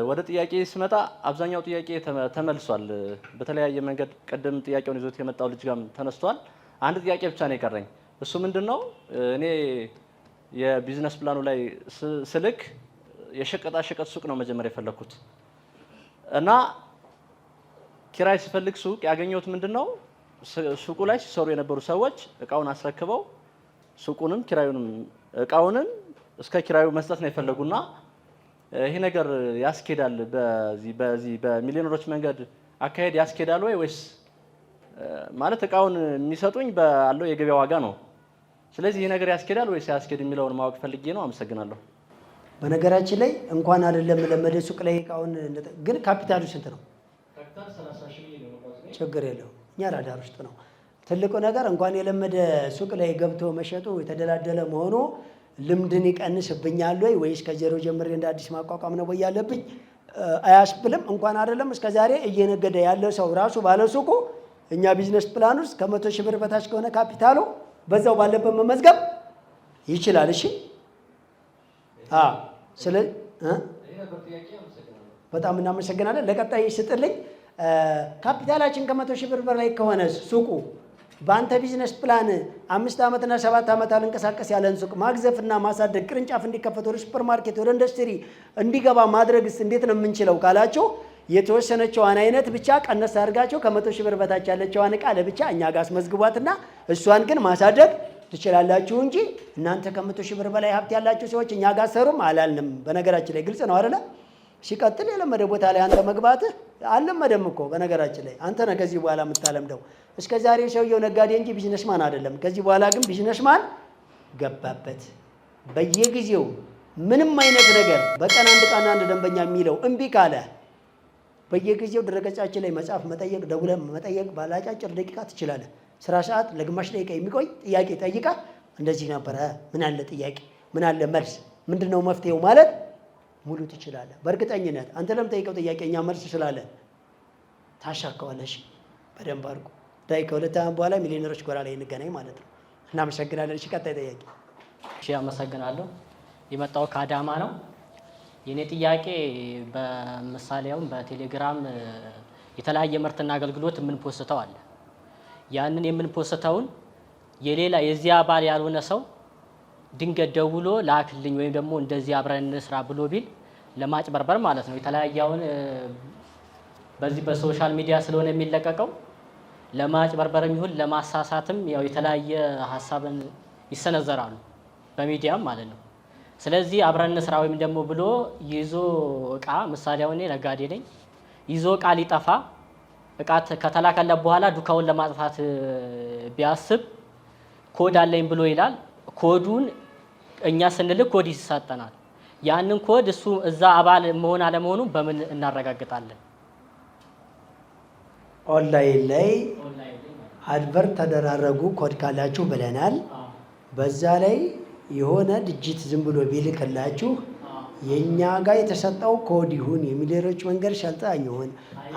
ወደ ጥያቄ ስመጣ አብዛኛው ጥያቄ ተመልሷል። በተለያየ መንገድ ቀደም ጥያቄውን ይዞት የመጣው ልጅ ጋርም ተነስቷል። አንድ ጥያቄ ብቻ ነው የቀረኝ። እሱ ምንድነው እኔ የቢዝነስ ፕላኑ ላይ ስልክ የሸቀጣ ሸቀጥ ሱቅ ነው መጀመሪያ የፈለኩት እና ኪራይ ሲፈልግ ሱቅ ያገኘሁት ምንድነው ሱቁ ላይ ሲሰሩ የነበሩ ሰዎች እቃውን አስረክበው ሱቁንም ኪራዩንም እቃውንም እስከ ኪራዩ መስጠት ነው የፈለጉና ይሄ ነገር ያስኬዳል? በዚህ በሚሊዮነሮች መንገድ አካሄድ ያስኬዳል ወይስ ማለት እቃውን የሚሰጡኝ ባለው የገበያ ዋጋ ነው። ስለዚህ ይሄ ነገር ያስኬዳል ወይስ ያስኬድ የሚለውን ማወቅ ፈልጌ ነው። አመሰግናለሁ። በነገራችን ላይ እንኳን አይደለም ለመደ ሱቅ ላይ እቃውን ግን ካፒታሉ ስንት ነው? ካፒታል 30,000 ነው። ችግር የለው እኛ ራዳር ውስጥ ነው። ትልቁ ነገር እንኳን የለመደ ሱቅ ላይ ገብቶ መሸጡ የተደላደለ መሆኑ ልምድን ይቀንስብኛል ወይስ ከዜሮ ጀምሬ እንደ አዲስ ማቋቋም ነው ወይ ያለብኝ አያስብልም። እንኳን አይደለም እስከዛሬ እየነገደ ያለው ሰው ራሱ ባለሱቁ እኛ ቢዝነስ ፕላን ውስጥ ከ100,000 ብር በታች ከሆነ ካፒታሉ በዛው ባለበት መመዝገብ ይችላል። እሺ በጣም እናመሰግናለን። ለቀጣይ ስጥልኝ። ካፒታላችን ከ100,000 ብር በላይ ከሆነ ሱቁ በአንተ ቢዝነስ ፕላን 5 ዓመትና 7 ዓመት አልንቀሳቀስ ያለን ሱቅ ማግዘፍና ማሳደግ ቅርንጫፍ እንዲከፈት ወደ ሱፐር ማርኬት ወደ ኢንዱስትሪ እንዲገባ ማድረግስ እንዴት ነው የምንችለው ካላችሁ የተወሰነችዋን አይነት ብቻ ቀነስ አድርጋችሁ ከ100,000 ብር በታች ያለችዋን ዕቃ ለብቻ እኛ ጋር አስመዝግቧትና እሷን ግን ማሳደግ ትችላላችሁ እንጂ እናንተ ከ100,000 ብር በላይ ሀብት ያላችሁ ሰዎች እኛ ጋር ሰሩም አላልንም። በነገራችን ላይ ግልጽ ነው አይደለ? ሲቀጥል የለመደ ቦታ ላይ አንተ መግባትህ አልለመደም እኮ በነገራችን ላይ አንተ ነህ ከዚህ በኋላ የምታለምደው። እስከ ዛሬ ሰውየው ነጋዴ እንጂ ቢዝነስማን አይደለም። ከዚህ በኋላ ግን ቢዝነስማን ገባበት። በየጊዜው ምንም አይነት ነገር በቀን አንድ ቃና አንድ ደንበኛ የሚለው እምቢ ካለ በየጊዜው ድረገጻችን ላይ መጻፍ፣ መጠየቅ፣ ደውለህ መጠየቅ ባላጫጭር ደቂቃ ትችላለህ። ስራ ሰዓት ለግማሽ ደቂቃ የሚቆይ ጥያቄ ጠይቃ እንደዚህ ነበረ፣ ምን አለ ጥያቄ፣ ምን አለ መልስ፣ ምንድነው መፍትሄው ማለት ሙሉ ትችላለህ። በእርግጠኝነት አንተ ለምጠይቀው ጥያቄ እኛ መልስ ስላለ ታሻከዋለሽ በደንብ አድርጎ። ዳይ ከሁለት ዓመት በኋላ ሚሊዮነሮች ጎራ ላይ እንገናኝ ማለት ነው። እናመሰግናለን። እሺ ቀጣይ ጥያቄ። እሺ አመሰግናለሁ። የመጣው ከአዳማ ነው። የኔ ጥያቄ በምሳሌውም በቴሌግራም የተለያየ ምርትና አገልግሎት የምንፖስተው አለ። ያንን የምንፖስተውን የሌላ የዚያ አባል ያልሆነ ሰው ድንገት ደውሎ ላክልኝ ወይም ደግሞ እንደዚህ አብረን እንስራ ብሎ ቢል ለማጭበርበር ማለት ነው። የተለያየውን በዚህ በሶሻል ሚዲያ ስለሆነ የሚለቀቀው ለማጭበርበርም ይሁን ለማሳሳትም ያው የተለያየ ሀሳብን ይሰነዘራሉ በሚዲያም ማለት ነው። ስለዚህ አብረን እንስራ ወይም ደግሞ ብሎ ይዞ እቃ ምሳሌ አሁን ነጋዴ ነኝ ይዞ እቃ ሊጠፋ እቃ ከተላከለት በኋላ ዱካውን ለማጥፋት ቢያስብ ኮድ አለኝ ብሎ ይላል። ኮዱን እኛ ስንልክ ኮድ ይሰጠናል። ያንን ኮድ እሱ እዛ አባል መሆን አለመሆኑ በምን እናረጋግጣለን? ኦንላይን ላይ አድቨርት ተደራረጉ ኮድ ካላችሁ ብለናል። በዛ ላይ የሆነ ድጅት ዝም ብሎ ቢልክላችሁ የኛ ጋር የተሰጠው ኮድ ይሁን የሚሊዮነሮች መንገድ ሰልጣኝ ይሁን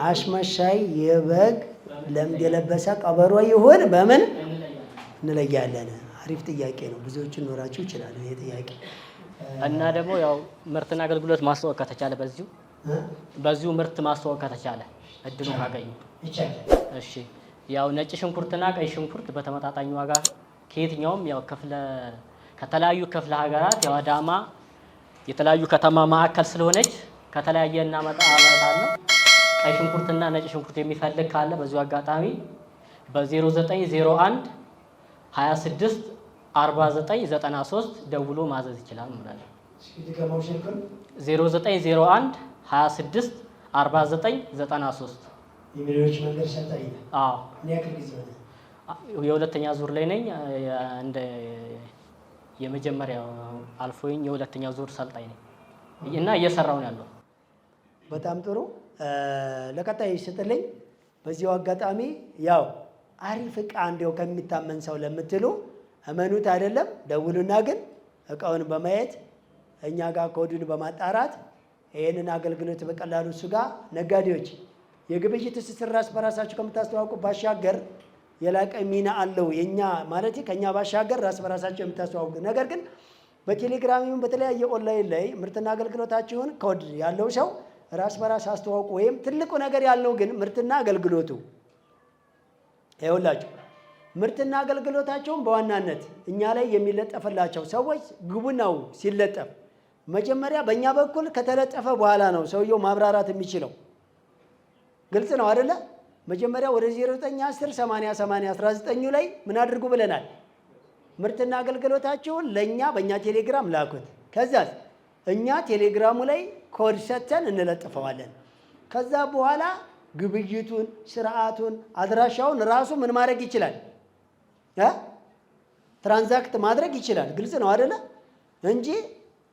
አስመሳይ የበግ ለምድ የለበሰ ቀበሮ ይሁን በምን እንለያለን? አሪፍ ጥያቄ ነው። ብዙዎችን ኖራችሁ ይችላል ይሄ ጥያቄ። እና ደግሞ ያው ምርትና አገልግሎት ማስተዋወቅ ከተቻለ በዚሁ ምርት ማስተዋወቅ ከተቻለ እድሉ ካገኙ ይቻላል። እሺ ያው ነጭ ሽንኩርትና ቀይ ሽንኩርት በተመጣጣኝ ዋጋ ከየትኛውም ያው ከተለያዩ ክፍለ ሀገራት ያው አዳማ የተለያዩ ከተማ ማዕከል ስለሆነች ከተለያየ እናመጣለን። ቀይ ሽንኩርትና ነጭ ሽንኩርት የሚፈልግ ካለ በዚሁ አጋጣሚ በ0901 26 4993 ደውሎ ማዘዝ ይችላል ማለት ነው። 0901 26 4993 የሚሊዮኖች መንገድ ሰልጣኝ ነህ? አዎ። ምን ያክል ጊዜ ሆነ? የሁለተኛ ዙር ላይ ነኝ። እንደ የመጀመሪያው አልፎኝ የሁለተኛ ዙር ሰልጣኝ ነኝ እና እየሰራው ነው ያለው። በጣም ጥሩ። ለቀጣይ ስጥልኝ። በዚሁ አጋጣሚ ያው አሪፍ እቃ እንዲያው ከሚታመን ሰው ለምትሉ እመኑት አይደለም ደውሉና፣ ግን እቃውን በማየት እኛ ጋር ኮዱን በማጣራት ይህንን አገልግሎት በቀላሉ እሱ ጋር ነጋዴዎች የግብይት ትስስር ራስ በራሳቸው ከምታስተዋውቁ ባሻገር የላቀ ሚና አለው። የኛ ማለት ከኛ ባሻገር ራስ በራሳቸው የምታስተዋውቁ ነገር ግን በቴሌግራም በተለያየ ኦንላይን ላይ ምርትና አገልግሎታችሁን ኮድ ያለው ሰው ራስ በራስ አስተዋውቁ። ወይም ትልቁ ነገር ያለው ግን ምርትና አገልግሎቱ ይኸውላችሁ፣ ምርትና አገልግሎታቸውን በዋናነት እኛ ላይ የሚለጠፍላቸው ሰዎች ግቡ ነው። ሲለጠፍ መጀመሪያ በእኛ በኩል ከተለጠፈ በኋላ ነው ሰውየው ማብራራት የሚችለው። ግልጽ ነው አይደለ? መጀመሪያ ወደ 0910 80 80 19 ላይ ምን አድርጉ ብለናል? ምርትና አገልግሎታቸውን ለእኛ በእኛ ቴሌግራም ላኩት። ከዛ እኛ ቴሌግራሙ ላይ ኮድ ሰጥተን እንለጥፈዋለን። ከዛ በኋላ ግብይቱን፣ ስርዓቱን፣ አድራሻውን ራሱ ምን ማድረግ ይችላል? ትራንዛክት ማድረግ ይችላል። ግልጽ ነው አይደለ? እንጂ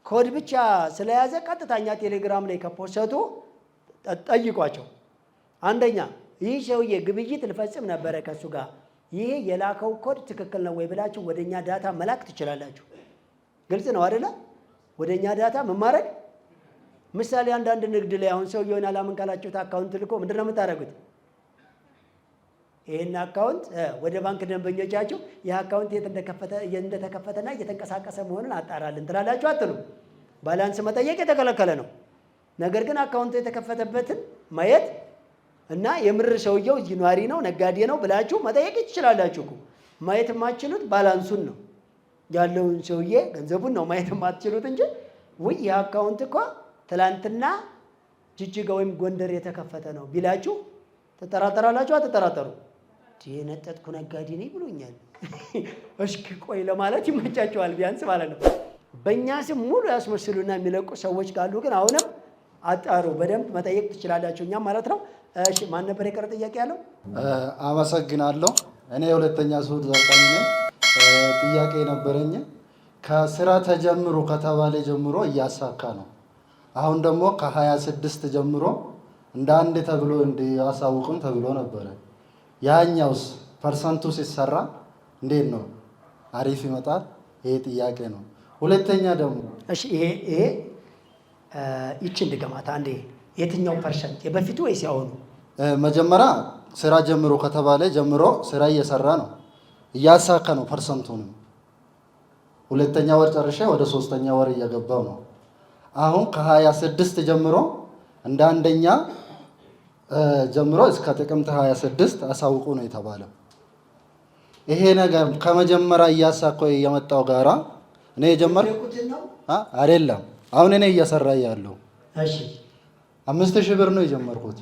ኮድ ብቻ ስለያዘ ቀጥታኛ ቴሌግራም ላይ ከፖሰቱ ጠይቋቸው። አንደኛ ይህ ሰውዬ ግብይት ልፈጽም ነበረ ከሱ ጋር፣ ይሄ የላከው ኮድ ትክክል ነው ወይ ብላችሁ ወደኛ ዳታ መላክ ትችላላችሁ። ግልጽ ነው አይደለ? ወደኛ ዳታ ምን ማድረግ። ምሳሌ አንዳንድ ንግድ ላይ አሁን ሰውየውን አላምን ካላችሁት አካውንት ልኮ ምንድን ነው የምታደርጉት? ይህን አካውንት ወደ ባንክ ደንበኞቻችሁ ይህ አካውንት እንደተከፈተና እየተንቀሳቀሰ መሆኑን አጣራልን ትላላችሁ አትሉ? ባላንስ መጠየቅ የተከለከለ ነው። ነገር ግን አካውንቱ የተከፈተበትን ማየት እና የምር ሰውየው እዚህ ኗሪ ነው ነጋዴ ነው ብላችሁ መጠየቅ ትችላላችሁ እኮ። ማየት የማትችሉት ባላንሱን ነው ያለውን ሰውዬ ገንዘቡን ነው ማየት የማትችሉት እንጂ ውይ ይህ አካውንት እኮ ትላንትና ጅጅጋ ወይም ጎንደር የተከፈተ ነው ቢላችሁ ትጠራጠራላችሁ? አትጠራጠሩ? የነጠጥኩ ነጋዴ ነኝ ብሎኛል እስኪ ቆይ ለማለት ይመቻቸዋል ቢያንስ ማለት ነው። በእኛ ስም ሙሉ ያስመስሉና የሚለቁ ሰዎች ካሉ ግን አሁንም አጣሩ፣ በደንብ መጠየቅ ትችላላችሁ እኛም ማለት ነው። እሺ ማን ነበር የቀረ ጥያቄ ያለው? አመሰግናለሁ። እኔ የሁለተኛ ዙር ሰልጣኝ ነኝ። ጥያቄ ነበረኝ። ከስራ ተጀምሮ ከተባለ ጀምሮ እያሳካ ነው። አሁን ደግሞ ከ26 ጀምሮ እንደ አንድ ተብሎ እንዲያሳውቁን ተብሎ ነበረ። ያኛውስ ፐርሰንቱ ሲሰራ እንዴት ነው? አሪፍ ይመጣል? ይሄ ጥያቄ ነው። ሁለተኛ ደግሞ እሺ ይሄ ይችን ድገማት አንዴ። የትኛው ፐርሰንት የበፊቱ ወይስ ያሁኑ? መጀመሪያ ስራ ጀምሮ ከተባለ ጀምሮ ስራ እየሰራ ነው፣ እያሳካ ነው ፐርሰንቱንም። ሁለተኛ ወር ጨርሼ ወደ ሶስተኛ ወር እየገባው ነው። አሁን ከ26 ጀምሮ እንደ አንደኛ ጀምሮ እስከ ጥቅምት 26 አሳውቁ ነው የተባለው። ይሄ ነገር ከመጀመሪያ እያሳካው የመጣው ጋራ እኔ የጀመርኩት አይደለም። አሁን እኔ እየሰራ ያለው 5000 ብር ነው የጀመርኩት።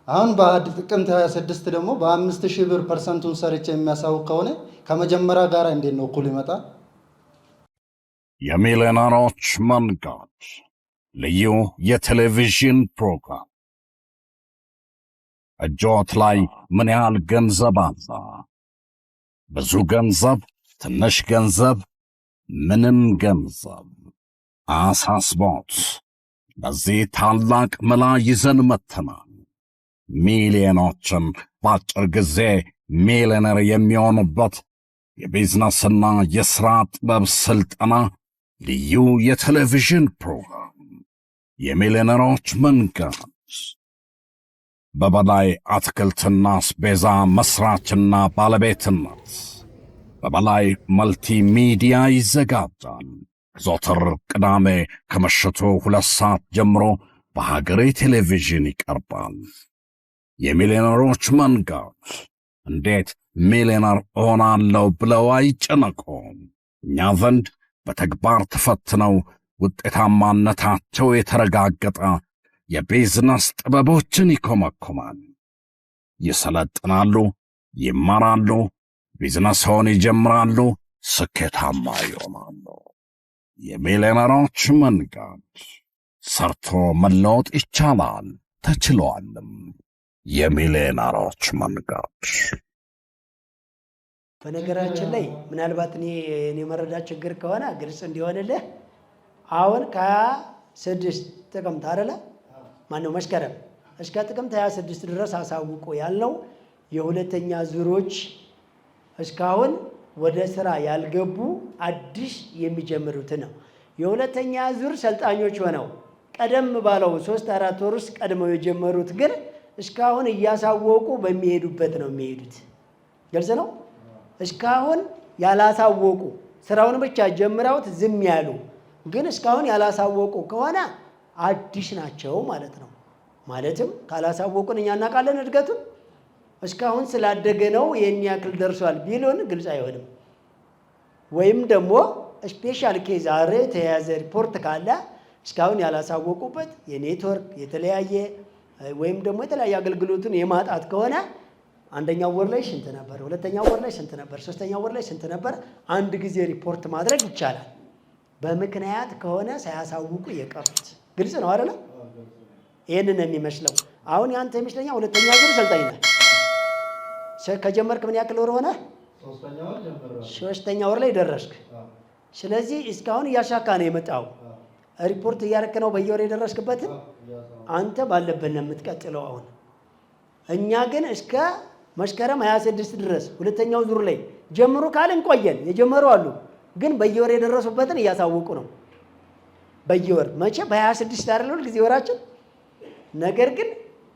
አሁን በጥቅምት 26 ደግሞ በ5000 ብር ፐርሰንቱን ሰርቼ የሚያሳውቅ ከሆነ ከመጀመሪያ ጋራ እንዴት ነው እኩል ይመጣል? የሚሊዮነሮች መንገድ ልዩ የቴሌቪዥን ፕሮግራም። እጆት ላይ ምን ያህል ገንዘብ አለ? ብዙ ገንዘብ፣ ትንሽ ገንዘብ፣ ምንም ገንዘብ አሳስቦት በዚህ ታላቅ መላ ይዘን መጥተናል። ሚሊዮኖችን በአጭር ጊዜ ሚሊዮነር የሚሆኑበት የቢዝነስና የሥራ ጥበብ ሥልጠና ልዩ የቴሌቪዥን ፕሮግራም የሚሊዮነሮች መንገድ በበላይ አትክልትና አስቤዛ መስራችና ባለቤትነት በበላይ መልቲ ሚዲያ ይዘጋጃል። ዘወትር ቅዳሜ ከምሽቱ 2 ሰዓት ጀምሮ በሀገሬ ቴሌቪዥን ይቀርባል። የሚሊዮነሮች መንገድ። እንዴት ሚሊዮነር እሆናለሁ ብለው አይጨነቁም። እኛ ዘንድ በተግባር ተፈትነው ውጤታማነታቸው የተረጋገጠ የቢዝነስ ጥበቦችን ይኮመኩማል። ይሰለጥናሉ፣ ይማራሉ፣ ቢዝነስዎን ይጀምራሉ፣ ስኬታማ ይሆናሉ። የሚሊዮነሮች መንገድ፣ ሰርቶ መለወጥ ይቻላል ተችሏልም። የሚሊዮነሮች መንገድ። በነገራችን ላይ ምናልባት እኔ መረዳት ችግር ከሆነ ግልጽ እንዲሆንልህ አሁን ከ26 ጥቅምት አይደለ ማነው መስከረም እስከ ጥቅምት 26 ድረስ አሳውቆ ያልነው የሁለተኛ ዙሮች እስካሁን ወደ ስራ ያልገቡ አዲስ የሚጀምሩት ነው። የሁለተኛ ዙር ሰልጣኞች ሆነው ቀደም ባለው 3-4 ወር ውስጥ ቀድመው የጀመሩት ግን እስካሁን እያሳወቁ በሚሄዱበት ነው የሚሄዱት። ግልጽ ነው። እስካሁን ያላሳወቁ ስራውን ብቻ ጀምረውት ዝም ያሉ ግን እስካሁን ያላሳወቁ ከሆነ አዲስ ናቸው ማለት ነው። ማለትም ካላሳወቁን እኛ እናውቃለን እድገቱን እስካሁን ስላደገ ነው ይህን ያክል ደርሷል ቢሉን ግልጽ አይሆንም። ወይም ደግሞ ስፔሻል ኬዝ አረ የተያዘ ሪፖርት ካለ እስካሁን ያላሳወቁበት የኔትወርክ የተለያየ ወይም ደግሞ የተለያየ አገልግሎቱን የማጣት ከሆነ አንደኛው ወር ላይ ስንት ነበር፣ ሁለተኛው ወር ላይ ስንት ነበር፣ ሶስተኛው ወር ላይ ስንት ነበር፣ አንድ ጊዜ ሪፖርት ማድረግ ይቻላል። በምክንያት ከሆነ ሳያሳውቁ የቀሩት ግልጽ ነው አይደለ? ይህንን የሚመስለው አሁን ያንተ ይመስለኛል ሁለተኛ ዙር ሰልጣኝ ነህ። ከጀመርክ ምን ያክል ወር ሆነ? ሶስተኛ ወር ላይ ደረስክ። ስለዚህ እስካሁን እያሻካ ነው የመጣው። ሪፖርት እያደረክ ነው በየወር የደረስክበትን አንተ ባለበት ነው የምትቀጥለው። አሁን እኛ ግን እስከ መስከረም 26 ድረስ ሁለተኛው ዙር ላይ ጀምሩ ካልን ቆየን። የጀመሩ አሉ ግን በየወር የደረሱበትን እያሳወቁ ነው። በየወር መቼ በ26 አይደል ጊዜ ወራችን። ነገር ግን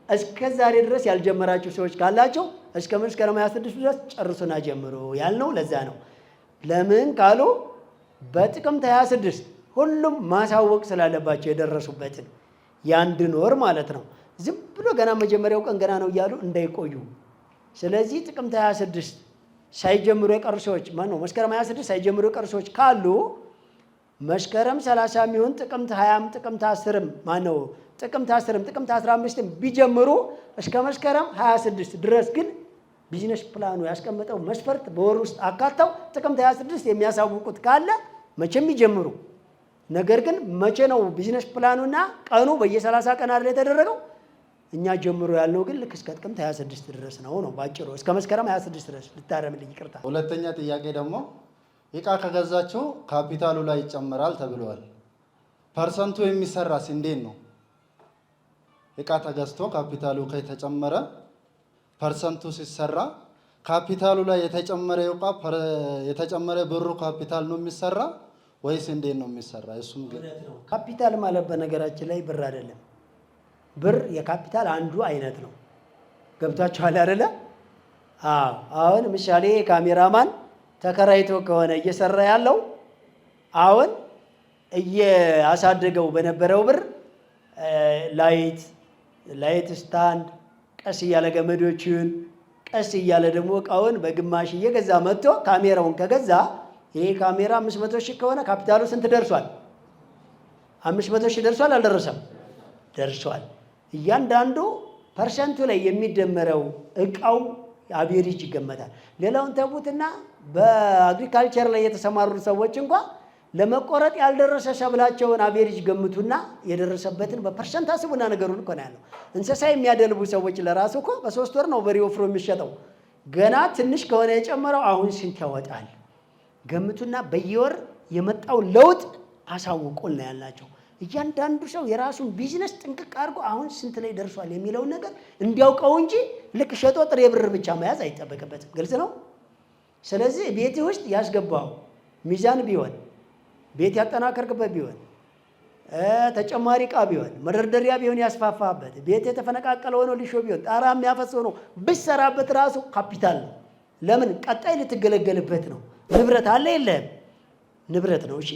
እስከ ዛሬ ድረስ ያልጀመራችሁ ሰዎች ካላቸው እስከ መስከረም 26 ድረስ ጨርሱና ጀምሩ ያልነው ለዛ ነው። ለምን ካሉ በጥቅምት 26 ሁሉም ማሳወቅ ስላለባቸው የደረሱበትን ያንድን ወር ማለት ነው። ዝም ብሎ ገና መጀመሪያው ቀን ገና ነው እያሉ እንዳይቆዩ። ስለዚህ ጥቅምት 26 ሳይጀምሩ የቀሩ ሰዎች ማነው መስከረም 26 ሳይጀምሩ የቀሩ ሰዎች ካሉ መስከረም 30 የሚሆን ጥቅምት 20 ጥቅምት 10 ማነው ጥቅምት 10 ጥቅምት 15 ቢጀምሩ እስከ መስከረም 26 ድረስ ግን ቢዝነስ ፕላኑ ያስቀመጠው መስፈርት በወር ውስጥ አካተው ጥቅምት 26 የሚያሳውቁት ካለ መቼም ይጀምሩ። ነገር ግን መቼ ነው ቢዝነስ ፕላኑና ቀኑ በየ30 ቀን አይደል የተደረገው? እኛ ጀምሮ ያልነው ግን ልክ እስከ ጥቅምት 26 ድረስ ነው ባጭሩ። እስከ መስከረም 26 ድረስ ልታረምልኝ ይቅርታ። ሁለተኛ ጥያቄ ደግሞ እቃ ከገዛችሁ ካፒታሉ ላይ ይጨምራል ተብሏል። ፐርሰንቱ የሚሰራስ እንዴት ነው? እቃ ተገዝቶ ካፒታሉ ከተጨመረ ፐርሰንቱ ሲሰራ ካፒታሉ ላይ የተጨመረ ብሩ ካፒታል ነው የሚሰራ ወይስ እንዴት ነው የሚሰራ? እሱም ግን ካፒታል ማለት በነገራችን ላይ ብር አይደለም። ብር የካፒታል አንዱ አይነት ነው። ገብቷችኋል አይደለ? አሁን ምሳሌ ካሜራማን ተከራይቶ ከሆነ እየሰራ ያለው አሁን እያሳደገው በነበረው ብር ላይት ስታንድ ቀስ እያለ ገመዶችን ቀስ እያለ ደግሞ እቃውን በግማሽ እየገዛ መጥቶ ካሜራውን ከገዛ ይሄ ካሜራ 500 ሺህ ከሆነ ካፒታሉ ስንት ደርሷል? 500 ሺህ ደርሷል አልደረሰም? ደርሷል። እያንዳንዱ ፐርሰንቱ ላይ የሚደመረው እቃው አቬሬጅ ይገመታል። ሌላውን ተቡትና በአግሪካልቸር ላይ የተሰማሩ ሰዎች እንኳን ለመቆረጥ ያልደረሰ ሰብላቸውን አቬሬጅ ገምቱና የደረሰበትን በፐርሰንት አስቡና ነገሩን እኮ ነው ያለው። እንስሳ የሚያደልቡ ሰዎች ለራሱ እኮ በ3 ወር ነው በሬ ወፍሮ የሚሸጠው። ገና ትንሽ ከሆነ የጨመረው አሁን ስንት ያወጣል ገምቱና በየወር የመጣው ለውጥ አሳውቁን ነው ያላቸው። እያንዳንዱ ሰው የራሱን ቢዝነስ ጥንቅቅ አድርጎ አሁን ስንት ላይ ደርሷል የሚለውን ነገር እንዲያውቀው እንጂ ልክ ሸጦ ጥሬ ብር ብቻ መያዝ አይጠበቅበትም። ግልጽ ነው። ስለዚህ ቤት ውስጥ ያስገባው ሚዛን ቢሆን ቤት ያጠናከርክበት ቢሆን ተጨማሪ ዕቃ ቢሆን መደርደሪያ ቢሆን ያስፋፋበት ቤት የተፈነቃቀለ ሆኖ ሊሾ ቢሆን ጣራ የሚያፈስ ሆኖ ብትሰራበት ራሱ ካፒታል ነው። ለምን ቀጣይ ልትገለገልበት ነው። ንብረት አለ የለህም? ንብረት ነው። እሺ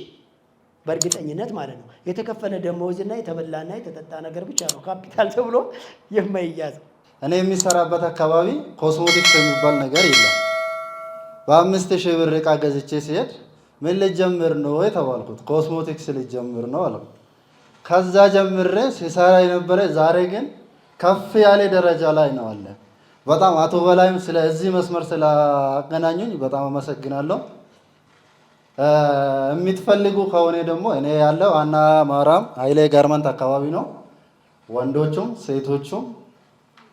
በእርግጠኝነት ማለት ነው። የተከፈለ ደመወዝና የተበላና የተጠጣ ነገር ብቻ ነው ካፒታል ተብሎ የማይያዝ። እኔ የሚሰራበት አካባቢ ኮስሞቲክስ የሚባል ነገር የለም። በ5000 ብር ዕቃ ገዝቼ ሲሄድ ምን ልጀምር ነው የተባልኩት? ኮስሞቲክስ ልጀምር ነው አለው። ከዛ ጀምሬ ሲሰራ የነበረ ዛሬ ግን ከፍ ያለ ደረጃ ላይ ነው አለ። በጣም አቶ በላይም ስለዚህ መስመር ስላገናኙኝ በጣም አመሰግናለሁ። የምትፈልጉ ከሆነ ደግሞ እኔ ያለው አና ማራም ኃይሌ ጋርመንት አካባቢ ነው። ወንዶቹም ሴቶቹም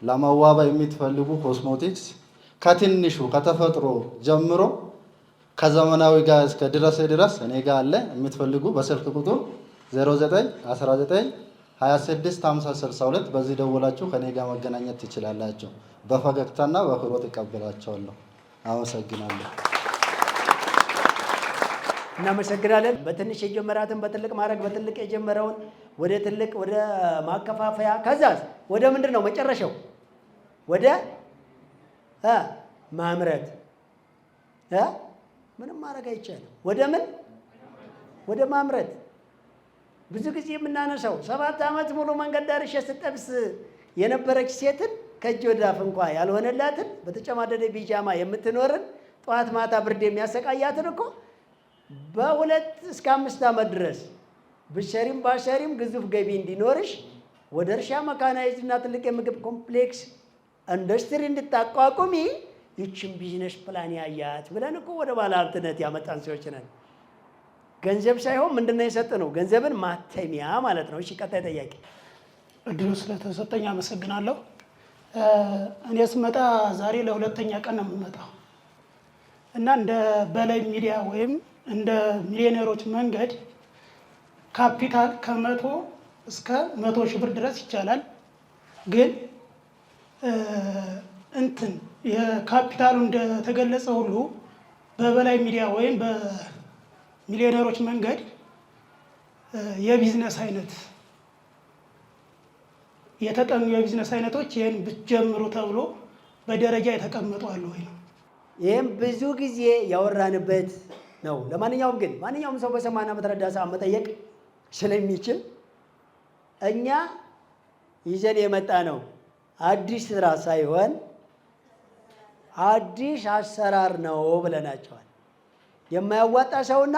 ለመዋብ የምትፈልጉ ኮስሞቲክስ ከትንሹ ከተፈጥሮ ጀምሮ ከዘመናዊ ጋር እስከ ድረስ እኔ ጋር አለ። የምትፈልጉ በስልክ ቁጥር 0919265062 በዚህ ደውላችሁ ከኔ ጋር መገናኘት ትችላላችሁ። በፈገግታና በአክብሮት እቀበላቸዋለሁ። አመሰግናለሁ። እናመሰግናለን። በትንሽ የጀመራትን በትልቅ ማድረግ፣ በትልቅ የጀመረውን ወደ ትልቅ ወደ ማከፋፈያ፣ ከዛስ ወደ ምንድን ነው መጨረሻው? ወደ ማምረት። ምንም ማድረግ አይቻልም። ወደ ምን? ወደ ማምረት። ብዙ ጊዜ የምናነሳው 7 ዓመት ሙሉ መንገድ ዳርሼ ስጠብስ የነበረች ሴትን ከእጅ ወደ አፍ እንኳ ያልሆነላትን በተጨማደደ ቢጃማ የምትኖርን ጠዋት ማታ ብርድ የሚያሰቃያትን እኮ በ2 እስከ 5 ዓመት ድረስ ብትሰሪም ባሰሪም ግዙፍ ገቢ እንዲኖርሽ ወደ እርሻ መካናይዝድ እና ትልቅ የምግብ ኮምፕሌክስ ኢንዱስትሪ እንድታቋቁሚ ይችን ቢዝነስ ፕላን ያያት ብለን እኮ ወደ ባለ ሀብትነት ያመጣን ሰዎች ነን። ገንዘብ ሳይሆን ምንድን ነው የሰጠነው? ገንዘብን ማተሚያ ማለት ነው። እሺ ቀጣይ ጥያቄ። እድሉ ስለተሰጠኝ አመሰግናለሁ። እኔ ስመጣ ዛሬ ለሁለተኛ ቀን ነው የምመጣው እና እንደ በላይ ሚዲያ ወይም እንደ ሚሊዮነሮች መንገድ ካፒታል ከ100 እስከ 100 ሺህ ብር ድረስ ይቻላል። ግን የካፒታሉ እንደተገለጸ ሁሉ በበላይ ሚዲያ ወይም በሚሊዮነሮች መንገድ የቢዝነስ አይነት የተጠኑ የቢዝነስ አይነቶች ይህን ብትጀምሩ ተብሎ በደረጃ የተቀመጡ አሉ ወይ ነው? ይህም ብዙ ጊዜ ያወራንበት ነው። ለማንኛውም ግን ማንኛውም ሰው በሰማና በተረዳ ሰዓት መጠየቅ ስለሚችል እኛ ይዘን የመጣ ነው አዲስ ስራ ሳይሆን አዲስ አሰራር ነው ብለናቸዋል። የማያዋጣ ሰውና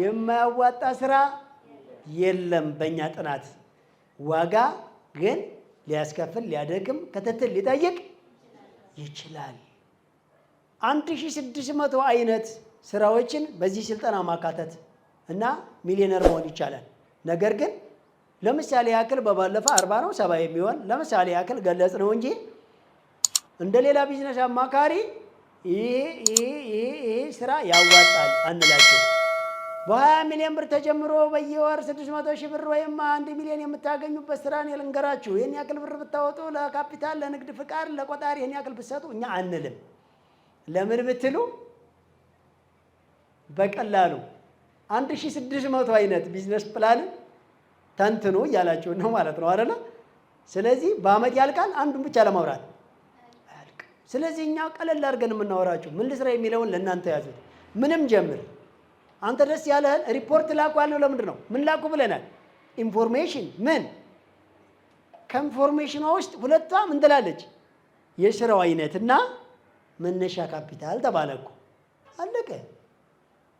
የማያዋጣ ስራ የለም በእኛ ጥናት። ዋጋ ግን ሊያስከፍል ሊያደክም ክትትል ሊጠይቅ ይችላል። 1600 አይነት ስራዎችን በዚህ ስልጠና ማካተት እና ሚሊዮነር መሆን ይቻላል። ነገር ግን ለምሳሌ ያክል በባለፈ 40 ነው 70 የሚሆን ለምሳሌ ያክል ገለጽ ነው እንጂ እንደ ሌላ ቢዝነስ አማካሪ ይሄ ስራ ያዋጣል አንላቸው። በ20 ሚሊዮን ብር ተጀምሮ በየወር 600 ሺህ ብር ወይም 1 ሚሊዮን የምታገኙበት ስራ ነው ልንገራችሁ። ይህን ያክል ብር ብታወጡ ለካፒታል፣ ለንግድ ፍቃድ፣ ለቆጣሪ ይህን ያክል ብትሰጡ እኛ አንልም። ለምን ብትሉ በቀላሉ 1600 አይነት ቢዝነስ ፕላን ተንትኑ እያላችሁ ነው ማለት ነው አይደለ? ስለዚህ በአመት ያልቃል። አንዱን ብቻ ለማውራት አያልቅም። ስለዚህ እኛ ቀለል አድርገን የምናወራችሁ ምን ልስራ የሚለውን ለእናንተ ያዙት። ምንም ጀምር አንተ ደስ ያለህን ሪፖርት ላኩ ያለው ለምንድን ነው? ምን ላኩ ብለናል? ኢንፎርሜሽን። ምን ከኢንፎርሜሽኗ ውስጥ ሁለቷ ምን ትላለች? የስራው አይነትና መነሻ ካፒታል ተባለ እኮ አለቀ።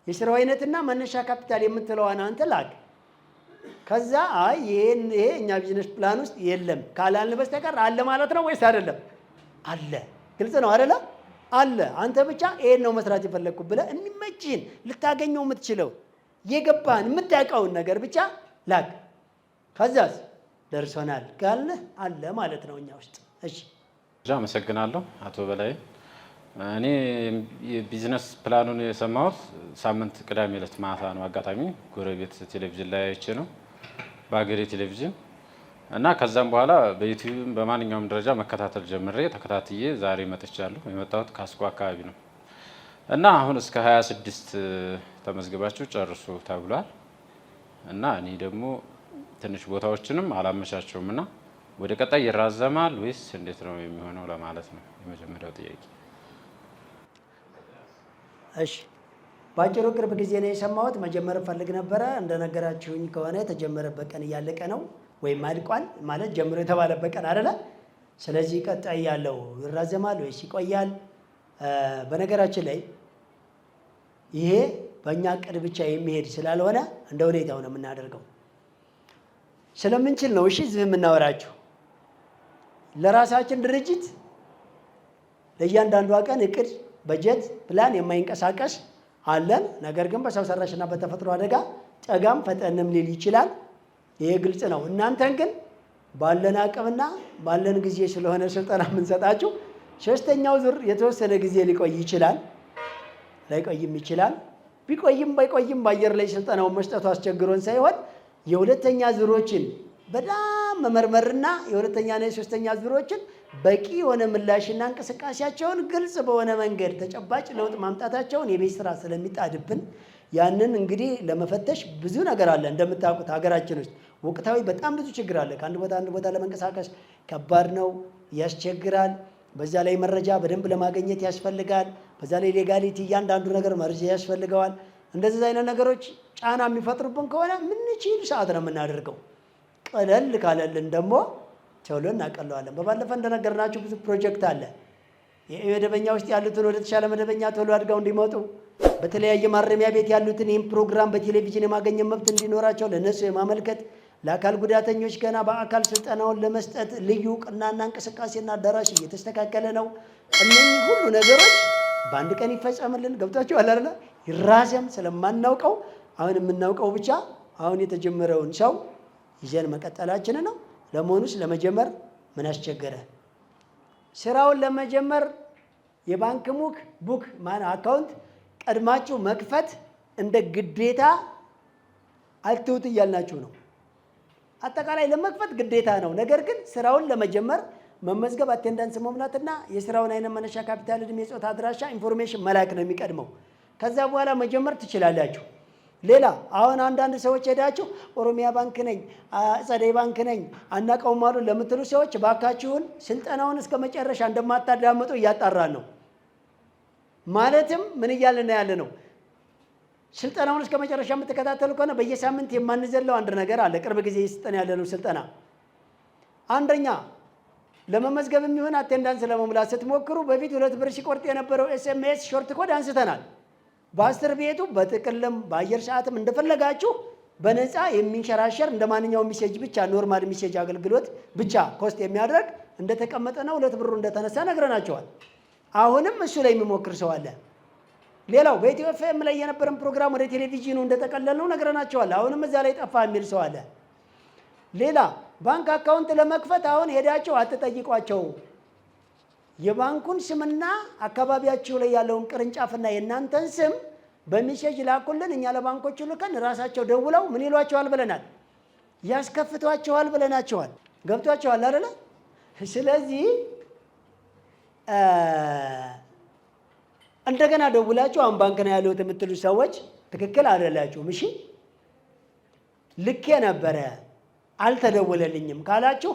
የስራው አይነትና መነሻ ካፒታል የምትለዋን አንተ ላክ። ከዛ አይ ይሄ እኛ ቢዝነስ ፕላን ውስጥ የለም ካላልን በስተቀር አለ ማለት ነው ወይስ አይደለም? አለ። ግልጽ ነው አይደለ? አለ። አንተ ብቻ ይሄን ነው መስራት የፈለግኩ ብለህ የሚመችህን ልታገኘው የምትችለው የገባህን የምታውቀውን ነገር ብቻ ላክ። ከዛስ ደርሶናል ካልንህ አለ ማለት ነው እኛ ውስጥ። እሺ፣ አመሰግናለሁ አቶ በላይ። እኔ የቢዝነስ ፕላኑን የሰማሁት ሳምንት ቅዳሜ ዕለት ማታ ነው። አጋጣሚ ጎረቤት ቴሌቪዥን ላይ አይቼ ነው፣ በሀገሬ ቴሌቪዥን እና ከዛም በኋላ በዩቲዩብ በማንኛውም ደረጃ መከታተል ጀምሬ ተከታትዬ ዛሬ መጥቻለሁ። የመጣሁት ካስኮ አካባቢ ነው እና አሁን እስከ 26 ተመዝግባችሁ ጨርሱ ተብሏል እና እኔ ደግሞ ትንሽ ቦታዎችንም አላመቻቸውም እና ወደ ቀጣይ ይራዘማል ወይስ እንዴት ነው የሚሆነው ለማለት ነው የመጀመሪያው ጥያቄ። እሺ፣ ባጭሩ ቅርብ ጊዜ ነው የሰማሁት። መጀመር ፈልግ ነበረ። እንደነገራችሁኝ ከሆነ የተጀመረበት ቀን እያለቀ ነው ወይም አልቋል ማለት ጀምሮ የተባለበት ቀን አይደለ? ስለዚህ ቀጣይ ያለው ይራዘማል ወይስ ይቆያል? በነገራችን ላይ ይሄ በእኛ ቅድ ብቻ የሚሄድ ስላልሆነ እንደ ሁኔታው ነው የምናደርገው። ስለምንችል ነው። እሺ እዚህ የምናወራችሁ ለራሳችን ድርጅት ለእያንዳንዷ ቀን እቅድ፣ በጀት፣ ፕላን የማይንቀሳቀስ አለን። ነገር ግን በሰው ሰራሽና በተፈጥሮ አደጋ ጠጋም ፈጠንም ሊል ይችላል። ይሄ ግልጽ ነው። እናንተን ግን ባለን አቅምና ባለን ጊዜ ስለሆነ ስልጠና የምንሰጣችሁ ሶስተኛው ዙር የተወሰነ ጊዜ ሊቆይ ይችላል፣ ላይቆይም ይችላል። ቢቆይም ባይቆይም በአየር ላይ ስልጠናውን መስጠቱ አስቸግሮን ሳይሆን የሁለተኛ ዙሮችን በጣም መመርመርና የሁለተኛና የሶስተኛ ዙሮችን በቂ የሆነ ምላሽና እንቅስቃሴያቸውን ግልጽ በሆነ መንገድ ተጨባጭ ለውጥ ማምጣታቸውን የቤት ስራ ስለሚጣድብን ያንን እንግዲህ ለመፈተሽ ብዙ ነገር አለ። እንደምታውቁት ሀገራችን ውስጥ ወቅታዊ በጣም ብዙ ችግር አለ። ከአንድ ቦታ አንድ ቦታ ለመንቀሳቀስ ከባድ ነው፣ ያስቸግራል። በዛ ላይ መረጃ በደንብ ለማግኘት ያስፈልጋል። በዛ ላይ ሌጋሊቲ እያንዳንዱ ነገር መረጃ ያስፈልገዋል። እንደዚህ አይነት ነገሮች ጫና የሚፈጥሩብን ከሆነ ምንችል ሰዓት ነው የምናደርገው። ቀለል ካለልን ደግሞ ቶሎ እናቀለዋለን። በባለፈ እንደነገርናችሁ ብዙ ፕሮጀክት አለ። የመደበኛ ውስጥ ያሉትን ወደ ተሻለ መደበኛ ቶሎ አድገው እንዲመጡ፣ በተለያየ ማረሚያ ቤት ያሉትን ይህም ፕሮግራም በቴሌቪዥን የማገኘት መብት እንዲኖራቸው ለነሱ የማመልከት፣ ለአካል ጉዳተኞች ገና በአካል ስልጠናውን ለመስጠት ልዩ እውቅናና እንቅስቃሴና አዳራሽ እየተስተካከለ ነው። እነዚህ ሁሉ ነገሮች በአንድ ቀን ይፈጸምልን። ገብቷችኋል አይደል? ይራዘም ስለማናውቀው አሁን የምናውቀው ብቻ አሁን የተጀመረውን ሰው ይዘን መቀጠላችን ነው። ለመሆኑስ ለመጀመር ምን አስቸገረ? ስራውን ለመጀመር የባንክ ቡክ አካውንት ቀድማችሁ መክፈት እንደ ግዴታ አትውት እያልናችሁ ነው። አጠቃላይ ለመክፈት ግዴታ ነው። ነገር ግን ስራውን ለመጀመር መመዝገብ፣ አቴንዳንስ መሙላትና የስራውን አይነት መነሻ፣ ካፒታል፣ ዕድሜ፣ ጾታ፣ አድራሻ ኢንፎርሜሽን መላክ ነው የሚቀድመው። ከዛ በኋላ መጀመር ትችላላችሁ። ሌላ አሁን አንዳንድ ሰዎች ሄዳችሁ ኦሮሚያ ባንክ ነኝ፣ ጸደይ ባንክ ነኝ አናውቀውም አሉ ለምትሉ ሰዎች ባካችሁን ስልጠናውን እስከ መጨረሻ እንደማታዳምጡ እያጣራን ነው። ማለትም ምን እያልን ያለ ነው? ስልጠናውን እስከ መጨረሻ የምትከታተሉ ከሆነ በየሳምንት የማንዘለው አንድ ነገር አለ። ቅርብ ጊዜ ስልጠና ያለነው ስልጠና አንደኛ ለመመዝገብ የሚሆን አቴንዳንስ ለመሙላት ስትሞክሩ በፊት 2 ብር ሲቆርጥ የነበረው ኤስኤምኤስ ሾርት ኮድ አንስተናል። በ10 ቤቱ በጥቅልም በአየር ሰዓትም እንደፈለጋችሁ በነፃ የሚንሸራሸር እንደ ማንኛውም ሚሴጅ ብቻ ኖርማል ሚሴጅ አገልግሎት ብቻ ኮስት የሚያደርግ እንደተቀመጠ ነው። 2 ብሩ እንደተነሳ ነግረናቸዋል። አሁንም እሱ ላይ የሚሞክር ሰው አለ። ሌላው በኢትዮ ኤፍኤም ላይ የነበረን ፕሮግራም ወደ ቴሌቪዥኑ እንደተቀለልነው ነግረናቸዋል። አሁንም እዛ ላይ ጠፋ የሚል ሰው አለ። ሌላ ባንክ አካውንት ለመክፈት አሁን ሄዳቸው አትጠይቋቸው። የባንኩን ስምና አካባቢያችሁ ላይ ያለውን ቅርንጫፍና የእናንተን ስም በሚሴጅ ላኩልን። እኛ ለባንኮቹ ልከን ራሳቸው ደውለው ምን ይሏቸዋል ብለናል፣ ያስከፍቷቸዋል ብለናቸዋል። ገብቷቸዋል አይደለ? ስለዚህ እንደገና ደውላችሁ አሁን ባንክ ነው ያለሁት የምትሉ ሰዎች ትክክል አይደላችሁም። እሺ ልኬ ነበረ አልተደወለልኝም ካላችሁ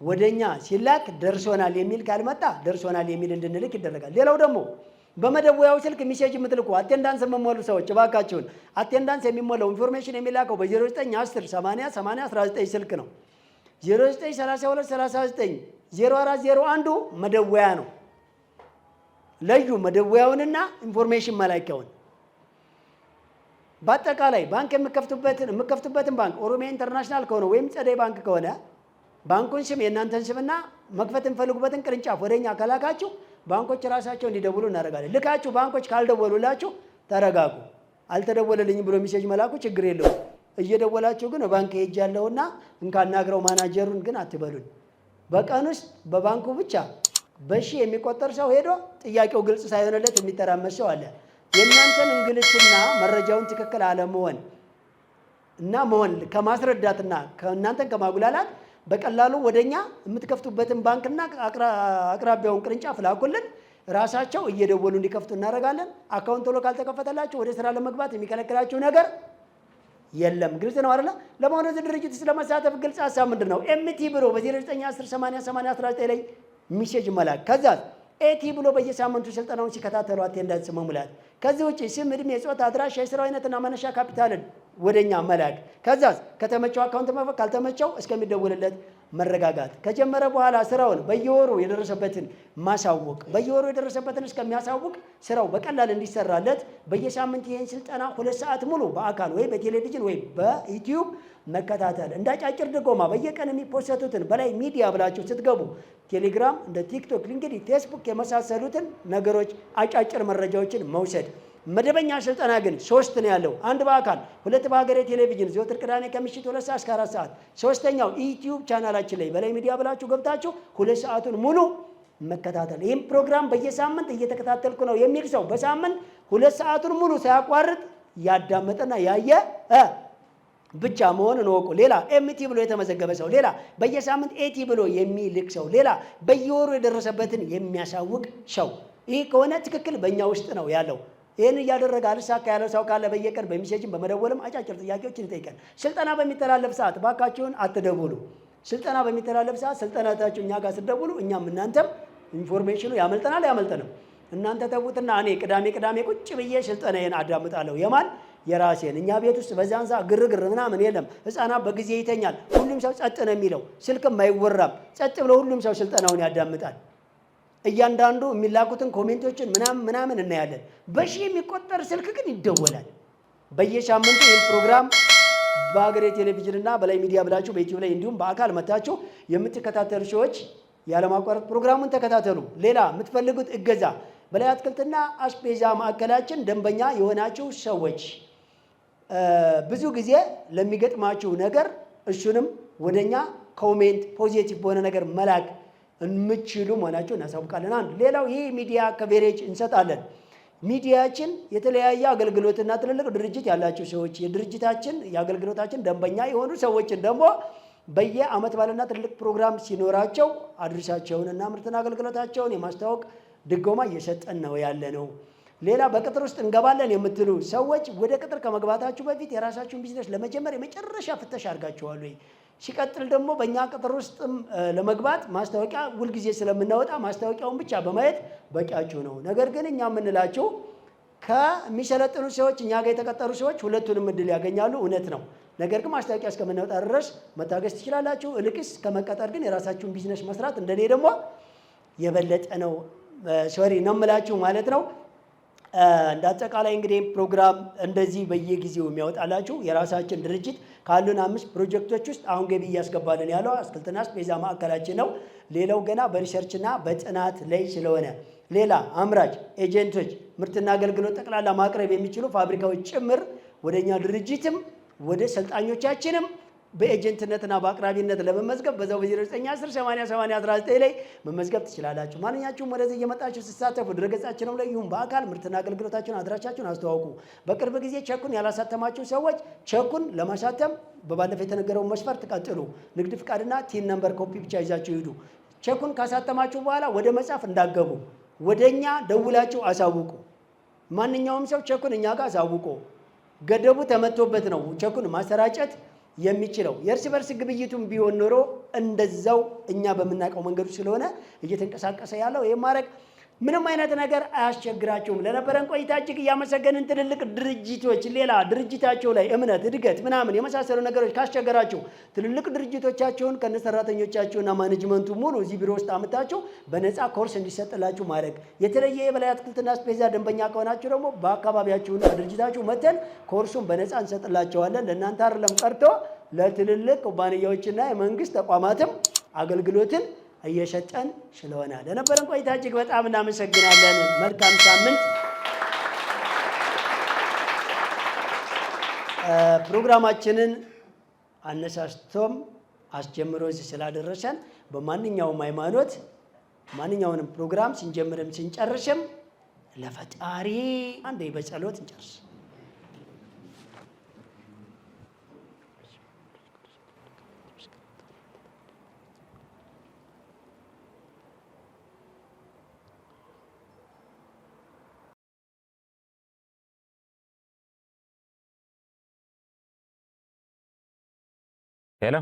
ወደኛ ሲላክ ደርሶናል የሚል ካልመጣ ደርሶናል የሚል እንድንልክ ይደረጋል። ሌላው ደግሞ በመደወያው ስልክ ሚሴጅ የምትልኩ አቴንዳንስ የምትሞሉ ሰዎች እባካችሁን አቴንዳንስ የሚሞላው ኢንፎርሜሽን የሚላከው በ0910 80 80 19 ስልክ ነው። 0932 39 0401 መደወያ ነው። ለዩ መደወያውንና ኢንፎርሜሽን መላኪያውን። በአጠቃላይ ባንክ የምከፍቱበትን ባንክ ኦሮሚያ ኢንተርናሽናል ከሆነ ወይም ጸደይ ባንክ ከሆነ ባንኩን ስም የእናንተን ስምና መክፈት እንፈልጉበትን ቅርንጫፍ ወደኛ ከላካችሁ ባንኮች ራሳቸው እንዲደውሉ እናደርጋለን። ልካችሁ ባንኮች ካልደወሉላችሁ ተረጋጉ። አልተደወለልኝም ብሎ ሚሴጅ መላኩ ችግር የለውም። እየደወላችሁ ግን ባንክ ሄጃለሁና እንካናግረው ማናጀሩን ግን አትበሉን። በቀን ውስጥ በባንኩ ብቻ በሺ የሚቆጠር ሰው ሄዶ ጥያቄው ግልጽ ሳይሆንለት የሚተራመስ ሰው አለ። የእናንተን እንግልትና መረጃውን ትክክል አለመሆን እና መሆን ከማስረዳትና ከእናንተን ከማጉላላት በቀላሉ ወደኛ የምትከፍቱበትን ባንክና አቅራቢያውን ቅርንጫፍ ላኩልን። ራሳቸው እየደወሉ እንዲከፍቱ እናደርጋለን። አካውንት ቶሎ ካልተከፈተላችሁ ወደ ስራ ለመግባት የሚከለክላችሁ ነገር የለም። ግልጽ ነው አይደለ? ለመሆኑ እዚህ ድርጅት ስለመሳተፍ ግልጽ ሀሳብ ምንድን ነው? ኤምቲ ብሎ በ0910 80 80 19 ላይ ሚሴጅ መላክ። ከዛ ኤቲ ብሎ በየሳምንቱ ስልጠናውን ሲከታተሉ አቴንዳንስ መሙላት። ከዚህ ውጭ ስም፣ ዕድሜ፣ ጾታ፣ አድራሻ፣ የስራው አይነትና መነሻ ካፒታልን ወደኛ መላክ። ከዛ ከተመቸው አካውንት መፈቅ፣ ካልተመቸው እስከሚደውልለት መረጋጋት ከጀመረ በኋላ ስራውን በየወሩ የደረሰበትን ማሳወቅ በየወሩ የደረሰበትን እስከሚያሳውቅ ስራው በቀላል እንዲሰራለት በየሳምንት ይህን ስልጠና 2 ሰዓት ሙሉ በአካል ወይ በቴሌቪዥን ወይ በዩቲዩብ መከታተል። እንዳጫጭር ድጎማ በየቀን የሚፖሰቱትን በላይ ሚዲያ ብላችሁ ስትገቡ ቴሌግራም፣ እንደ ቲክቶክ፣ ሊንክድኢን፣ ፌስቡክ የመሳሰሉትን ነገሮች አጫጭር መረጃዎችን መውሰድ። መደበኛ ስልጠና ግን 3 ነው ያለው። 1 በአካል 2 በሀገሬ ቴሌቪዥን ዘወትር ቅዳሜ ከምሽቱ 2 ሰዓት እስከ 4 ሰዓት። 3ኛው ዩቲዩብ ቻናላችን ላይ በላይ ሚዲያ ብላችሁ ገብታችሁ 2 ሰዓቱን ሙሉ መከታተል። ይህም ፕሮግራም በየሳምንት እየተከታተልኩ ነው የሚል ሰው በሳምንት 2 ሰዓቱን ሙሉ ሳያቋርጥ ያዳመጠና ያየ ብቻ መሆኑን እወቁ። ሌላ ኤምቲ ብሎ የተመዘገበ ሰው፣ ሌላ በየሳምንት ኤቲ ብሎ የሚልክ ሰው፣ ሌላ በየወሩ የደረሰበትን የሚያሳውቅ ሰው። ይህ ከሆነ ትክክል በእኛ ውስጥ ነው ያለው። ይህን እያደረገ አልሳካ ያለው ሰው ካለ በየቀን በሚሴጅን በመደወልም አጫጭር ጥያቄዎችን ይጠይቀን። ስልጠና በሚተላለፍ ሰዓት ባካችሁን አትደውሉ። ስልጠና በሚተላለፍ ሰዓት ስልጠናታችሁ እኛ ጋር ስትደውሉ እኛም እናንተም ኢንፎርሜሽኑ ያመልጠናል ያመልጠንም። እናንተ ተዉትና እኔ ቅዳሜ ቁጭ ብዬ ስልጠናዬን አዳምጣለሁ። የማን የራሴን። እኛ ቤት ውስጥ በዛን ሰዓት ግርግር ምናምን የለም። ህፃናት በጊዜ ይተኛል። ሁሉም ሰው ጸጥ ነው የሚለው፣ ስልክም አይወራም። ጸጥ ብሎ ሁሉም ሰው ስልጠናውን ያዳምጣል። እያንዳንዱ የሚላኩትን ኮሜንቶችን ምናምን እናያለን። በሺህ የሚቆጠር ስልክ ግን ይደወላል። በየሳምንቱ ይህን ፕሮግራም በሀገሬ ቴሌቪዥንና በላይ ሚዲያ ብላችሁ በዩቲዩብ ላይ እንዲሁም በአካል መታችሁ የምትከታተሉ ሰዎች ያለማቋረጥ ፕሮግራሙን ተከታተሉ። ሌላ የምትፈልጉት እገዛ በላይ አትክልትና አስቤዛ ማዕከላችን ደንበኛ የሆናችሁ ሰዎች ብዙ ጊዜ ለሚገጥማችሁ ነገር እሱንም ወደኛ ኮሜንት ፖዚቲቭ በሆነ ነገር መላክ የምትችሉ መሆናችሁ እናሳውቃለን። አንድ ሌላው ይህ ሚዲያ ከቬሬጅ እንሰጣለን። ሚዲያችን የተለያየ አገልግሎትና ትልልቅ ድርጅት ያላቸው ሰዎች የድርጅታችን የአገልግሎታችን ደንበኛ የሆኑ ሰዎችን ደግሞ በየዓመት ባልና ትልልቅ ፕሮግራም ሲኖራቸው አድርሳቸውንና ምርትና አገልግሎታቸውን የማስተዋወቅ ድጎማ እየሰጠን ነው ያለ ነው። ሌላ በቅጥር ውስጥ እንገባለን የምትሉ ሰዎች ወደ ቅጥር ከመግባታችሁ በፊት የራሳችሁን ቢዝነስ ለመጀመር የመጨረሻ ፍተሻ አድርጋችኋል ወይ? ሲቀጥል ደግሞ በእኛ ቅጥር ውስጥም ለመግባት ማስታወቂያ ሁልጊዜ ስለምናወጣ ማስታወቂያውን ብቻ በማየት በቂያችሁ ነው። ነገር ግን እኛ የምንላችሁ ከሚሰለጥኑ ሰዎች እኛ ጋር የተቀጠሩ ሰዎች ሁለቱንም እድል ያገኛሉ። እውነት ነው። ነገር ግን ማስታወቂያ እስከምናወጣ ድረስ መታገስ ትችላላችሁ። እልቅስ ከመቀጠር ግን የራሳችሁን ቢዝነስ መስራት እንደኔ ደግሞ የበለጠ ነው ሶሪ ነው የምላችሁ ማለት ነው። እንደ አጠቃላይ እንግዲህ ፕሮግራም እንደዚህ በየጊዜው የሚያወጣላችሁ የራሳችን ድርጅት ካሉን 5 ፕሮጀክቶች ውስጥ አሁን ገቢ እያስገባልን ያለው አትክልትና አስቤዛ ማዕከላችን ነው። ሌላው ገና በሪሰርችና በጥናት ላይ ስለሆነ ሌላ አምራች ኤጀንቶች ምርትና አገልግሎት ጠቅላላ ማቅረብ የሚችሉ ፋብሪካዎች ጭምር ወደኛ ድርጅትም ወደ ሰልጣኞቻችንም በኤጀንትነትና በአቅራቢነት ለመመዝገብ በዛው በ0910808019 ላይ መመዝገብ ትችላላችሁ። ማንኛችሁም ወደዚህ እየመጣችሁ ስትሳተፉ ድረገጻችንም ላይ ይሁን በአካል ምርትና አገልግሎታችሁን አድራሻችሁን አስተዋውቁ። በቅርብ ጊዜ ቸኩን ያላሳተማችሁ ሰዎች ቸኩን ለማሳተም በባለፈው የተነገረውን መስፈርት ቀጥሉ። ንግድ ፍቃድና ቲን ነምበር ኮፒ ብቻ ይዛችሁ ሂዱ። ቸኩን ካሳተማችሁ በኋላ ወደ መጻፍ እንዳገቡ ወደኛ ደውላችሁ አሳውቁ። ማንኛውም ሰው ቸኩን እኛ ጋር አሳውቁ። ገደቡ ተመቶበት ነው ቸኩን ማሰራጨት የሚችለው። የእርስ በርስ ግብይቱም ቢሆን ኖሮ እንደዛው እኛ በምናውቀው መንገዱ ስለሆነ እየተንቀሳቀሰ ያለው ይህ ማድረግ ምንም አይነት ነገር አያስቸግራቸውም። ለነበረን ቆይታ እጅግ እያመሰገንን ትልልቅ ድርጅቶች ሌላ ድርጅታቸው ላይ እምነት፣ እድገት ምናምን የመሳሰሉ ነገሮች ካስቸገራችሁ ትልልቅ ድርጅቶቻቸውን ከነሰራተኞቻቸውና ማኔጅመንቱ ሙሉ እዚህ ቢሮ ውስጥ አምታችሁ በነፃ ኮርስ እንዲሰጥላችሁ ማድረግ። የተለየ የበላይ አትክልትና አስቤዛ ደንበኛ ከሆናችሁ ደግሞ በአካባቢያችሁና ድርጅታችሁ መተን ኮርሱን በነፃ እንሰጥላቸዋለን። ለእናንተ አይደለም ቀርቶ ለትልልቅ ኩባንያዎችና የመንግስት ተቋማትም አገልግሎትን እየሰጠን ስለሆነ ለነበረን ቆይታ እጅግ በጣም እናመሰግናለን። መልካም ሳምንት። ፕሮግራማችንን አነሳስቶም አስጀምሮ ስላደረሰን በማንኛውም ሃይማኖት ማንኛውንም ፕሮግራም ስንጀምርም ስንጨርስም ለፈጣሪ አንዴ በጸሎት እንጨርስ። ሄሎ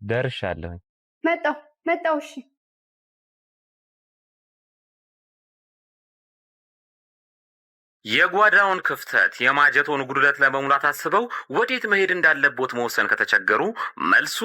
ደርሻለሁኝ። መጣሁ። እሺ የጓዳውን ክፍተት የማጀቶን ጉድለት ለመሙላት አስበው ወዴት መሄድ እንዳለቦት መወሰን ከተቸገሩ መልሱ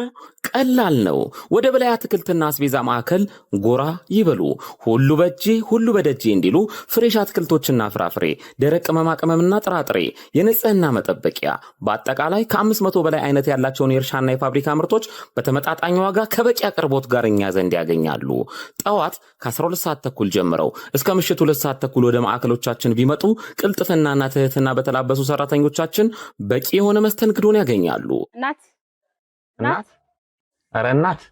ቀላል ነው። ወደ በላይ አትክልትና አስቤዛ ማዕከል ጎራ ይበሉ። ሁሉ በእጄ ሁሉ በደጄ እንዲሉ ፍሬሽ አትክልቶችና ፍራፍሬ፣ ደረቅ ቅመማ ቅመምና ጥራጥሬ፣ የንጽህና መጠበቂያ፣ በአጠቃላይ ከ500 በላይ አይነት ያላቸውን የእርሻና የፋብሪካ ምርቶች በተመጣጣኝ ዋጋ ከበቂ አቅርቦት ጋር እኛ ዘንድ ያገኛሉ። ጠዋት ከ12 ሰዓት ተኩል ጀምረው እስከ ምሽቱ 2 ሰዓት ተኩል ወደ ማዕከሎቻችን ቢመጡ ቅልጥፍናና ትህትና በተላበሱ ሰራተኞቻችን በቂ የሆነ መስተንግዶን ያገኛሉ። እናት ኧረ እናት፣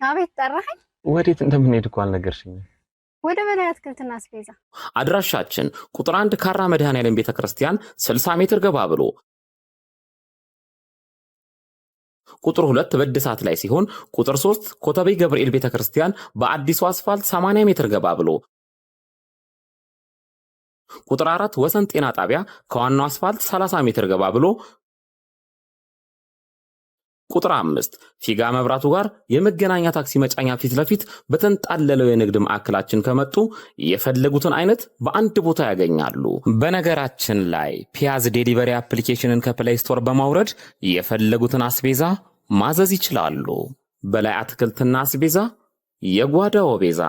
አቤት ጠራኸኝ? ወዴት እንደምንሄድ እኮ አልነገርሽኝ። ወደ በላይ አትክልትና አስቤዛ። አድራሻችን ቁጥር 1 ካራ መድኃኔዓለም ቤተክርስቲያን 60 ሜትር ገባ ብሎ፣ ቁጥር 2 በእድሳት ላይ ሲሆን፣ ቁጥር 3 ኮተቤ ገብርኤል ቤተክርስቲያን በአዲሱ አስፋልት 80 ሜትር ገባ ብሎ፣ ቁጥር 4 ወሰን ጤና ጣቢያ ከዋናው አስፋልት 30 ሜትር ገባ ብሎ፣ ቁጥር 5 ፊጋ መብራቱ ጋር የመገናኛ ታክሲ መጫኛ ፊት ለፊት በተንጣለለው የንግድ ማዕከላችን ከመጡ የፈለጉትን አይነት በአንድ ቦታ ያገኛሉ። በነገራችን ላይ ፒያዝ ዴሊቨሪ አፕሊኬሽንን ከፕሌይ ስቶር በማውረድ የፈለጉትን አስቤዛ ማዘዝ ይችላሉ። በላይ አትክልትና አስቤዛ፣ የጓዳው ቤዛ።